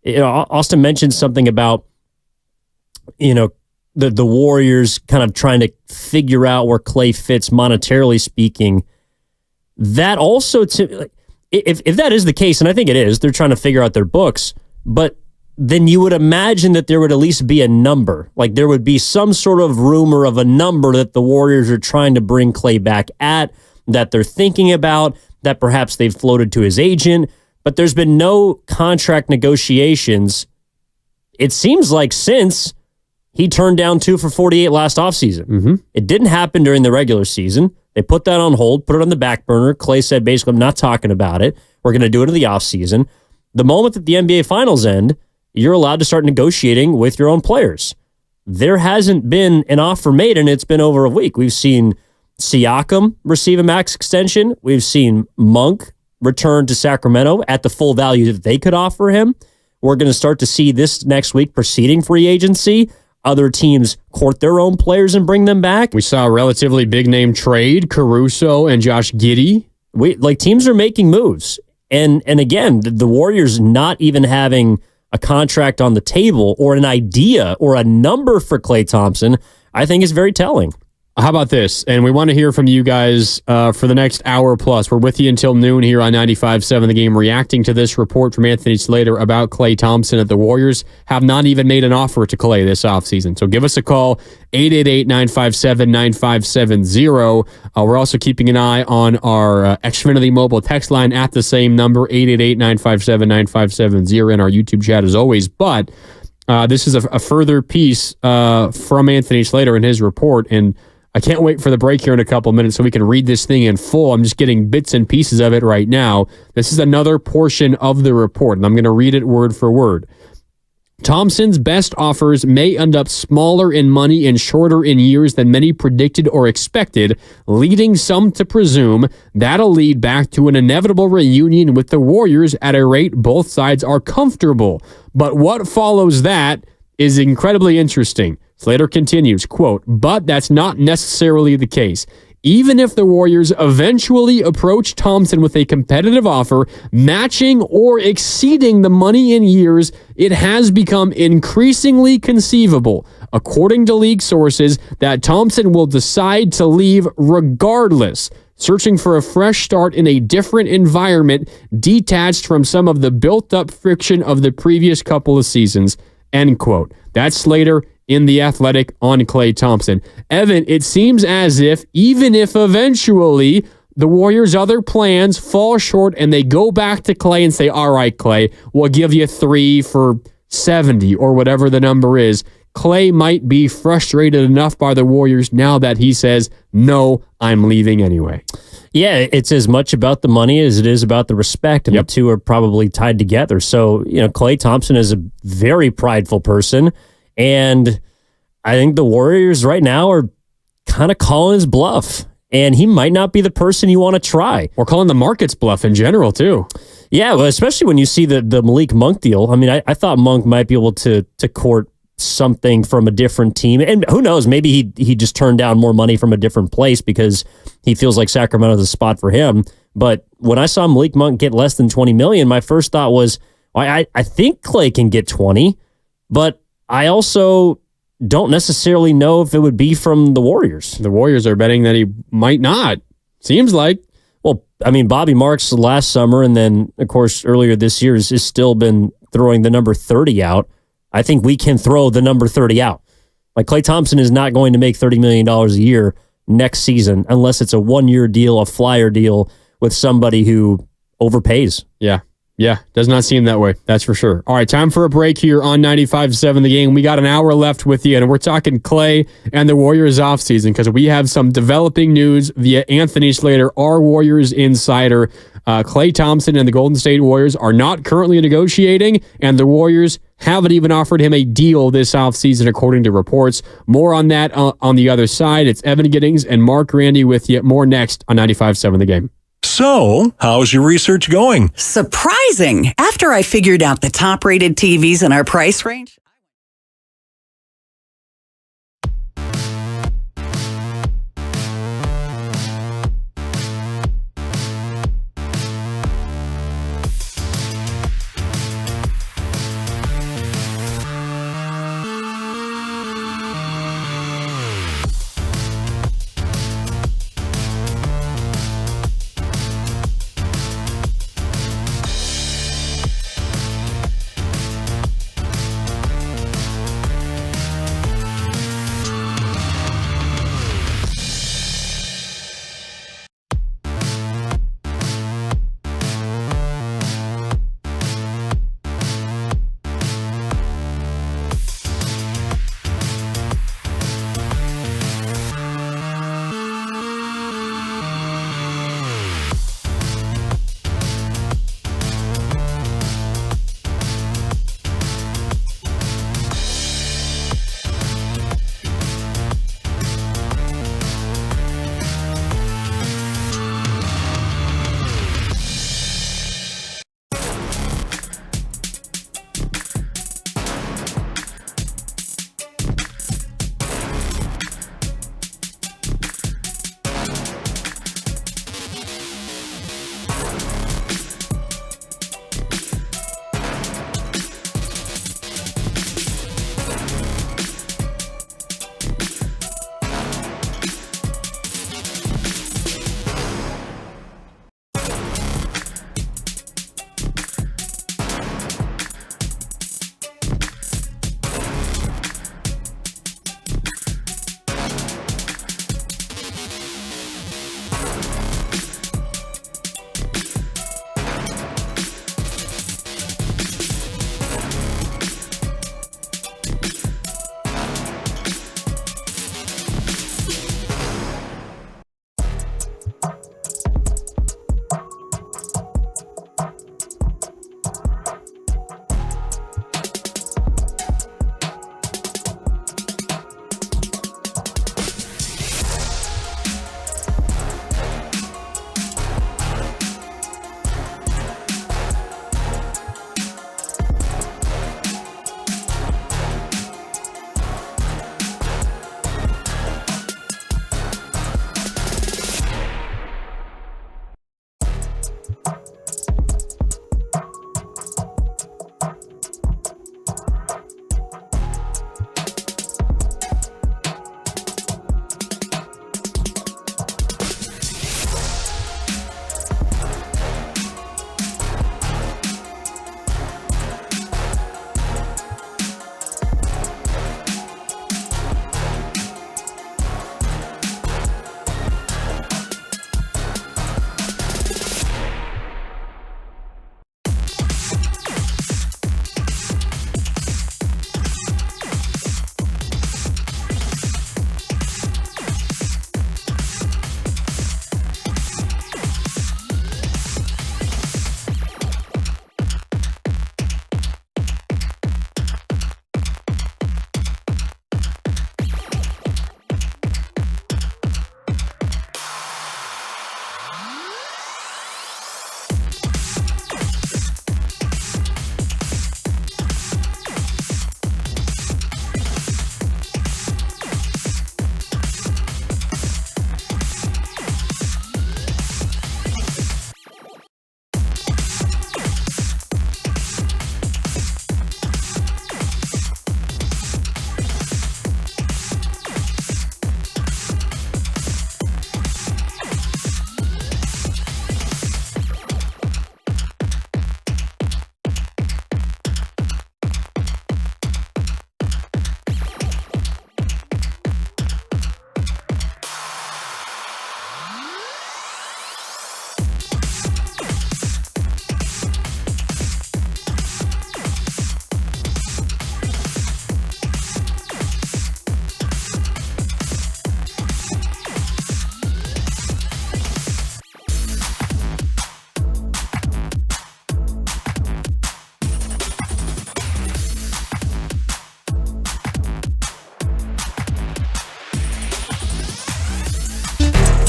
Austin mentioned something about the Warriors kind of trying to figure out where Klay fits monetarily speaking. That also, if that is the case, and I think it is, they're trying to figure out their books, but then you would imagine that there would at least be a number. Like there would be some sort of rumor of a number that the Warriors are trying to bring Klay back at, that they're thinking about, that perhaps they've floated to his agent, but there's been no contract negotiations, it seems like, since he turned down 2 for $48 last offseason. Mm-hmm. It didn't happen during the regular season. They put that on hold, put it on the back burner. Klay said, basically, I'm not talking about it. We're going to do it in the offseason. The moment that the NBA Finals end, you're allowed to start negotiating with your own players. There hasn't been an offer made, and it's been over a week. We've seen Siakam receive a max extension. We've seen Monk return to Sacramento at the full value that they could offer him. We're going to start to see this next week preceding free agency. Other teams court their own players and bring them back. We saw a relatively big-name trade, Caruso and Josh Giddey. Teams are making moves. And again, the Warriors not even having a contract on the table or an idea or a number for Klay Thompson, I think is very telling. How about this? And we want to hear from you guys for the next hour plus. We're with you until noon here on 95.7 The Game, reacting to this report from Anthony Slater about Klay Thompson at the Warriors have not even made an offer to Klay this offseason. So give us a call, 888-957-9570. We're also keeping an eye on our Xfinity mobile text line at the same number, 888-957-9570, in our YouTube chat as always. But this is a further piece from Anthony Slater in his report, and I can't wait for the break here in a couple of minutes so we can read this thing in full. I'm just getting bits and pieces of it right now. This is another portion of the report, and I'm going to read it word for word. Thompson's best offers may end up smaller in money and shorter in years than many predicted or expected, leading some to presume that'll lead back to an inevitable reunion with the Warriors at a rate both sides are comfortable. But what follows that is incredibly interesting. Slater continues, quote, but that's not necessarily the case. Even if the Warriors eventually approach Thompson with a competitive offer, matching or exceeding the money in years, it has become increasingly conceivable, according to league sources, that Thompson will decide to leave regardless, searching for a fresh start in a different environment, detached from some of the built-up friction of the previous couple of seasons, end quote. That's Slater in The Athletic on Klay Thompson. Evan, it seems as if even if eventually the Warriors' other plans fall short and they go back to Klay and say, all right, Klay, we'll give you 3 for $70 or whatever the number is, Klay might be frustrated enough by the Warriors now that he says, no, I'm leaving anyway. Yeah, it's as much about the money as it is about the respect, and the two are probably tied together. So, Klay Thompson is a very prideful person, and I think the Warriors right now are kind of calling his bluff, and he might not be the person you want to try. Or calling the market's bluff in general, too. Yeah, well, especially when you see the Malik Monk deal. I mean, I thought Monk might be able to court something from a different team, and who knows, maybe he just turned down more money from a different place because he feels like Sacramento's a spot for him. But when I saw Malik Monk get less than $20 million, my first thought was, I think Klay can get 20, but I also don't necessarily know if it would be from the Warriors. The Warriors are betting that he might not. Seems like. Well, I mean, Bobby Marks last summer and then, of course, earlier this year has still been throwing the number 30 out. I think we can throw the number 30 out. Like Klay Thompson is not going to make $30 million a year next season unless it's a one-year deal, a flyer deal with somebody who overpays. Yeah, does not seem that way. That's for sure. All right, time for a break here on 95.7 The Game. We got an hour left with you, and we're talking Klay and the Warriors offseason because we have some developing news via Anthony Slater, our Warriors insider. Klay Thompson and the Golden State Warriors are not currently negotiating, and the Warriors haven't even offered him a deal this offseason, according to reports. More on that on the other side. It's Evan Giddings and Mark Grandi with you. More next on 95.7 The Game. So, how's your research going? Surprising. After I figured out the top-rated TVs in our price range.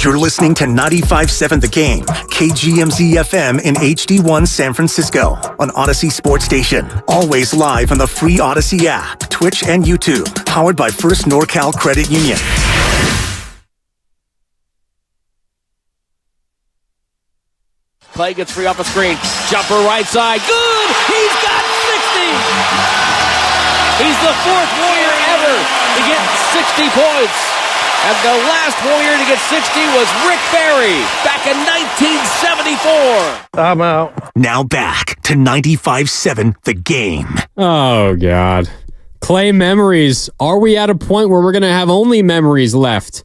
You're listening to 95.7 The Game, KGMZ FM in HD1 San Francisco on Odyssey Sports Station. Always live on the free Odyssey app, Twitch and YouTube. Powered by First NorCal Credit Union. Klay gets free off the screen. Jumper right side. Good! He's got 60! He's the fourth Warrior ever to get 60 points. And the last Warrior to get 60 was Rick Barry back in 1974. I'm out. Now back to 95.7 The Game. Oh, God. Klay memories. Are we at a point where we're going to have only memories left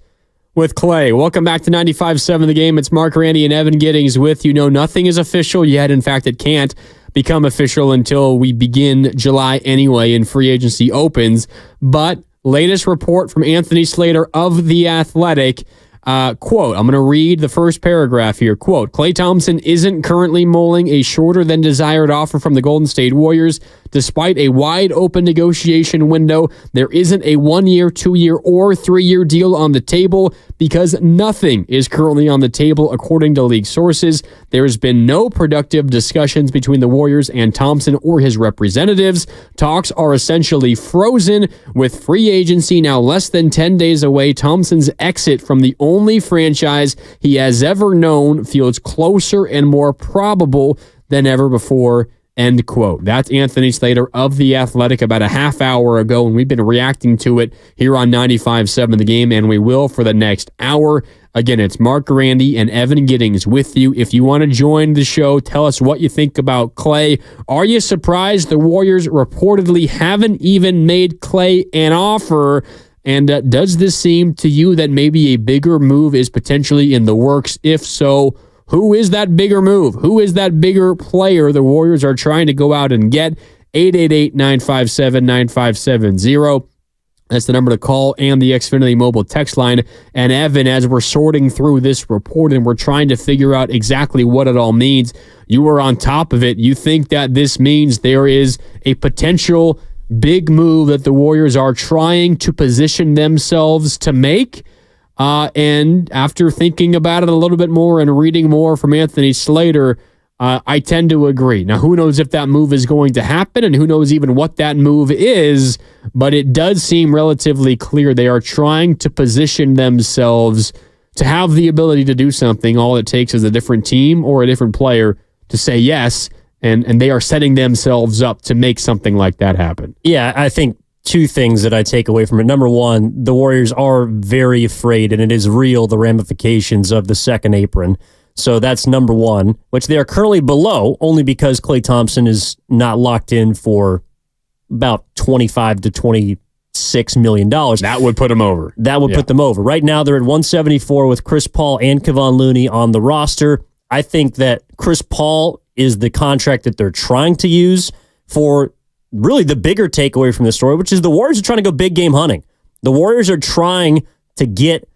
with Klay? Welcome back to 95.7 The Game. It's Mark, Randy, and Evan Giddings with you. No, nothing is official yet. In fact, it can't become official until we begin July anyway and free agency opens. But latest report from Anthony Slater of The Athletic. Quote, I'm going to read the first paragraph here. Quote, Klay Thompson isn't currently mulling a shorter than desired offer from the Golden State Warriors. Despite a wide open negotiation window, there isn't a 1-year, 2-year, or 3-year deal on the table because nothing is currently on the table, according to league sources. There has been no productive discussions between the Warriors and Thompson or his representatives. Talks are essentially frozen with free agency now less than 10 days away. Thompson's exit from the only franchise he has ever known feels closer and more probable than ever before. End quote. That's Anthony Slater of The Athletic about a half hour ago, and we've been reacting to it here on 95.7 The Game, and we will for the next hour. Again, it's Mark Grandi and Evan Giddings with you. If you want to join the show, tell us what you think about Klay. Are you surprised the Warriors reportedly haven't even made Klay an offer? And does this seem to you that maybe a bigger move is potentially in the works? If so, who is that bigger move? Who is that bigger player the Warriors are trying to go out and get? 888-957-9570. That's the number to call, and the Xfinity mobile text line. And Evan, as we're sorting through this report and we're trying to figure out exactly what it all means, you were on top of it. You think that this means there is a potential big move that the Warriors are trying to position themselves to make? And after thinking about it a little bit more and reading more from Anthony Slater, I tend to agree. Now, who knows if that move is going to happen, and who knows even what that move is, but it does seem relatively clear they are trying to position themselves to have the ability to do something. All it takes is a different team or a different player to say yes, and they are setting themselves up to make something like that happen. Yeah, I think two things that I take away from it. Number one, the Warriors are very afraid, and it is real, the ramifications of the second apron. So that's number one, which they are currently below only because Klay Thompson is not locked in for about $25 to $26 million. That would put them over. That would put them over. Right now, they're at 174 with Chris Paul and Kevon Looney on the roster. I think that Chris Paul is the contract that they're trying to use for really the bigger takeaway from the story, which is the Warriors are trying to go big game hunting. The Warriors are trying to get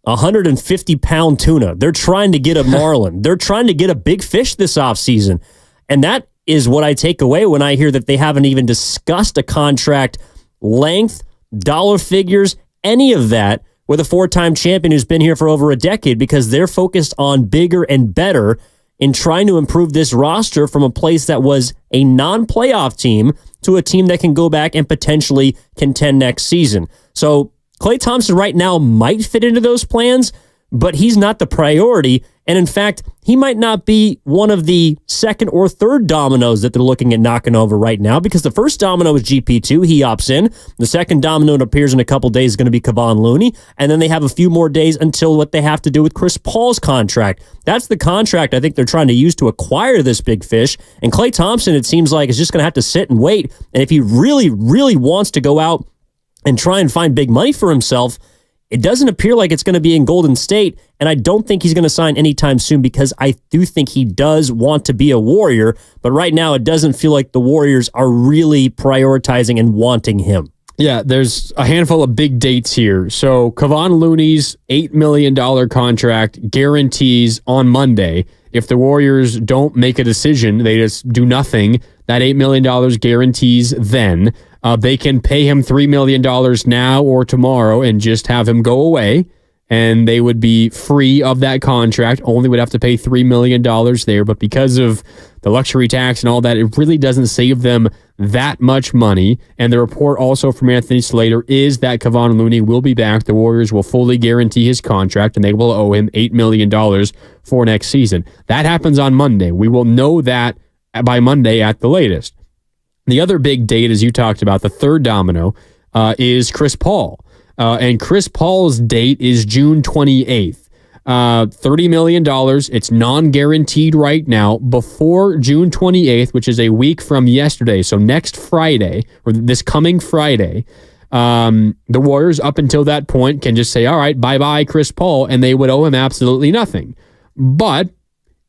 150-pound tuna. They're trying to get a marlin. They're trying to get a big fish this offseason. And that is what I take away when I hear that they haven't even discussed a contract length, dollar figures, any of that with a four-time champion who's been here for over a decade, because they're focused on bigger and better in trying to improve this roster from a place that was a non-playoff team to a team that can go back and potentially contend next season. So Klay Thompson right now might fit into those plans, but he's not the priority. And in fact, he might not be one of the second or third dominoes that they're looking at knocking over right now, because the first domino is GP2. He opts in. The second domino, it appears in a couple days, is going to be Kevon Looney. And then they have a few more days until what they have to do with Chris Paul's contract. That's the contract I think they're trying to use to acquire this big fish. And Klay Thompson, it seems like, is just going to have to sit and wait. And if he really, really wants to go out and try and find big money for himself, it doesn't appear like it's going to be in Golden State, and I don't think he's going to sign anytime soon, because I do think he does want to be a Warrior, but right now it doesn't feel like the Warriors are really prioritizing and wanting him. Yeah, there's a handful of big dates here. So Kevon Looney's $8 million contract guarantees on Monday. If the Warriors don't make a decision, they just do nothing, that $8 million guarantees then. They can pay him $3 million now or tomorrow and just have him go away. and they would be free of that contract, only would have to pay $3 million there. But because of the luxury tax and all that, it really doesn't save them that much money. And the report also from Anthony Slater is that Kevon Looney will be back. The Warriors will fully guarantee his contract, and they will owe him $8 million for next season. That happens on Monday. We will know that by Monday at the latest. The other big date, as you talked about, the third domino, is Chris Paul. And Chris Paul's date is June 28th. $30 million. It's non-guaranteed right now. Before June 28th, which is a week from yesterday, so next Friday, or this coming Friday, the Warriors, up until that point, can just say, all right, bye-bye, Chris Paul, and they would owe him absolutely nothing. But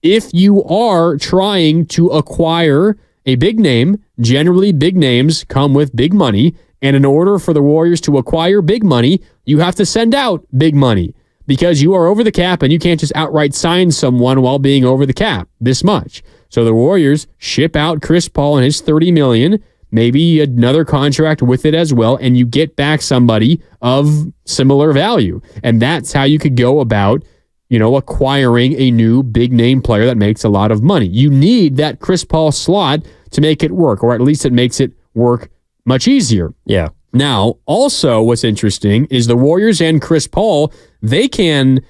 if you are trying to acquire a big name, generally big names come with big money, and in order for the Warriors to acquire big money, you have to send out big money because you are over the cap and you can't just outright sign someone while being over the cap this much. So the Warriors ship out Chris Paul and his $30 million, maybe another contract with it as well, and you get back somebody of similar value. And that's how you could go about, acquiring a new big name player that makes a lot of money. You need that Chris Paul slot to make it work, or at least it makes it work much easier. Yeah. Now, also what's interesting is the Warriors and Chris Paul, they can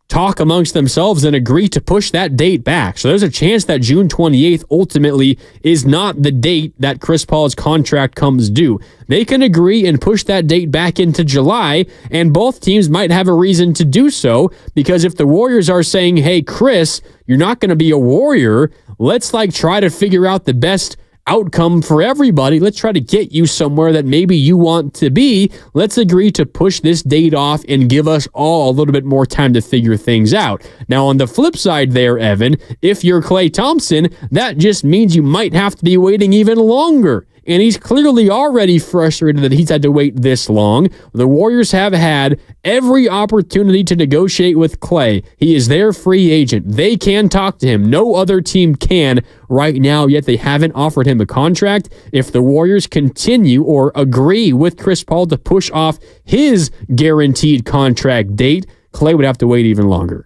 talk amongst themselves and agree to push that date back. So there's a chance that June 28th ultimately is not the date that Chris Paul's contract comes due. They can agree and push that date back into July, and both teams might have a reason to do so, because if the Warriors are saying, hey, Chris, you're not going to be a Warrior, let's try to figure out the best outcome for everybody. Let's try to get you somewhere that maybe you want to be. Let's agree to push this date off and give us all a little bit more time to figure things out. Now, on the flip side there, Evan, if you're Klay Thompson, that just means you might have to be waiting even longer. And he's clearly already frustrated that he's had to wait this long. The Warriors have had every opportunity to negotiate with Klay. He is their free agent. They can talk to him. No other team can right now, yet they haven't offered him a contract. If the Warriors continue or agree with Chris Paul to push off his guaranteed contract date, Klay would have to wait even longer.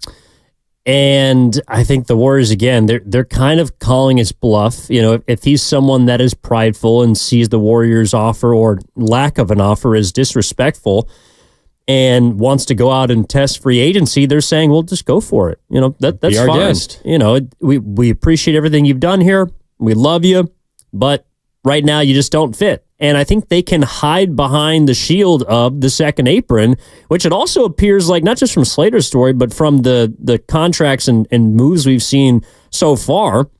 And I think the Warriors, again, they're kind of calling his bluff. If he's someone that is prideful and sees the Warriors' offer or lack of an offer as disrespectful and wants to go out and test free agency, they're saying, well, just go for it. That's be our fine. Guest. We appreciate everything you've done here. We love you, but right now you just don't fit. And I think they can hide behind the shield of the second apron, which it also appears like, not just from Slater's story, but from the contracts and moves we've seen so far,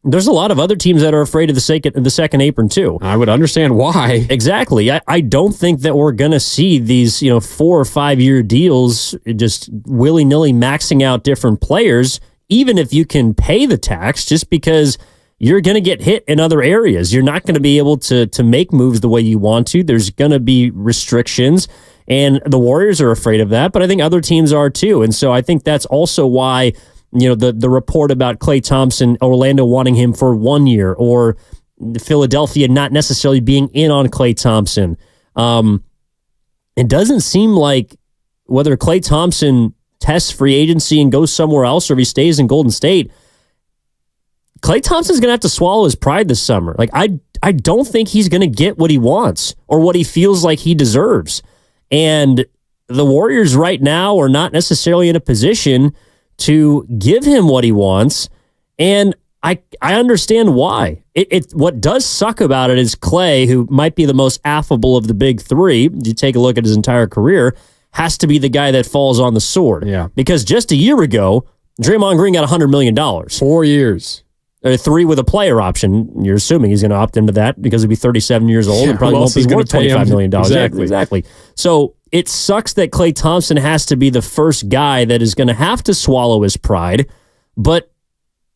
there's a lot of other teams that are afraid of the second apron too. I would understand why. Exactly. I don't think that we're going to see these 4 or 5 year deals just willy-nilly maxing out different players, even if you can pay the tax, just because you're going to get hit in other areas. You're not going to be able to make moves the way you want to. There's going to be restrictions, and the Warriors are afraid of that, but I think other teams are too. And so I think that's also why, the report about Klay Thompson, Orlando wanting him for 1 year, or Philadelphia not necessarily being in on Klay Thompson. It doesn't seem like whether Klay Thompson tests free agency and goes somewhere else, or if he stays in Golden State, Klay Thompson's going to have to swallow his pride this summer. I don't think he's going to get what he wants or what he feels like he deserves. And the Warriors right now are not necessarily in a position to give him what he wants. And I understand why. What does suck about it is Klay, who might be the most affable of the big three, you take a look at his entire career, has to be the guy that falls on the sword. Yeah. Because just a year ago, Draymond Green got $100 million. 4 years. 3 with a player option. You're assuming he's going to opt into that because he'll be 37 years old and probably won't be worth $25 million. Exactly. So it sucks that Klay Thompson has to be the first guy that is going to have to swallow his pride. But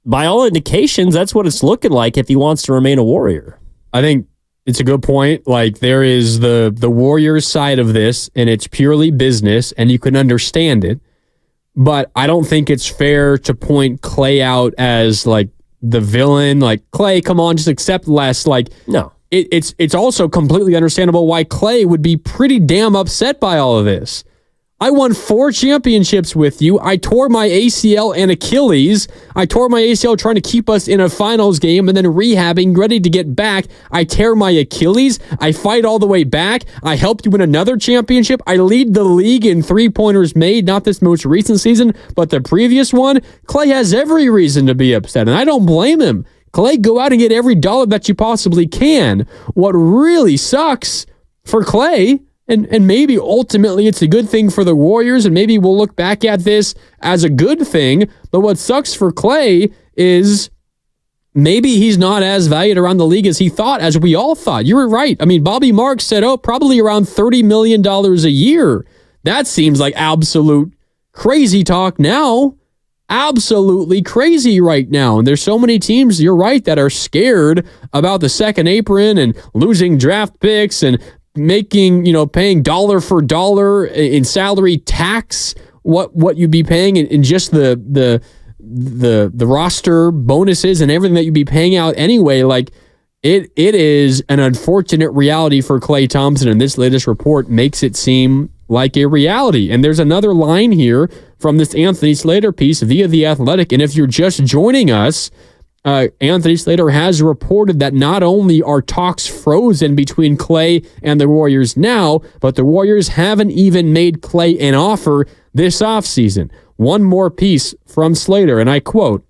by all indications, that's what it's looking like if he wants to remain a Warrior. I think it's a good point. There is the Warriors side of this, and it's purely business, and you can understand it. But I don't think it's fair to point Klay out as the villain, Klay, come on, just accept less. No. It's also completely understandable why Klay would be pretty damn upset by all of this. I won 4 championships with you. I tore my ACL and Achilles. I tore my ACL trying to keep us in a finals game and then rehabbing, ready to get back. I tear my Achilles. I fight all the way back. I helped you win another championship. I lead the league in three-pointers made, not this most recent season, but the previous one. Klay has every reason to be upset, and I don't blame him. Klay, go out and get every dollar that you possibly can. What really sucks for Klay, and maybe ultimately it's a good thing for the Warriors, and maybe we'll look back at this as a good thing, but what sucks for Klay is maybe he's not as valued around the league as he thought, as we all thought. You were right. I mean, Bobby Marks said, probably around $30 million a year. That seems like absolute crazy talk now. Absolutely crazy right now. And there's so many teams, you're right, that are scared about the second apron and losing draft picks and making, paying dollar for dollar in salary tax, what you'd be paying in just the roster bonuses and everything that you'd be paying out anyway. Like it is an unfortunate reality for Klay Thompson, and this latest report makes it seem like a reality. And there's another line here from this Anthony Slater piece via The Athletic. And if you're just joining us, Anthony Slater has reported that not only are talks frozen between Klay and the Warriors now, but the Warriors haven't even made Klay an offer this offseason. One more piece from Slater, and I quote,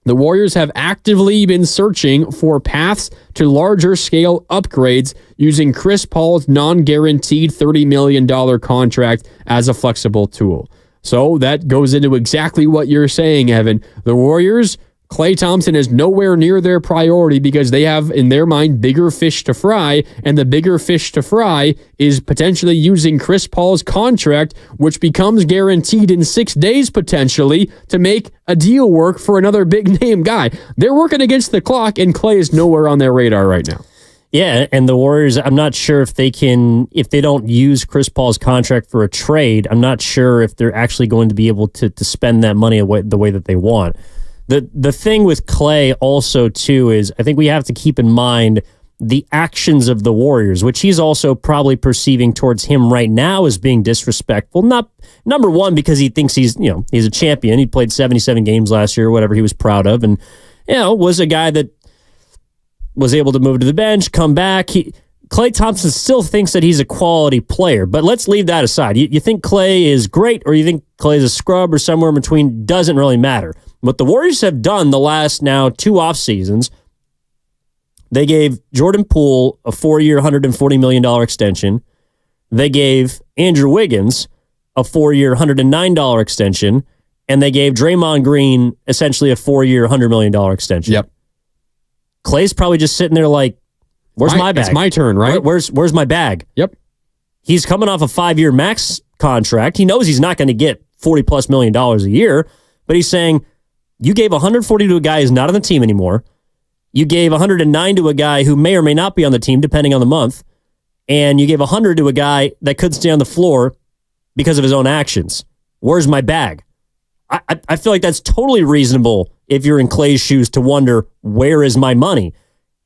"The Warriors have actively been searching for paths to larger scale upgrades using Chris Paul's non-guaranteed $30 million contract as a flexible tool." So that goes into exactly what you're saying, Evan. The Warriors, Klay Thompson is nowhere near their priority because they have, in their mind, bigger fish to fry, and the bigger fish to fry is potentially using Chris Paul's contract, which becomes guaranteed in 6 days potentially, to make a deal work for another big-name guy. They're working against the clock, and Klay is nowhere on their radar right now. Yeah, and the Warriors, I'm not sure if they don't use Chris Paul's contract for a trade, I'm not sure if they're actually going to be able to spend that money the way that they want. The thing with Klay also, too, is I think we have to keep in mind the actions of the Warriors, which he's also probably perceiving towards him right now as being disrespectful. Not, number one, because he thinks he's a champion. He played 77 games last year, whatever he was proud of, and was a guy that was able to move to the bench, come back. Klay Thompson still thinks that he's a quality player, but let's leave that aside. You think Klay is great, or you think Klay is a scrub, or somewhere in between, doesn't really matter. What the Warriors have done the last now 2 off seasons, they gave Jordan Poole a 4-year, $140 million extension. They gave Andrew Wiggins a 4-year, $109 extension, and they gave Draymond Green essentially a 4-year, $100 million extension. Yep. Klay's probably just sitting there like, where's my bag? It's my turn, right? Where's my bag? Yep. He's coming off a 5-year max contract. He knows he's not going to get $40+ million a year, but he's saying, you gave 140 to a guy who's not on the team anymore. You gave 109 to a guy who may or may not be on the team, depending on the month. And you gave 100 to a guy that could stay on the floor because of his own actions. Where's my bag? I feel like that's totally reasonable if you're in Klay's shoes to wonder, where is my money?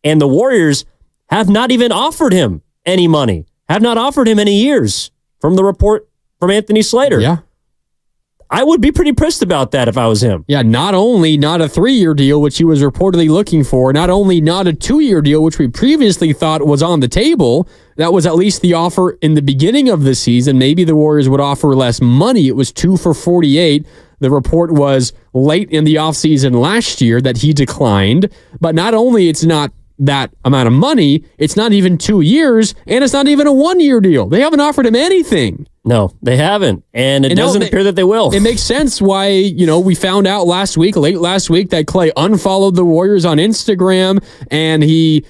And the Warriors have not even offered him any money, have not offered him any years, from the report from Anthony Slater. Yeah. I would be pretty pissed about that if I was him. Yeah, not only not a 3-year deal, which he was reportedly looking for, not only not a 2-year deal, which we previously thought was on the table. That was at least the offer in the beginning of the season. Maybe the Warriors would offer less money. It was 2 for $48. The report was late in the offseason last year that he declined. But not only it's not that amount of money, it's not even 2 years, and it's not even a 1-year deal. They haven't offered him anything. No, they haven't. And it doesn't appear that they will. It makes sense why, we found out late last week, that Klay unfollowed the Warriors on Instagram, and he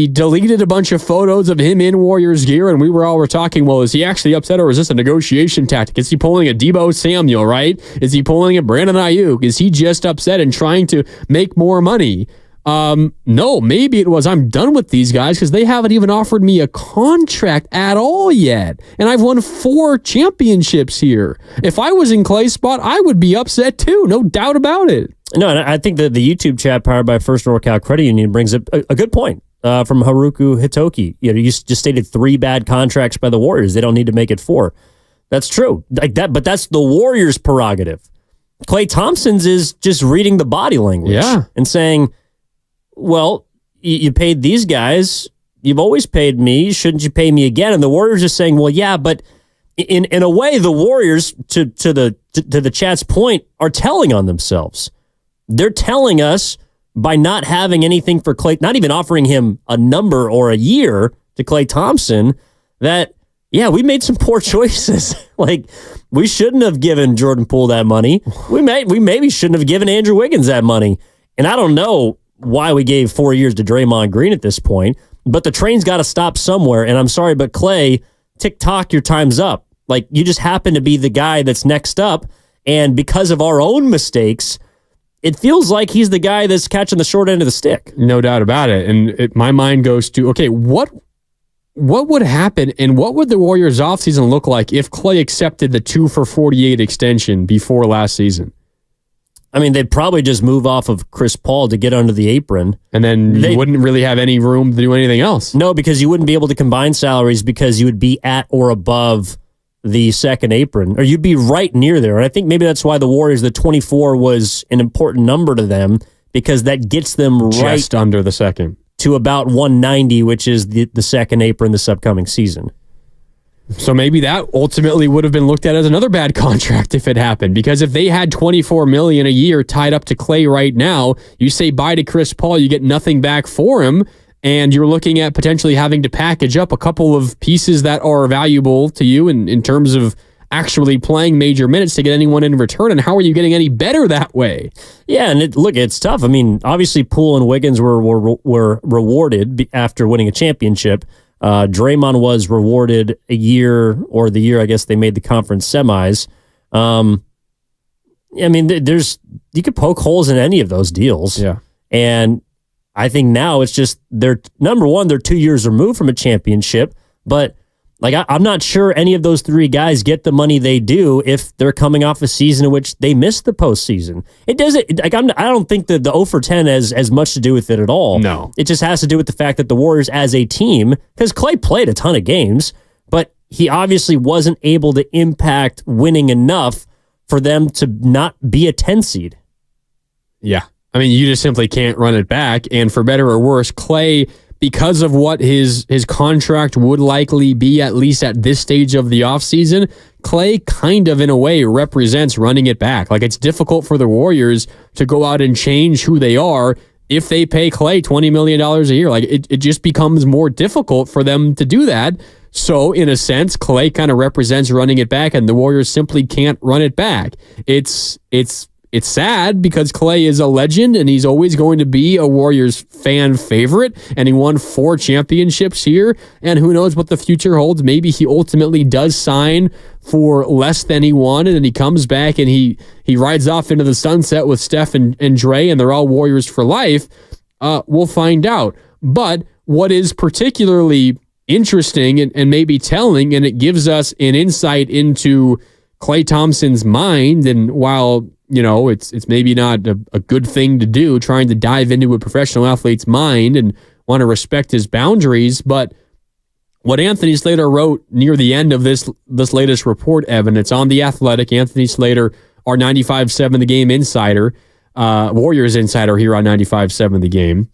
deleted a bunch of photos of him in Warriors gear, and we were talking, well, is he actually upset, or is this a negotiation tactic? Is he pulling a Deebo Samuel, right? Is he pulling a Brandon Ayuk? Is he just upset and trying to make more money? No, maybe it was, I'm done with these guys because they haven't even offered me a contract at all yet. And I've won 4 championships here. If I was in Klay's spot, I would be upset too. No doubt about it. No, and I think that the YouTube chat powered by First NorCal Credit Union brings up a good point from Haruku Hitoki. You just stated 3 bad contracts by the Warriors. They don't need to make it 4. That's true. Like that, but that's the Warriors' prerogative. Klay Thompson's is just reading the body language and saying, well, you paid these guys. You've always paid me. Shouldn't you pay me again? And the Warriors are saying, well, yeah, but in a way, the Warriors, to the chat's point, are telling on themselves. They're telling us by not having anything for Klay, not even offering him a number or a year to Klay Thompson, that, yeah, we made some poor choices. Like, we shouldn't have given Jordan Poole that money. We maybe shouldn't have given Andrew Wiggins that money. And I don't know why we gave 4 years to Draymond Green at this point, but the train's got to stop somewhere. And I'm sorry, but Klay, tick-tock, your time's up. Like, you just happen to be the guy that's next up, and because of our own mistakes, it feels like he's the guy that's catching the short end of the stick. No doubt about it. And my mind goes to, okay, what would happen and what would the Warriors offseason look like if Klay accepted the 2 for $48 extension before last season? I mean, they'd probably just move off of Chris Paul to get under the apron. And then you wouldn't really have any room to do anything else. No, because you wouldn't be able to combine salaries because you would be at or above the second apron, or you'd be right near there. And I think maybe that's why the Warriors, the 24 was an important number to them, because that gets them just under the second to about 190, which is the second apron this upcoming season. So maybe that ultimately would have been looked at as another bad contract if it happened, because if they had $24 million a year tied up to Klay right now, you say bye to Chris Paul, you get nothing back for him, and you're looking at potentially having to package up a couple of pieces that are valuable to you in terms of actually playing major minutes to get anyone in return. And how are you getting any better that way? Yeah, and it's tough. I mean, obviously Poole and Wiggins were rewarded after winning a championship. Draymond was rewarded the year I guess they made the conference semis. I mean, you could poke holes in any of those deals. Yeah. And I think now it's just they're 2 years removed from a championship, but like I'm not sure any of those three guys get the money they do if they're coming off a season in which they missed the postseason. It doesn't. Like I don't think that the 0 for 10 has as much to do with it at all. No, it just has to do with the fact that the Warriors as a team, because Klay played a ton of games, but he obviously wasn't able to impact winning enough for them to not be a 10 seed. Yeah. I mean, you just simply can't run it back. And for better or worse, Klay, because of what his contract would likely be, at least at this stage of the offseason, Klay kind of, in a way, represents running it back. Like, it's difficult for the Warriors to go out and change who they are if they pay Klay $20 million a year. Like, it just becomes more difficult for them to do that. So, in a sense, Klay kind of represents running it back, and the Warriors simply can't run it back. It's sad because Klay is a legend and he's always going to be a Warriors fan favorite, and he won 4 championships here, and who knows what the future holds. Maybe he ultimately does sign for less than he wanted and he comes back and he rides off into the sunset with Steph and Dre and they're all Warriors for life. We'll find out. But what is particularly interesting and maybe telling, and it gives us an insight into Klay Thompson's mind, and while it's maybe not a good thing to do, trying to dive into a professional athlete's mind and want to respect his boundaries. But what Anthony Slater wrote near the end of this latest report, Evan, it's on The Athletic. Anthony Slater, our 95.7 The Game insider, Warriors insider here on 95.7 The Game.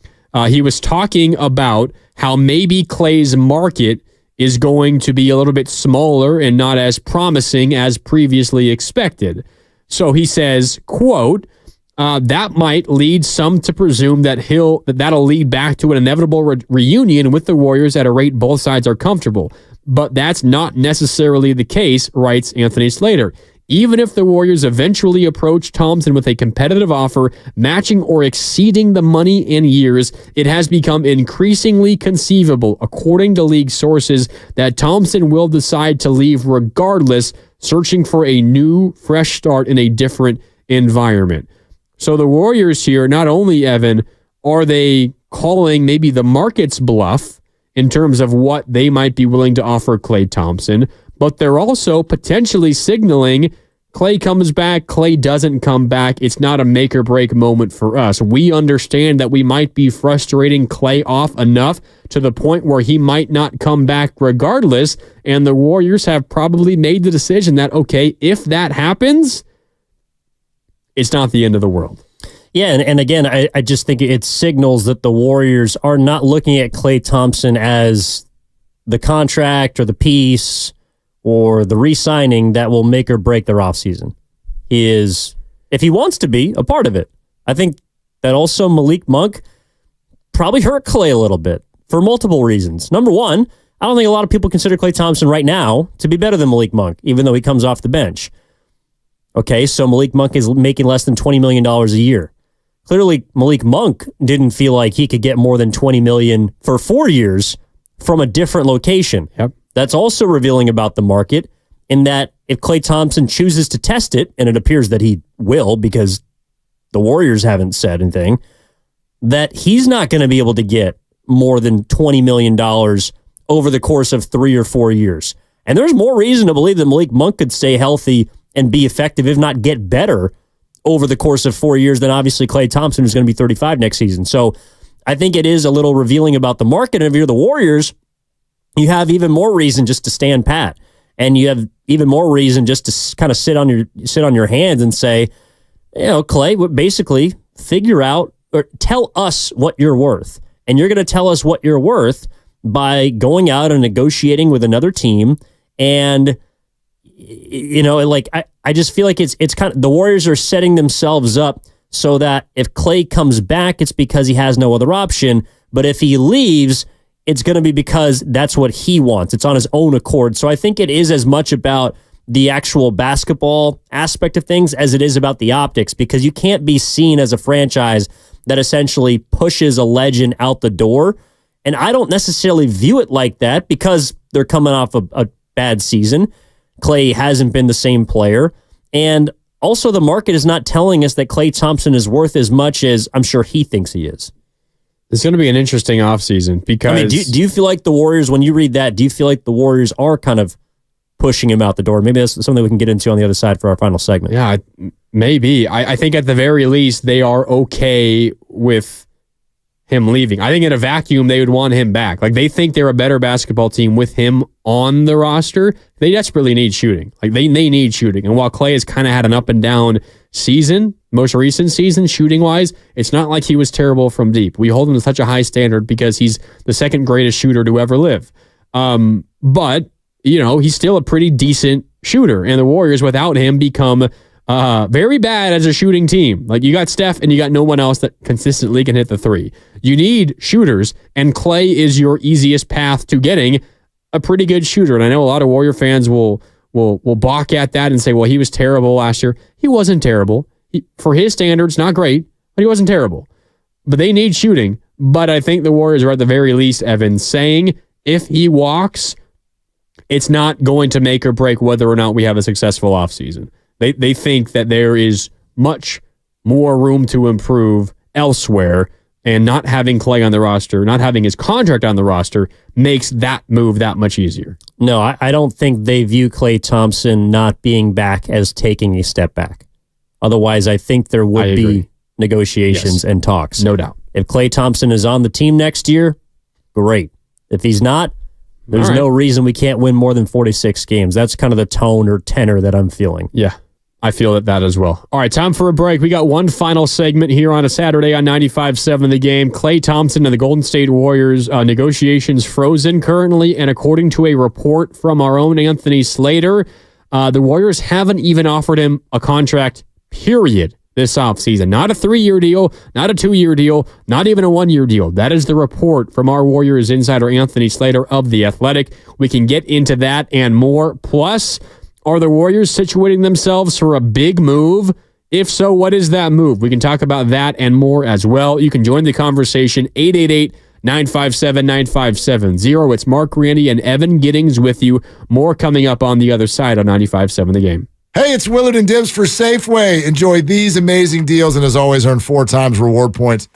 He was talking about how maybe Klay's market is going to be a little bit smaller and not as promising as previously expected. So he says, quote, that might lead some to presume that'll lead back to an inevitable reunion with the Warriors at a rate both sides are comfortable. But that's not necessarily the case, writes Anthony Slater. Even if the Warriors eventually approach Thompson with a competitive offer matching or exceeding the money in years, it has become increasingly conceivable, according to league sources, that Thompson will decide to leave regardless, searching for a new, fresh start in a different environment. So the Warriors here, not only, Evan, are they calling maybe the market's bluff in terms of what they might be willing to offer Klay Thompson, but they're also potentially signaling Klay comes back, Klay doesn't come back, it's not a make or break moment for us. We understand that we might be frustrating Klay off enough to the point where he might not come back regardless, and the Warriors have probably made the decision that, okay, if that happens, it's not the end of the world. Yeah, and again, I just think it signals that the Warriors are not looking at Klay Thompson as the contract or the piece or the re-signing that will make or break their offseason. He is, if he wants to be, a part of it. I think that also Malik Monk probably hurt Klay a little bit for multiple reasons. Number one, I don't think a lot of people consider Klay Thompson right now to be better than Malik Monk, even though he comes off the bench. Okay, so Malik Monk is making less than $20 million a year. Clearly, Malik Monk didn't feel like he could get more than $20 million for 4 years from a different location. Yep. That's also revealing about the market in that if Klay Thompson chooses to test it, and it appears that he will because the Warriors haven't said anything, that he's not going to be able to get more than $20 million over the course of 3 or 4 years. And there's more reason to believe that Malik Monk could stay healthy and be effective, if not get better, over the course of 4 years than obviously Klay Thompson, who's going to be 35 next season. So I think it is a little revealing about the market. And if you're the Warriors, you have even more reason just to stand pat, and you have even more reason just to kind of sit on your hands and say, you know, Klay, basically figure out or tell us what you're worth, and you're going to tell us what you're worth by going out and negotiating with another team. And you know, like I just feel like it's kind of the Warriors are setting themselves up so that if Klay comes back, it's because he has no other option, but if he leaves, it's going to be because that's what he wants. It's on his own accord. So I think it is as much about the actual basketball aspect of things as it is about the optics, because you can't be seen as a franchise that essentially pushes a legend out the door. And I don't necessarily view it like that because they're coming off a bad season. Klay hasn't been the same player. And also the market is not telling us that Klay Thompson is worth as much as I'm sure he thinks he is. It's going to be an interesting offseason because... I mean, do you feel like the Warriors, when you read that, do you feel like the Warriors are kind of pushing him out the door? Maybe that's something we can get into on the other side for our final segment. Yeah, maybe. I think at the very least, they are okay with him leaving. I think in a vacuum, they would want him back. Like, they think they're a better basketball team with him on the roster. They desperately need shooting. Like, they need shooting. And while Klay has kind of had an up and down season, most recent season, shooting-wise, it's not like he was terrible from deep. We hold him to such a high standard because he's the second greatest shooter to ever live. But, you know, he's still a pretty decent shooter. And the Warriors, without him, become very bad as a shooting team. Like, you got Steph and you got no one else that consistently can hit the three. You need shooters, and Klay is your easiest path to getting a pretty good shooter. And I know a lot of Warrior fans will balk at that and say, well, he was terrible last year. He wasn't terrible. For his standards, not great, but he wasn't terrible. But they need shooting. But I think the Warriors are at the very least, Evan, saying if he walks, it's not going to make or break whether or not we have a successful offseason. They think that there is much more room to improve elsewhere, and not having Klay on the roster, not having his contract on the roster, makes that move that much easier. No, I don't think they view Klay Thompson not being back as taking a step back. Otherwise, I think there would be negotiations and talks. No doubt. If Klay Thompson is on the team next year, great. If he's not, there's no reason we can't win more than 46 games. That's kind of the tone or tenor that I'm feeling. Yeah, I feel that as well. All right, time for a break. We got one final segment here on a Saturday on 95.7 The Game. Klay Thompson and the Golden State Warriors negotiations frozen currently, and according to a report from our own Anthony Slater, the Warriors haven't even offered him a contract, period, this offseason. Not a 3-year deal, not a 2-year deal, not even a 1-year deal. That is the report from our Warriors insider Anthony Slater of The Athletic. We can get into that and more. Plus, are the Warriors situating themselves for a big move? If so, what is that move? We can talk about that and more as well. You can join the conversation, 888-957-9570. It's Mark Grandi and Evan Giddings with you. More coming up on the other side on 95.7 The Game. Hey, it's Willard and Dibs for Safeway. Enjoy these amazing deals, and as always, earn 4 times reward points.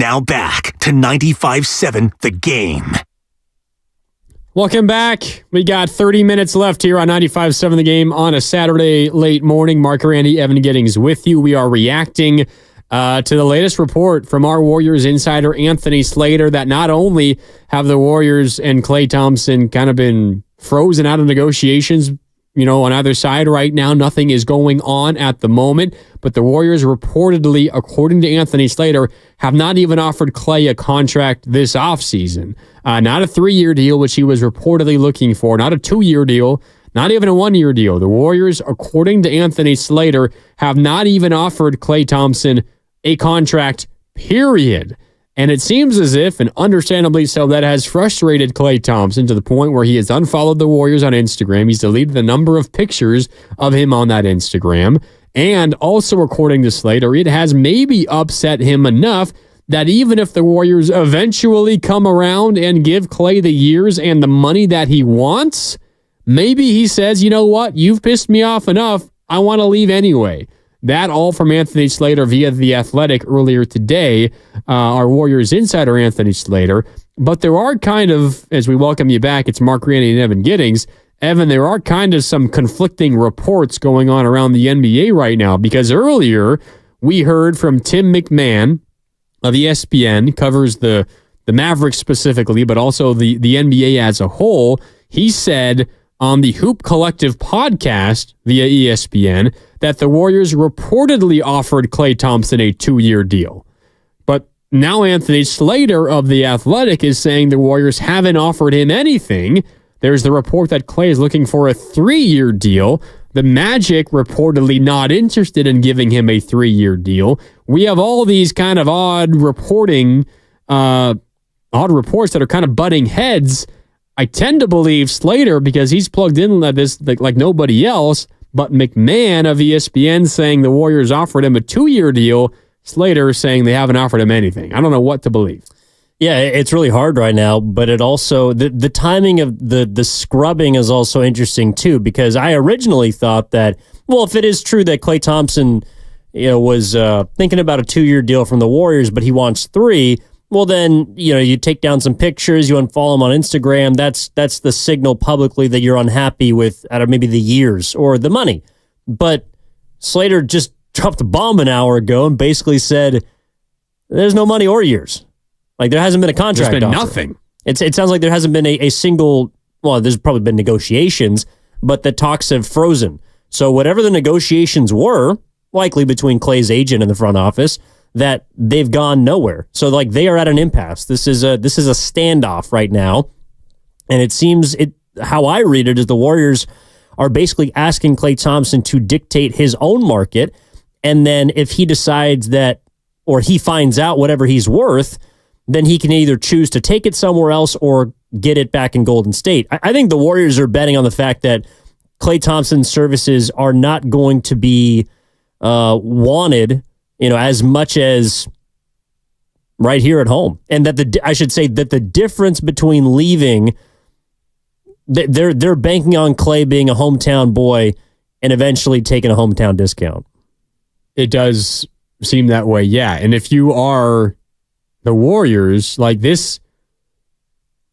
Now back to 95.7 The Game. Welcome back. We got 30 minutes left here on 95.7 The Game on a Saturday late morning. Mark Grandi, Evan Giddings with you. We are reacting to the latest report from our Warriors insider, Anthony Slater, that not only have the Warriors and Klay Thompson kind of been frozen out of negotiations, on either side right now, nothing is going on at the moment, but the Warriors reportedly, according to Anthony Slater, have not even offered Klay a contract this offseason. Not a 3-year deal, which he was reportedly looking for, not a 2-year deal, not even a 1-year deal. The Warriors, according to Anthony Slater, have not even offered Klay Thompson a contract, period. And it seems as if, and understandably so, that has frustrated Klay Thompson to the point where he has unfollowed the Warriors on Instagram. He's deleted the number of pictures of him on that Instagram. And also, according to Slater, it has maybe upset him enough that even if the Warriors eventually come around and give Klay the years and the money that he wants, maybe he says, you know what, you've pissed me off enough, I want to leave anyway. That all from Anthony Slater via The Athletic earlier today, our Warriors insider Anthony Slater. But there are kind of, as we welcome you back, it's Mark Grandi and Evan Giddings. Evan, there are kind of some conflicting reports going on around the NBA right now, because earlier we heard from Tim McMahon of ESPN, covers the Mavericks specifically, but also the NBA as a whole. He said on the Hoop Collective podcast via ESPN that the Warriors reportedly offered Klay Thompson a 2-year deal. But now Anthony Slater of The Athletic is saying the Warriors haven't offered him anything. There's the report that Klay is looking for a 3-year deal. The Magic reportedly not interested in giving him a 3-year deal. We have all these kind of odd reports that are kind of butting heads. I tend to believe Slater because he's plugged in this like nobody else, but McMahon of ESPN saying the Warriors offered him a 2-year deal. Slater saying they haven't offered him anything. I don't know what to believe. Yeah, it's really hard right now, but it also, the timing of the scrubbing is also interesting too, because I originally thought that, well, if it is true that Klay Thompson was thinking about a 2-year deal from the Warriors, but he wants 3, well, then, you take down some pictures, you unfollow him on Instagram. That's the signal publicly that you're unhappy with maybe the years or the money. But Slater just dropped the bomb an hour ago and basically said, there's no money or years. Like, there hasn't been a contract There's been offer. nothing. It sounds like there hasn't been a single, well, there's probably been negotiations, but the talks have frozen. So whatever the negotiations were, likely between Klay's agent and the front office, that they've gone nowhere. So like they are at an impasse. This is a standoff right now. And it seems how I read it is the Warriors are basically asking Klay Thompson to dictate his own market. And then if he decides that, or he finds out whatever he's worth, then he can either choose to take it somewhere else or get it back in Golden State. I think the Warriors are betting on the fact that Klay Thompson's services are not going to be wanted, as much as right here at home. And that I should say that the difference between leaving, they're banking on Klay being a hometown boy and eventually taking a hometown discount. It does seem that way, yeah. And if you are the Warriors, like this,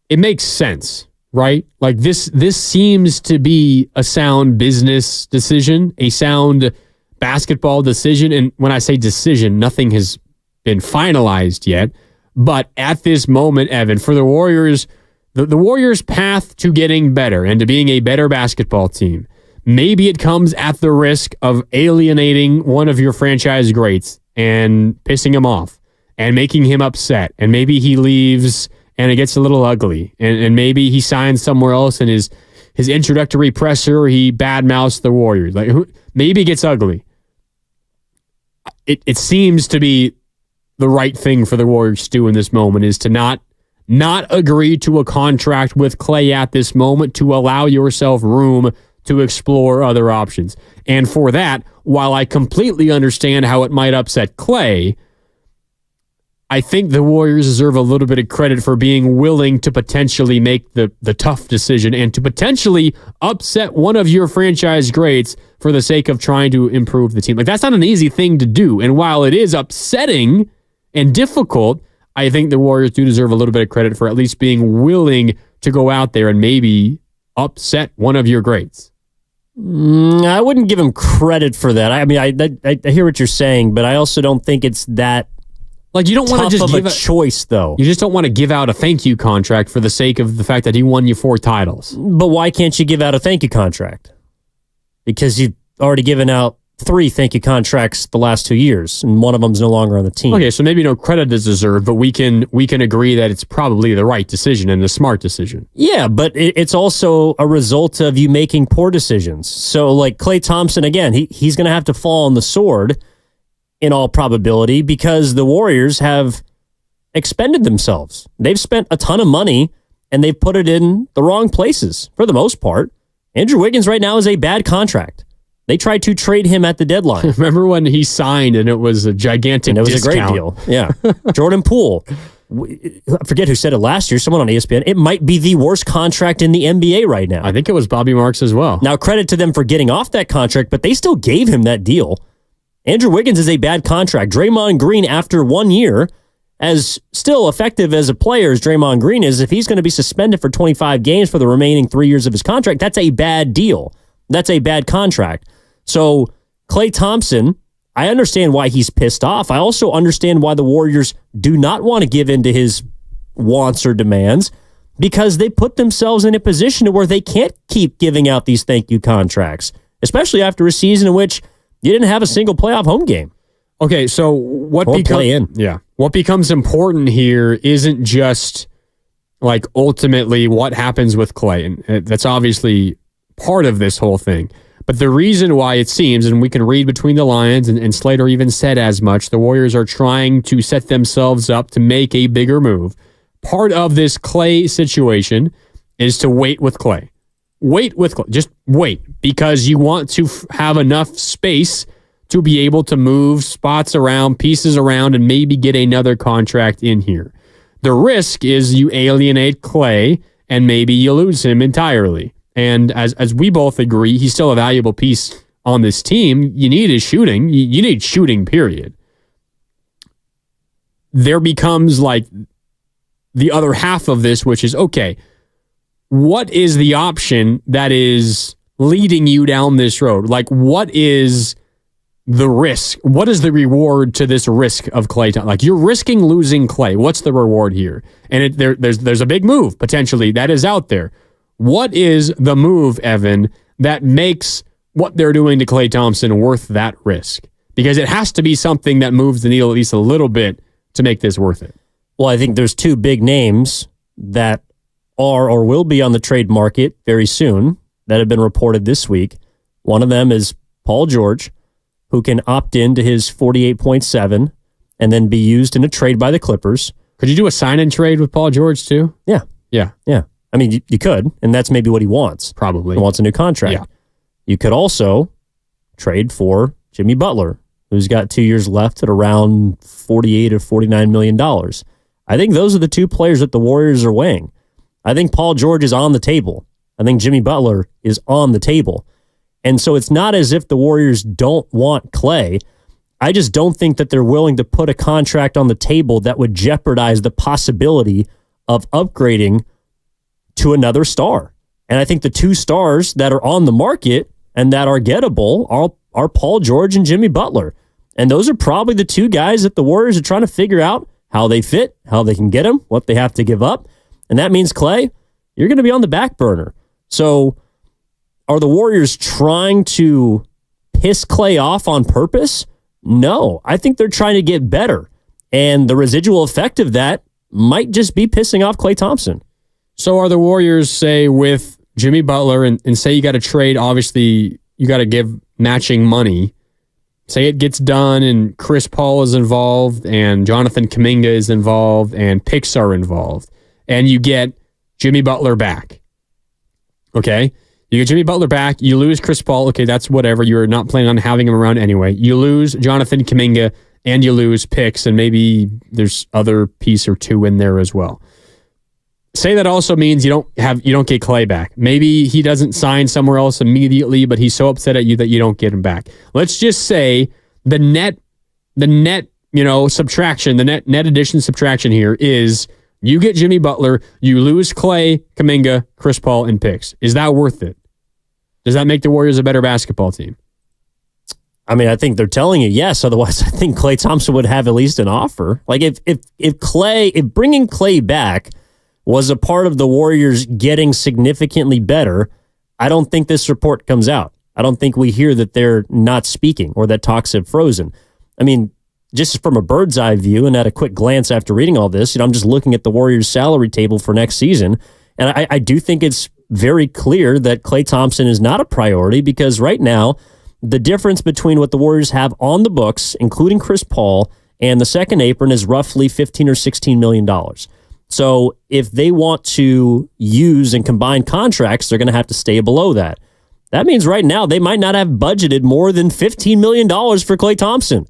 it makes sense, right? Like this seems to be a sound business decision, a sound basketball decision. And when I say decision, nothing has been finalized yet. But at this moment, Evan, for the Warriors, the Warriors' path to getting better and to being a better basketball team, maybe it comes at the risk of alienating one of your franchise greats and pissing him off and making him upset. And maybe he leaves and it gets a little ugly. And maybe he signs somewhere else and his introductory presser, he badmouths the Warriors. Like maybe it gets ugly. It seems to be the right thing for the Warriors to do in this moment is to not agree to a contract with Klay at this moment, to allow yourself room to explore other options. And for that, while I completely understand how it might upset Klay, I think the Warriors deserve a little bit of credit for being willing to potentially make the tough decision and to potentially upset one of your franchise greats for the sake of trying to improve the team. Like, that's not an easy thing to do. And while it is upsetting and difficult, I think the Warriors do deserve a little bit of credit for at least being willing to go out there and maybe upset one of your greats. I wouldn't give him credit for that. I mean, I hear what you're saying, but I also don't think it's that like you don't want to just give a choice, though. You just don't want to give out a thank you contract for the sake of the fact that he won you 4 titles. But why can't you give out a thank you contract? Because you've already given out 3 thank you contracts the last 2 years, and one of them's no longer on the team. Okay, so maybe no credit is deserved, but we can agree that it's probably the right decision and the smart decision. Yeah, but it's also a result of you making poor decisions. So, like Klay Thompson, again, he's going to have to fall on the sword in all probability because the Warriors have expended themselves. They've spent a ton of money, and they've put it in the wrong places for the most part. Andrew Wiggins right now is a bad contract. They tried to trade him at the deadline. Remember when he signed and it was a gigantic discount? And it was a great deal. Yeah. Jordan Poole. I forget who said it last year. Someone on ESPN. It might be the worst contract in the NBA right now. I think it was Bobby Marks as well. Now, credit to them for getting off that contract, but they still gave him that deal. Andrew Wiggins is a bad contract. Draymond Green, after 1 year, as still effective as a player as Draymond Green is, if he's going to be suspended for 25 games for the remaining 3 years of his contract, that's a bad deal. That's a bad contract. So Klay Thompson, I understand why he's pissed off. I also understand why the Warriors do not want to give in to his wants or demands because they put themselves in a position where they can't keep giving out these thank you contracts, especially after a season in which you didn't have a single playoff home game. Okay, so what becomes important here isn't just like ultimately what happens with Klay, and that's obviously part of this whole thing. But the reason why it seems, and we can read between the lines, and Slater even said as much, the Warriors are trying to set themselves up to make a bigger move. Part of this Klay situation is to wait with Klay. Wait with Klay. Just wait, because you want to have enough space to be able to move spots around, pieces around, and maybe get another contract in here. The risk is you alienate Klay, and maybe you lose him entirely. And as we both agree, he's still a valuable piece on this team. You need his shooting. You need shooting, period. There becomes like the other half of this, which is, okay, what is the option that is leading you down this road? Like, what is the risk? What is the reward to this risk of Klay Thompson? Like, you're risking losing Klay. What's the reward here? And there's a big move, potentially, that is out there. What is the move, Evan, that makes what they're doing to Klay Thompson worth that risk? Because it has to be something that moves the needle at least a little bit to make this worth it. Well, I think there's 2 big names that are or will be on the trade market very soon that have been reported this week. One of them is Paul George, who can opt into his 48.7 and then be used in a trade by the Clippers. Could you do a sign-in trade with Paul George too? Yeah. Yeah. I mean, you could, and that's maybe what he wants. Probably. He wants a new contract. Yeah. You could also trade for Jimmy Butler, who's got 2 years left at around $48 or $49 million. I think those are the 2 players that the Warriors are weighing. I think Paul George is on the table. I think Jimmy Butler is on the table. And so it's not as if the Warriors don't want Klay. I just don't think that they're willing to put a contract on the table that would jeopardize the possibility of upgrading to another star. And I think the 2 stars that are on the market and that are gettable are Paul George and Jimmy Butler. And those are probably the 2 guys that the Warriors are trying to figure out how they fit, how they can get them, what they have to give up. And that means, Klay, you're going to be on the back burner. So are the Warriors trying to piss Klay off on purpose? No. I think they're trying to get better. And the residual effect of that might just be pissing off Klay Thompson. So are the Warriors, say, with Jimmy Butler, and say you got to trade, obviously you got to give matching money. Say it gets done and Chris Paul is involved and Jonathan Kuminga is involved and picks are involved, and you get Jimmy Butler back. Okay? You get Jimmy Butler back, you lose Chris Paul, okay, that's whatever. You're not planning on having him around anyway. You lose Jonathan Kuminga and you lose picks, and maybe there's other piece or 2 in there as well. Say that also means you don't get Klay back. Maybe he doesn't sign somewhere else immediately, but he's so upset at you that you don't get him back. Let's just say the net subtraction, the net addition subtraction here is you get Jimmy Butler, you lose Klay, Kuminga, Chris Paul, and picks. Is that worth it? Does that make the Warriors a better basketball team? I mean, I think they're telling you yes. Otherwise, I think Klay Thompson would have at least an offer. Like if bringing Klay back was a part of the Warriors getting significantly better, I don't think this report comes out. I don't think we hear that they're not speaking or that talks have frozen. I mean, just from a bird's eye view and at a quick glance after reading all this, I'm just looking at the Warriors salary table for next season. And I do think it's very clear that Klay Thompson is not a priority because right now, the difference between what the Warriors have on the books, including Chris Paul, and the second apron is roughly $15 or $16 million. So if they want to use and combine contracts, they're going to have to stay below that. That means right now they might not have budgeted more than $15 million for Klay Thompson.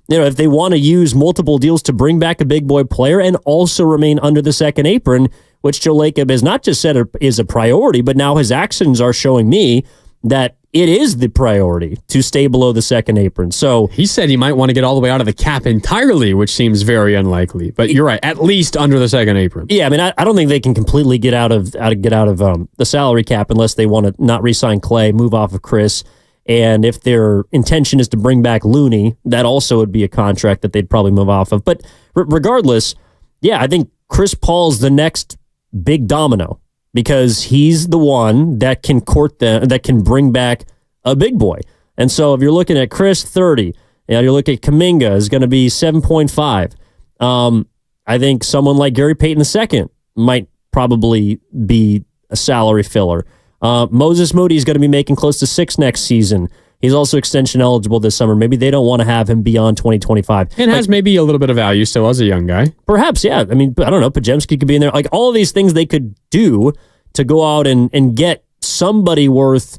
If they want to use multiple deals to bring back a big boy player and also remain under the second apron, which Joe Lacob has not just said is a priority, but now his actions are showing me that it is the priority to stay below the second apron. So he said he might want to get all the way out of the cap entirely, which seems very unlikely. But you're right, at least under the second apron. Yeah, I mean, I don't think they can completely get out of the salary cap unless they want to not re-sign Klay, move off of Chris. And if their intention is to bring back Looney, that also would be a contract that they'd probably move off of. But regardless, yeah, I think Chris Paul's the next big domino because he's the one that can that can bring back a big boy. And so if you're looking at Chris, 30, and you look at Kuminga is going to be 7.5. I think someone like Gary Payton II might probably be a salary filler. Moses Moody is going to be making close to 6 next season. He's also extension eligible this summer. Maybe they don't want to have him beyond 2025. And has maybe a little bit of value still as a young guy. Perhaps, yeah. I mean, I don't know. Pajemski could be in there. Like all of these things they could do to go out and get somebody worth,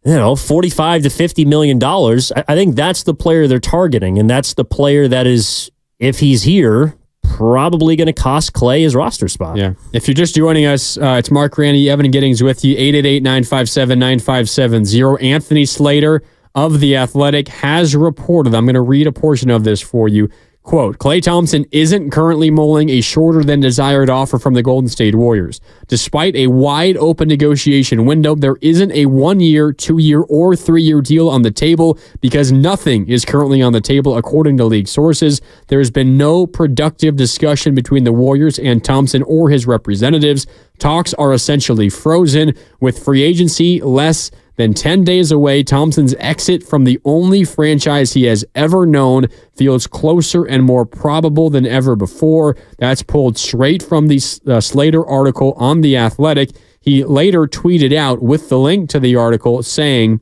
$45 to $50 million. I think that's the player they're targeting. And that's the player that is, if he's here, probably going to cost Klay his roster spot. Yeah. If you're just joining us, it's Mark Grandi, Evan Giddings with you, 888-957-9570. Anthony Slater of The Athletic has reported, I'm going to read a portion of this for you. Quote, Klay Thompson isn't currently mulling a shorter than desired offer from the Golden State Warriors. Despite a wide open negotiation window, there isn't a 1-year, 2-year, or 3-year deal on the table because nothing is currently on the table according to league sources. There has been no productive discussion between the Warriors and Thompson or his representatives. Talks are essentially frozen with free agency less than 10 days away. Thompson's exit from the only franchise he has ever known feels closer and more probable than ever before. That's pulled straight from the Slater article on The Athletic. He later tweeted out with the link to the article saying,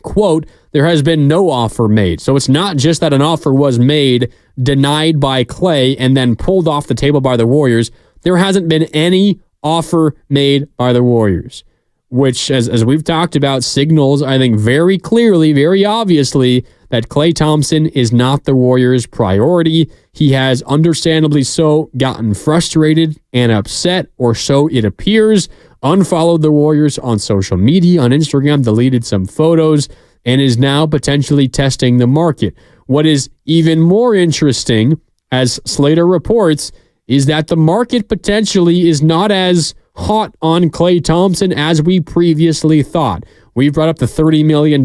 quote, there has been no offer made. So it's not just that an offer was made, denied by Klay, and then pulled off the table by the Warriors. There hasn't been any offer made by the Warriors, which, as we've talked about, signals, I think, very clearly, very obviously, that Klay Thompson is not the Warriors' priority. He has, understandably so, gotten frustrated and upset, or so it appears, unfollowed the Warriors on social media, on Instagram, deleted some photos, and is now potentially testing the market. What is even more interesting, as Slater reports, is that the market potentially is not as hot on Klay Thompson as we previously thought. We brought up the $30 million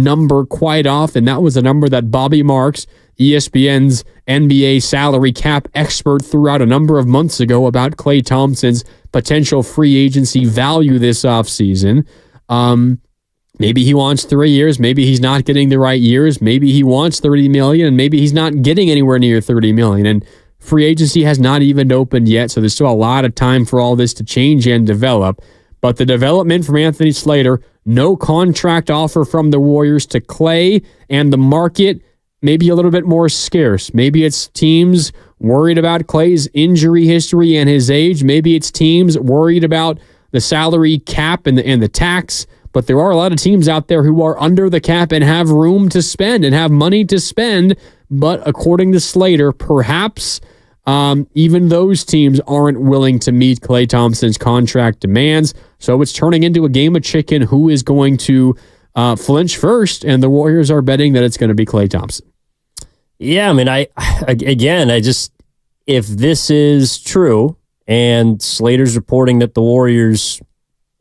number quite often. That was a number that Bobby Marks, ESPN's NBA salary cap expert, threw out a number of months ago about Klay Thompson's potential free agency value this offseason. Maybe he wants 3 years. Maybe he's not getting the right years. Maybe he wants $30 million, and maybe he's not getting anywhere near $30 million. And free agency has not even opened yet, so there's still a lot of time for all this to change and develop. But the development from Anthony Slater, no contract offer from the Warriors to Klay, and the market maybe a little bit more scarce. Maybe it's teams worried about Klay's injury history and his age. Maybe it's teams worried about the salary cap and the tax. But there are a lot of teams out there who are under the cap and have room to spend and have money to spend. But according to Slater, perhaps even those teams aren't willing to meet Klay Thompson's contract demands. So it's turning into a game of chicken. Who is going to flinch first? And the Warriors are betting that it's going to be Klay Thompson. Yeah, I mean, if this is true, and Slater's reporting that the Warriors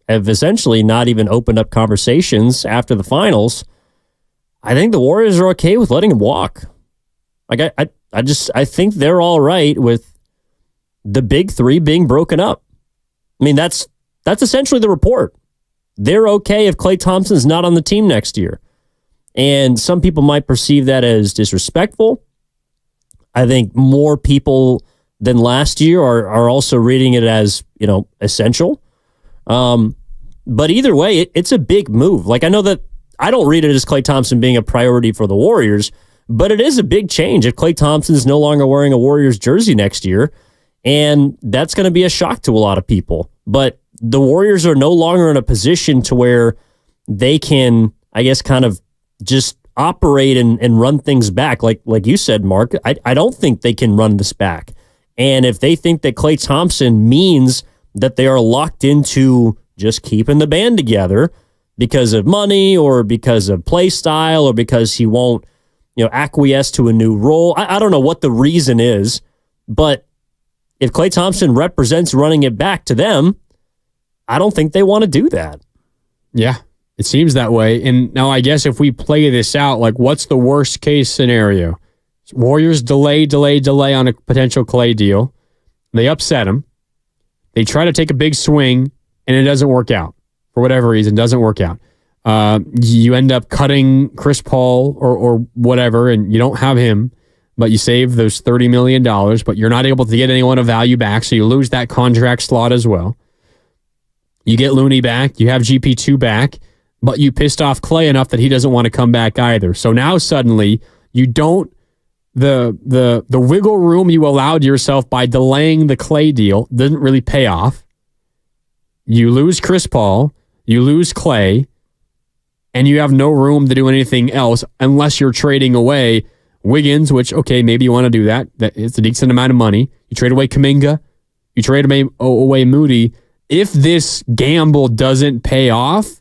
have essentially not even opened up conversations after the finals, I think the Warriors are okay with letting him walk. Like I think they're all right with the big three being broken up. I mean, that's essentially the report. They're okay if Klay Thompson's not on the team next year. And some people might perceive that as disrespectful. I think more people than last year are also reading it as, essential. But either way, it's a big move. Like, I know that I don't read it as Klay Thompson being a priority for the Warriors, but it is a big change if Klay Thompson's no longer wearing a Warriors jersey next year. And that's going to be a shock to a lot of people. But the Warriors are no longer in a position to where they can, I guess, kind of just operate and run things back. Like you said, Mark, I don't think they can run this back. And if they think that Klay Thompson means that they are locked into just keeping the band together because of money or because of play style or because he won't, acquiesce to a new role, I don't know what the reason is, but if Klay Thompson represents running it back to them, I don't think they want to do that. Yeah, it seems that way. And now I guess if we play this out, like what's the worst case scenario? Warriors delay on a potential Klay deal. They upset him. They try to take a big swing and it doesn't work out. For whatever reason, doesn't work out. You end up cutting Chris Paul or whatever and you don't have him, but you save those $30 million, but you're not able to get anyone of value back, so you lose that contract slot as well. You get Looney back, you have GP2 back, but you pissed off Klay enough that he doesn't want to come back either. So now suddenly you don't, the wiggle room you allowed yourself by delaying the Klay deal didn't really pay off. You lose Chris Paul, you lose Klay, and you have no room to do anything else unless you're trading away Wiggins, which, okay, maybe you want to do that. It's a decent amount of money. You trade away Kuminga. You trade away Moody. If this gamble doesn't pay off,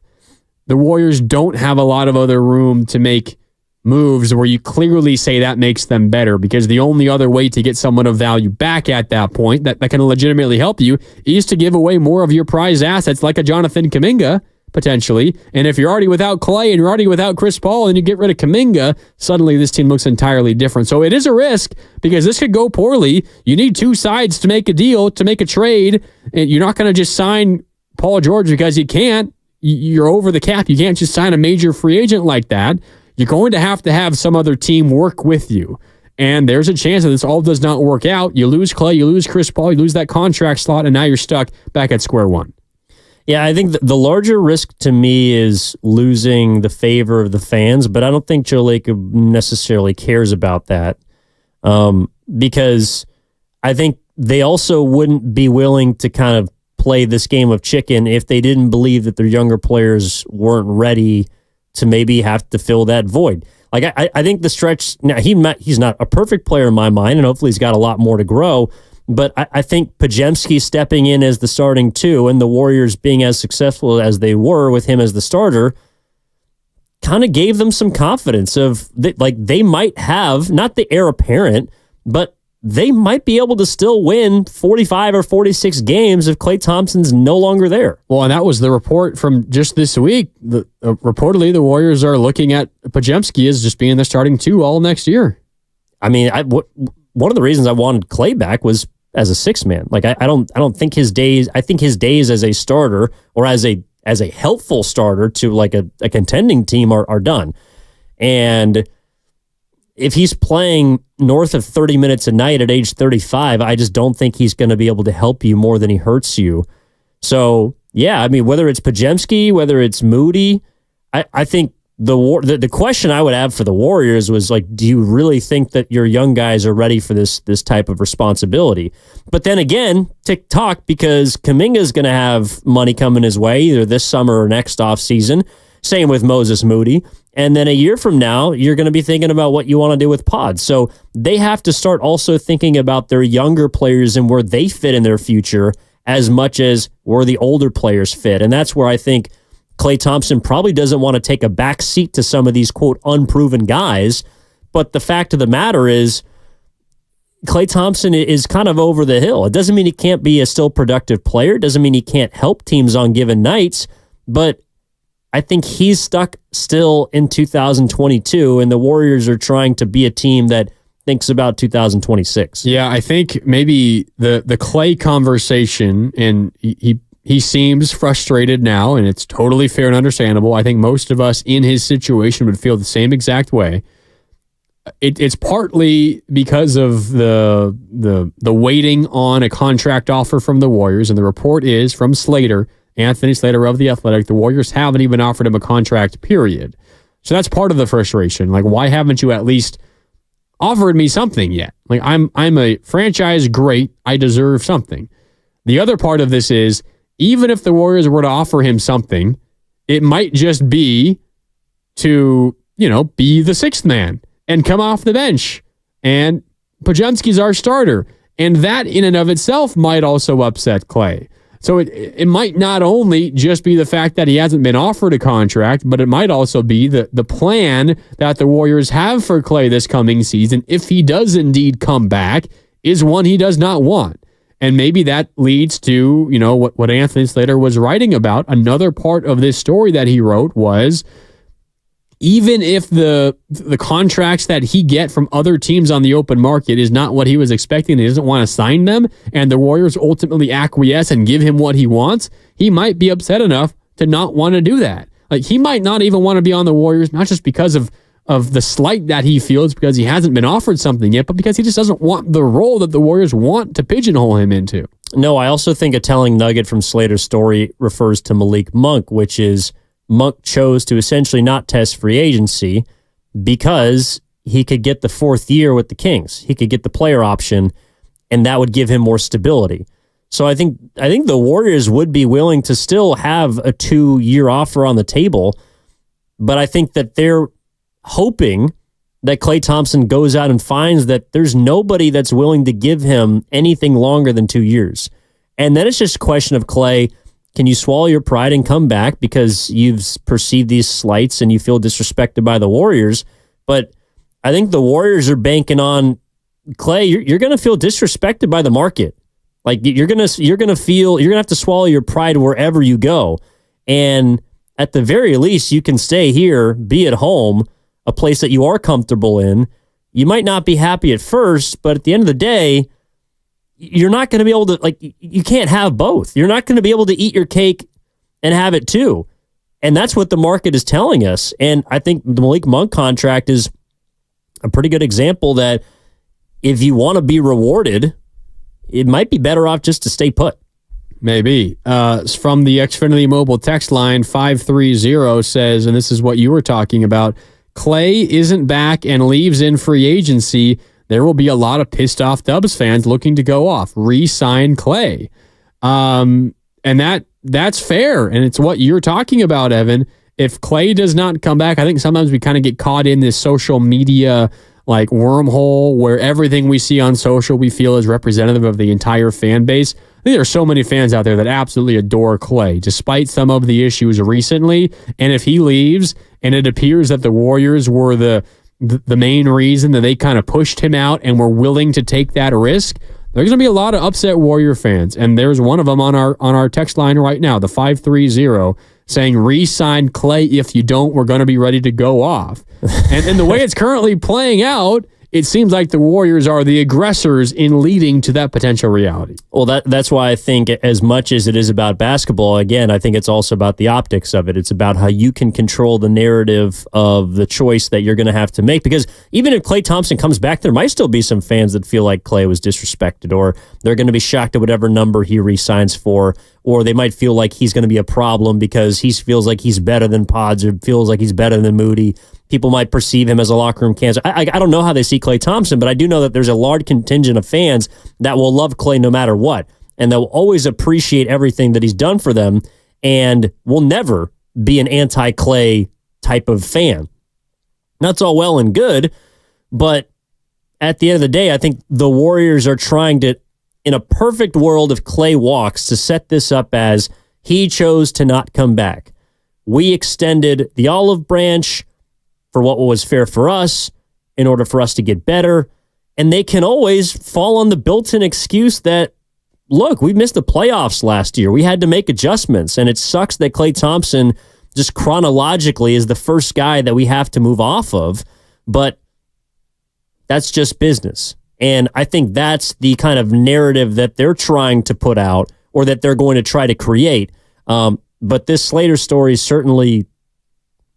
the Warriors don't have a lot of other room to make moves where you clearly say that makes them better, because the only other way to get someone of value back at that point that can legitimately help you is to give away more of your prized assets like a Jonathan Kuminga, potentially. And if you're already without Klay and you're already without Chris Paul and you get rid of Kuminga, suddenly this team looks entirely different. So it is a risk because this could go poorly. You need two sides to make a deal, to make a trade. And you're not going to just sign Paul George because you can't. You're over the cap. You can't just sign a major free agent like that. You're going to have some other team work with you. And there's a chance that this all does not work out. You lose Klay, you lose Chris Paul, you lose that contract slot, and now you're stuck back at square one. Yeah, I think the larger risk to me is losing the favor of the fans, but I don't think Joe Lacob necessarily cares about that because I think they also wouldn't be willing to kind of play this game of chicken if they didn't believe that their younger players weren't ready to maybe have to fill that void. Like I think the stretch, now he's not a perfect player in my mind, and hopefully he's got a lot more to grow. But I think Podziemski stepping in as the starting two and the Warriors being as successful as they were with him as the starter kind of gave them some confidence of they might have, not the heir apparent, but they might be able to still win 45 or 46 games if Klay Thompson's no longer there. Well, and that was the report from just this week. Reportedly, the Warriors are looking at Podziemski as just being the starting two all next year. I mean, one of the reasons I wanted Klay back was as a sixth man. Like I don't think his days. I think his days as a starter or as a helpful starter to like a contending team are done. And if he's playing north of 30 minutes a night at age 35, I just don't think he's going to be able to help you more than he hurts you. So yeah, I mean, whether it's Podziemski, whether it's Moody, I think the question I would have for the Warriors was like, do you really think that your young guys are ready for this type of responsibility? But then again, tick-tock, because Kuminga is going to have money coming his way either this summer or next offseason. Same with Moses Moody. And then a year from now, you're going to be thinking about what you want to do with pods. So they have to start also thinking about their younger players and where they fit in their future as much as where the older players fit. And that's where I think Klay Thompson probably doesn't want to take a back seat to some of these, quote, unproven guys, But the fact of the matter is, Klay Thompson is kind of over the hill. It doesn't mean he can't be a still productive player. It doesn't mean he can't help teams on given nights. But I think he's stuck still in 2022, and the Warriors are trying to be a team that thinks about 2026. Yeah, I think maybe the Klay conversation, and he seems frustrated now, and it's totally fair and understandable. I think most of us in his situation would feel the same exact way. It's partly because of the waiting on a contract offer from the Warriors, and the report is from Anthony Slater of The Athletic, the Warriors haven't even offered him a contract, period. So that's part of the frustration. Like, why haven't you at least offered me something yet? Like, I'm a franchise great. I deserve something. The other part of this is, even if the Warriors were to offer him something, it might just be to, be the sixth man and come off the bench. And Podziemski's our starter. And that in and of itself might also upset Klay. So it might not only just be the fact that he hasn't been offered a contract, but it might also be the plan that the Warriors have for Klay this coming season, if he does indeed come back, is one he does not want. And maybe that leads to, what Anthony Slater was writing about. Another part of this story that he wrote was, even if the contracts that he get from other teams on the open market is not what he was expecting, he doesn't want to sign them, and the Warriors ultimately acquiesce and give him what he wants, he might be upset enough to not want to do that. Like, he might not even want to be on the Warriors, not just because of the slight that he feels because he hasn't been offered something yet, but because he just doesn't want the role that the Warriors want to pigeonhole him into. No, I also think a telling nugget from Slater's story refers to Malik Monk, which is Monk chose to essentially not test free agency because he could get the fourth year with the Kings. He could get the player option, and that would give him more stability. So I think the Warriors would be willing to still have a 2-year offer on the table, but I think that they're hoping that Klay Thompson goes out and finds that there's nobody that's willing to give him anything longer than 2 years. And then it's just a question of, Klay, can you swallow your pride and come back because you've perceived these slights and you feel disrespected by the Warriors? But I think the Warriors are banking on, Klay, you're going to feel disrespected by the market. Like, you're going to have to swallow your pride wherever you go. And at the very least, you can stay here, be at home, a place that you are comfortable in. You might not be happy at first, but at the end of the day, you're not going to be able to, you can't have both. You're not going to be able to eat your cake and have it too. And that's what the market is telling us. And I think the Malik Monk contract is a pretty good example that if you want to be rewarded, it might be better off just to stay put. Maybe. From the Xfinity Mobile text line, 530 says, and this is what you were talking about, Klay isn't back and leaves in free agency. There will be a lot of pissed off Dubs fans looking to go off. Re-sign Klay. And that's fair. And it's what you're talking about, Evan. If Klay does not come back, I think sometimes we kind of get caught in this social media wormhole where everything we see on social we feel is representative of the entire fan base. I think there are so many fans out there that absolutely adore Klay, despite some of the issues recently. And if he leaves and it appears that the Warriors were the main reason that they kind of pushed him out and were willing to take that risk, there's going to be a lot of upset Warrior fans. And there's one of them on our text line right now, the 530, saying, re-sign Klay. If you don't, we're going to be ready to go off. And the way it's currently playing out, it seems like the Warriors are the aggressors in leading to that potential reality. Well, that's why I think as much as it is about basketball, again, I think it's also about the optics of it. It's about how you can control the narrative of the choice that you're going to have to make. Because even if Klay Thompson comes back, there might still be some fans that feel like Klay was disrespected, or they're going to be shocked at whatever number he re-signs for, or they might feel like he's going to be a problem because he feels like he's better than Pods or feels like he's better than Moody. People might perceive him as a locker room cancer. I don't know how they see Klay Thompson, but I do know that there's a large contingent of fans that will love Klay no matter what, and they'll always appreciate everything that he's done for them and will never be an anti-Klay type of fan. That's all well and good, but at the end of the day, I think the Warriors are trying to, in a perfect world if Klay walks, to set this up as he chose to not come back. We extended the olive branch for what was fair for us, in order for us to get better. And they can always fall on the built-in excuse that, look, we missed the playoffs last year. We had to make adjustments. And it sucks that Klay Thompson just chronologically is the first guy that we have to move off of. But that's just business. And I think that's the kind of narrative that they're trying to put out or that they're going to try to create. But this Slater story certainly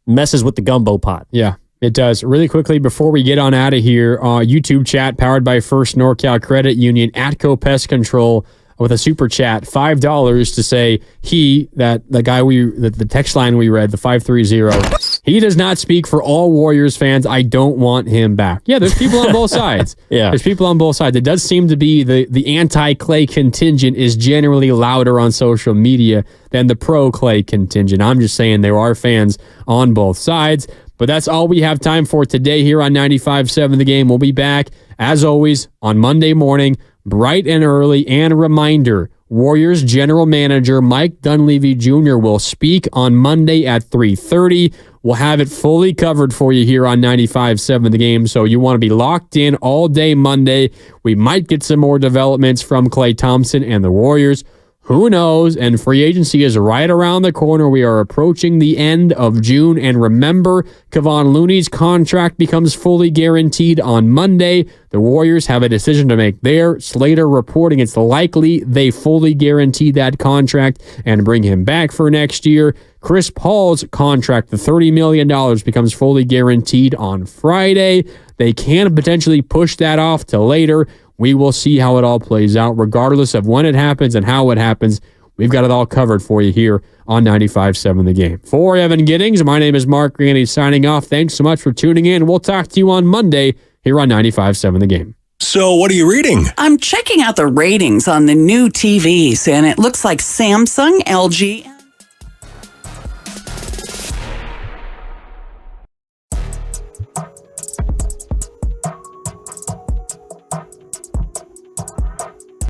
messes with the gumbo pot. Yeah, it does. Really quickly, before we get on out of here, YouTube chat powered by First NorCal Credit Union, Atco Pest Control, with a super chat, $5 to say the text line we read, the 530, he does not speak for all Warriors fans. I don't want him back. Yeah, there's people on both sides. Yeah. There's people on both sides. It does seem to be the anti-Klay contingent is generally louder on social media than the pro-Klay contingent. I'm just saying there are fans on both sides. But that's all we have time for today here on 95.7 The Game. We'll be back, as always, on Monday morning, bright and early. And a reminder, Warriors general manager Mike Dunleavy Jr. will speak on Monday at 3:30. We'll have it fully covered for you here on 95.7 The Game. So you want to be locked in all day Monday. We might get some more developments from Klay Thompson and the Warriors. Who knows? And free agency is right around the corner. We are approaching the end of June. And remember, Kevon Looney's contract becomes fully guaranteed on Monday. The Warriors have a decision to make there. Slater reporting it's likely they fully guarantee that contract and bring him back for next year. Chris Paul's contract, the $30 million, becomes fully guaranteed on Friday. They can potentially push that off to later. We will see how it all plays out, regardless of when it happens and how it happens. We've got it all covered for you here on 95.7 The Game. For Evan Giddings, my name is Mark Grandi signing off. Thanks so much for tuning in. We'll talk to you on Monday here on 95.7 The Game. So what are you reading? I'm checking out the ratings on the new TVs, and it looks like Samsung, LG...